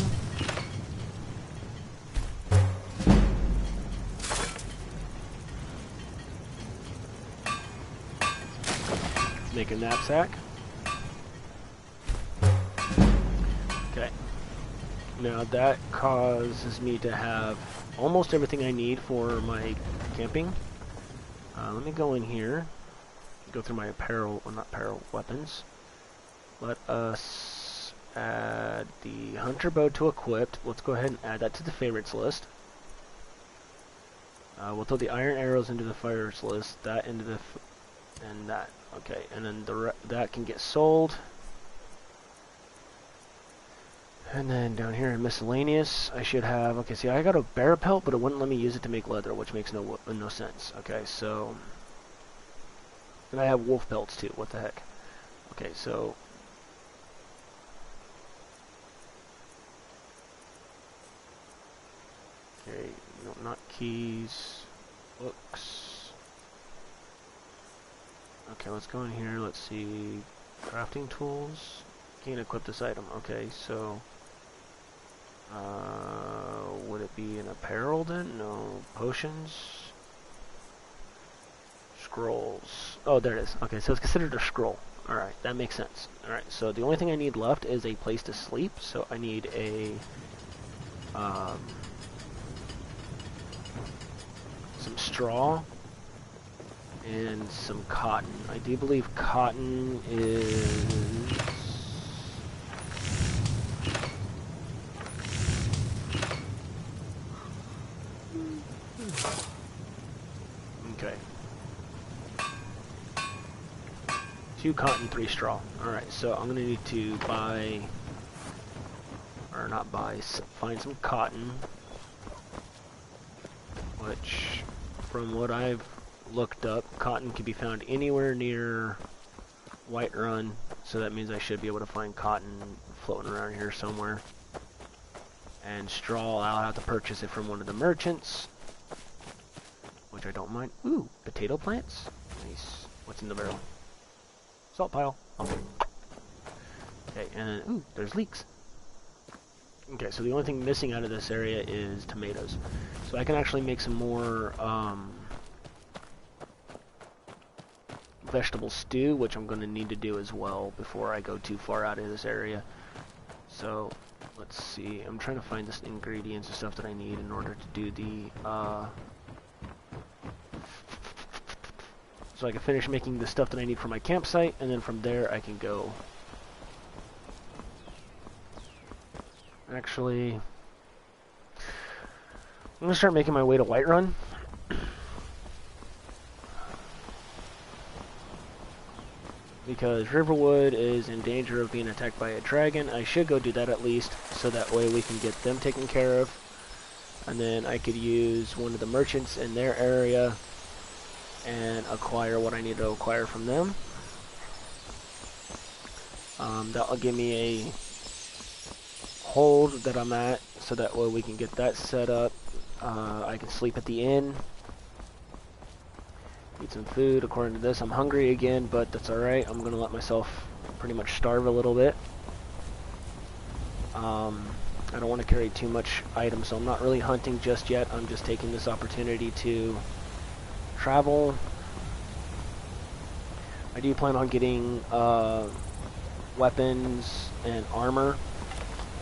Speaker 1: Make a knapsack. Okay. Now that causes me to have almost everything I need for my camping. Let me go in here. Go through my apparel, well not apparel, weapons. Let us add the hunter bow to equipped. Let's go ahead and add that to the favorites list. We'll throw the iron arrows into the favorites list. That into the and that. Okay, and then that can get sold. And then down here in miscellaneous, I should have, okay, see, I got a bear pelt, but it wouldn't let me use it to make leather, which makes no sense. Okay, so, and I have wolf pelts too, what the heck. Okay, so, okay, no, not keys, books. Okay, let's go in here, let's see, crafting tools, can't equip this item, okay, so, would it be an apparel then? No, potions, scrolls, oh there it is, okay, so it's considered a scroll, alright, that makes sense, alright, so the only thing I need left is a place to sleep, so I need a, some straw, and some cotton. I do believe cotton is 2 cotton, 3 straw. Alright, so I'm going to need to buy, or not buy, find some cotton, which, from what I've looked up, cotton can be found anywhere near Whiterun, so that means I should be able to find cotton floating around here somewhere. And straw, I'll have to purchase it from one of the merchants, which I don't mind. Ooh, potato plants? Nice. What's in the barrel? Salt pile. Okay. Okay, and then, ooh, there's leeks. Okay, so the only thing missing out of this area is tomatoes. So I can actually make some more, vegetable stew, which I'm going to need to do as well before I go too far out of this area. So, let's see. I'm trying to find the ingredients and stuff that I need in order to do the, so I can finish making the stuff that I need for my campsite, and then from there I can go. Actually, I'm going to start making my way to Whiterun. Because Riverwood is in danger of being attacked by a dragon. I should go do that at least, so that way we can get them taken care of. And then I could use one of the merchants in their area and acquire what I need to acquire from them. That'll give me a hold that I'm at, so that way we can get that set up. I can sleep at the inn. Eat some food. According to this, I'm hungry again, but that's alright. I'm gonna let myself pretty much starve a little bit. I don't want to carry too much items, so I'm not really hunting just yet. I'm just taking this opportunity to travel. I do plan on getting weapons and armor.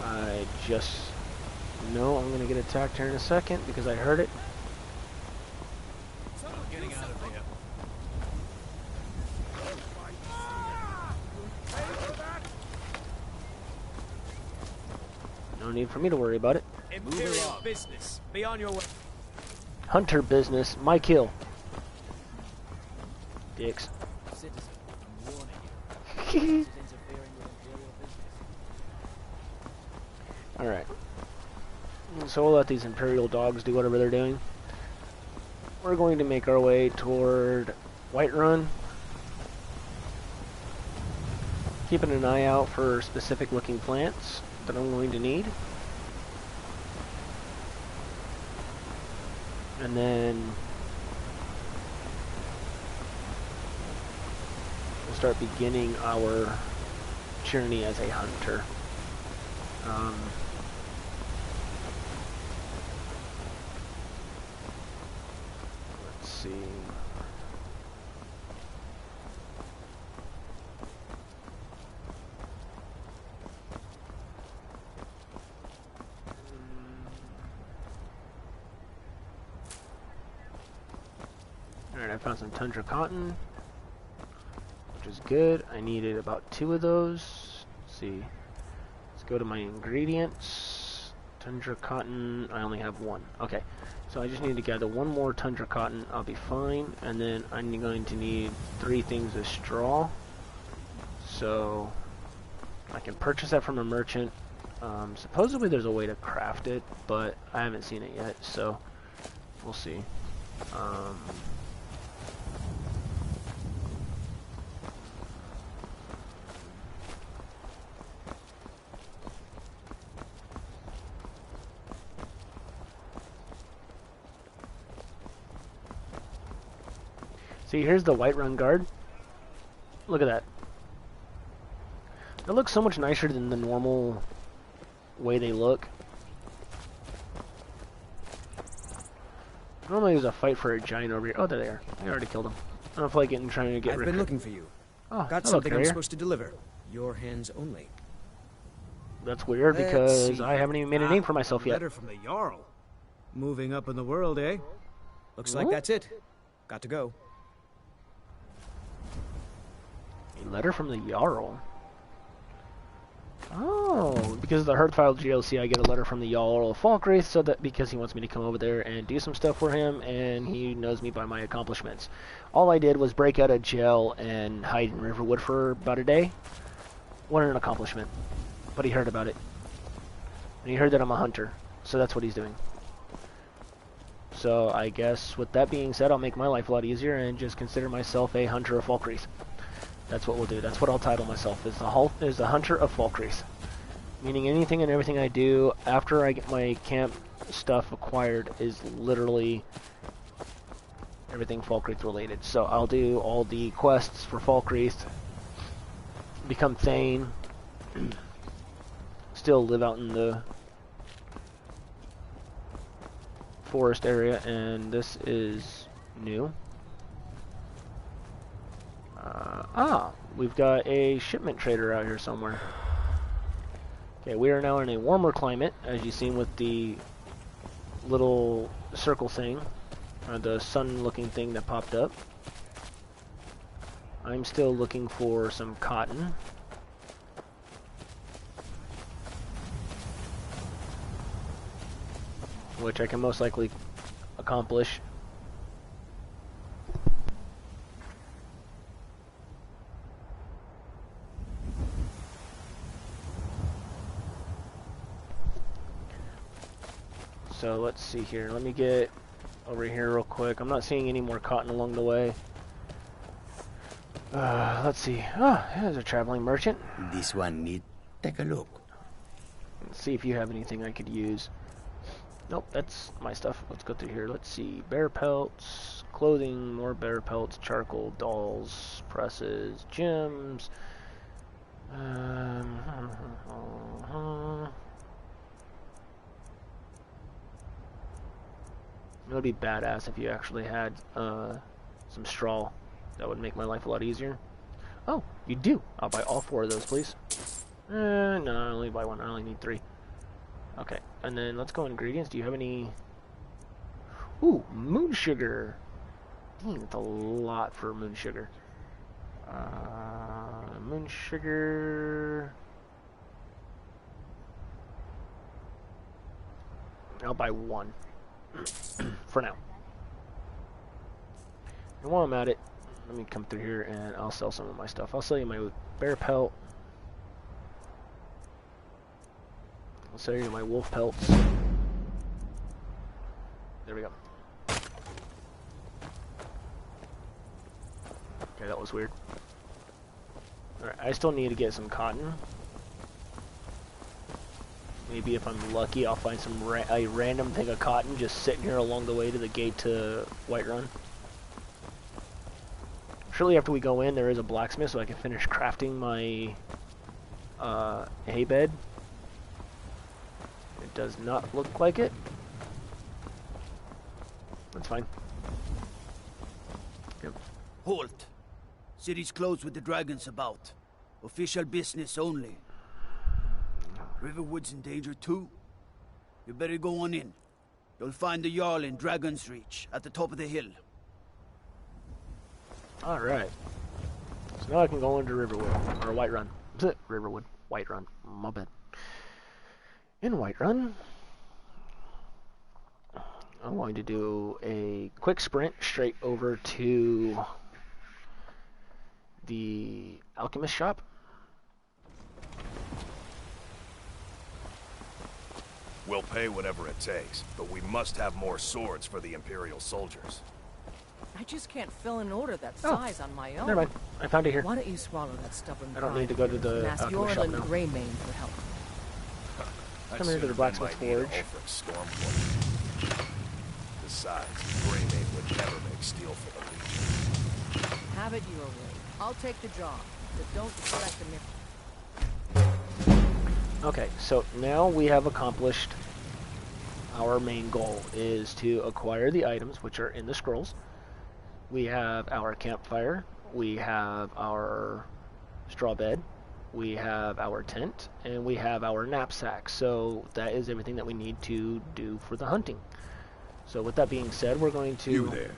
Speaker 1: I just know I'm gonna get attacked here in a second because I heard it.
Speaker 4: Getting out of here.
Speaker 1: No need for me to worry about it.
Speaker 4: Imperial business. Be on your way.
Speaker 1: Hunter business. My kill. Dicks.
Speaker 4: Citizen, I'm warning you. This is interfering with Imperial business.
Speaker 1: Alright. So we'll let these Imperial dogs do whatever they're doing. We're going to make our way toward Whiterun. Keeping an eye out for specific looking plants that I'm going to need. And then we'll start beginning our journey as a hunter. Let's see. Alright, I found some tundra cotton, which is good. I needed about 2 of those. Let's see. Let's go to my ingredients. Tundra cotton, I only have 1. Okay, so I just need to gather 1 more tundra cotton. I'll be fine. And then I'm going to need 3 things of straw. So I can purchase that from a merchant. Supposedly there's a way to craft it, but I haven't seen it yet, so we'll see. See, here's the Whiterun Guard. Look at that. It looks so much nicer than the normal way they look. Normally there's a fight for a giant over here. Oh, there they are. I already killed him. I don't feel like trying to get
Speaker 13: I've been looking for you.
Speaker 1: Oh,
Speaker 13: got something I'm supposed to deliver. Your hands only.
Speaker 1: That's weird because I haven't even made a name for myself yet.
Speaker 13: Letter from the Jarl. Moving up in the world, eh? Looks like that's it. Got to go.
Speaker 1: A letter from the Jarl. Oh, because of the Hairstyle DLC, I get a letter from the Jarl of Falkreath, so that because he wants me to come over there and do some stuff for him, and he knows me by my accomplishments. All I did was break out of jail and hide in Riverwood for about a day. What an accomplishment. But he heard about it. And he heard that I'm a hunter, so that's what he's doing. So I guess with that being said, I'll make my life a lot easier and just consider myself a hunter of Falkreath. That's what we'll do. That's what I'll title myself, is the Hunter of Falkreath. Meaning anything and everything I do after I get my camp stuff acquired is literally everything Falkreath related. So I'll do all the quests for Falkreath, become Thane, still live out in the forest area, and this is new. We've got a shipment trader out here somewhere. Okay, we are now in a warmer climate, as you've seen with the little circle thing, or the sun-looking thing that popped up. I'm still looking for some cotton. Which I can most likely accomplish. So let's see here. Let me get over here real quick. I'm not seeing any more cotton along the way. Let's see. Oh, there's a traveling merchant.
Speaker 5: This one need. Take a look.
Speaker 1: Let's see if you have anything I could use. Nope, that's my stuff. Let's go through here. Let's see. Bear pelts, clothing, more bear pelts, charcoal, dolls, presses, gems. It would be badass if you actually had some straw. That would make my life a lot easier. Oh, you do. I'll buy all 4 of those, please. No, I only buy 1. I only need 3. Okay, and then let's go ingredients. Do you have any... Ooh, moon sugar. Dang, that's a lot for moon sugar. Moon sugar... I'll buy 1. For now. And while I'm at it, let me come through here and I'll sell some of my stuff. I'll sell you my bear pelt. I'll sell you my wolf pelts. There we go. Okay, that was weird. Alright, I still need to get some cotton. Maybe if I'm lucky, I'll find some a random thing of cotton just sitting here along the way to the gate to Whiterun. Shortly after we go in, there is a blacksmith, so I can finish crafting my hay bed. It does not look like it. That's fine. Yep.
Speaker 5: Halt! City's closed with the dragons about. Official business only. Riverwood's in danger too. You better go on in. You'll find the Jarl in Dragon's Reach, at the top of the hill.
Speaker 1: Alright. So now I can go into Riverwood, or Whiterun. Riverwood. Whiterun. My bad. In Whiterun, I'm going to do a quick sprint straight over to the alchemist shop.
Speaker 3: We'll pay whatever it takes, but we must have more swords for the Imperial soldiers.
Speaker 14: I just can't fill an order that size on my own.
Speaker 1: Never mind. I found it here.
Speaker 14: Why don't you swallow that stubborn
Speaker 1: I don't need to go to the
Speaker 14: ask
Speaker 1: alchemist shop
Speaker 14: Yorlin
Speaker 1: now.
Speaker 14: Greymane for help.
Speaker 1: Come here to the blacksmith forge.
Speaker 3: Besides, Greymane would never make steel for the Legion.
Speaker 14: Have it your way. I'll take the job, but don't expect the miracle.
Speaker 1: Okay, so now we have accomplished our main goal, is to acquire the items which are in the scrolls. We have our campfire, we have our straw bed, we have our tent, and we have our knapsack. So that is everything that we need to do for the hunting. So with that being said, we're going to...
Speaker 15: You there.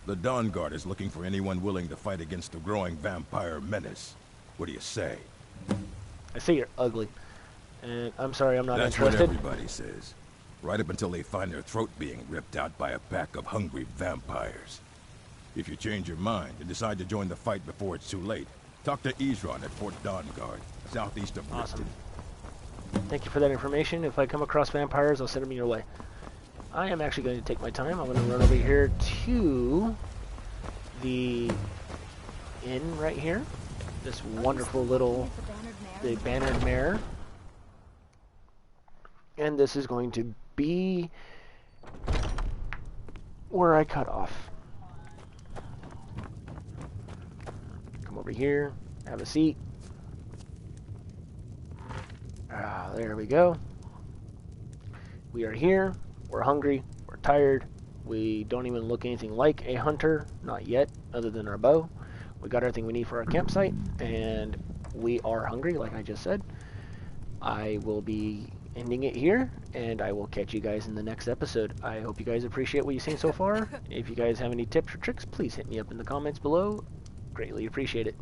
Speaker 15: The Dawn Guard is looking for anyone willing to fight against the growing vampire menace. What do you say?
Speaker 1: I say you're ugly. And I'm sorry, I'm not
Speaker 15: That's
Speaker 1: interested.
Speaker 15: what everybody says. Right up until they find their throat being ripped out by a pack of hungry vampires. If you change your mind and decide to join the fight before it's too late, talk to Ezron at Fort Guard, southeast of Bristol.
Speaker 1: Awesome. Thank you for that information. If I come across vampires, I'll send them your way. I am actually going to take my time. I'm going to run over here to the inn right here. This wonderful little, the Bannered Mare. And this is going to be where I cut off. Come over here, have a seat. There we go. We are here, we're hungry, we're tired, we don't even look anything like a hunter, not yet, other than our bow. We got everything we need for our campsite, and we are hungry, like I just said. I will be ending it here, and I will catch you guys in the next episode. I hope you guys appreciate what you've seen so far. If you guys have any tips or tricks, please hit me up in the comments below. Greatly appreciate it.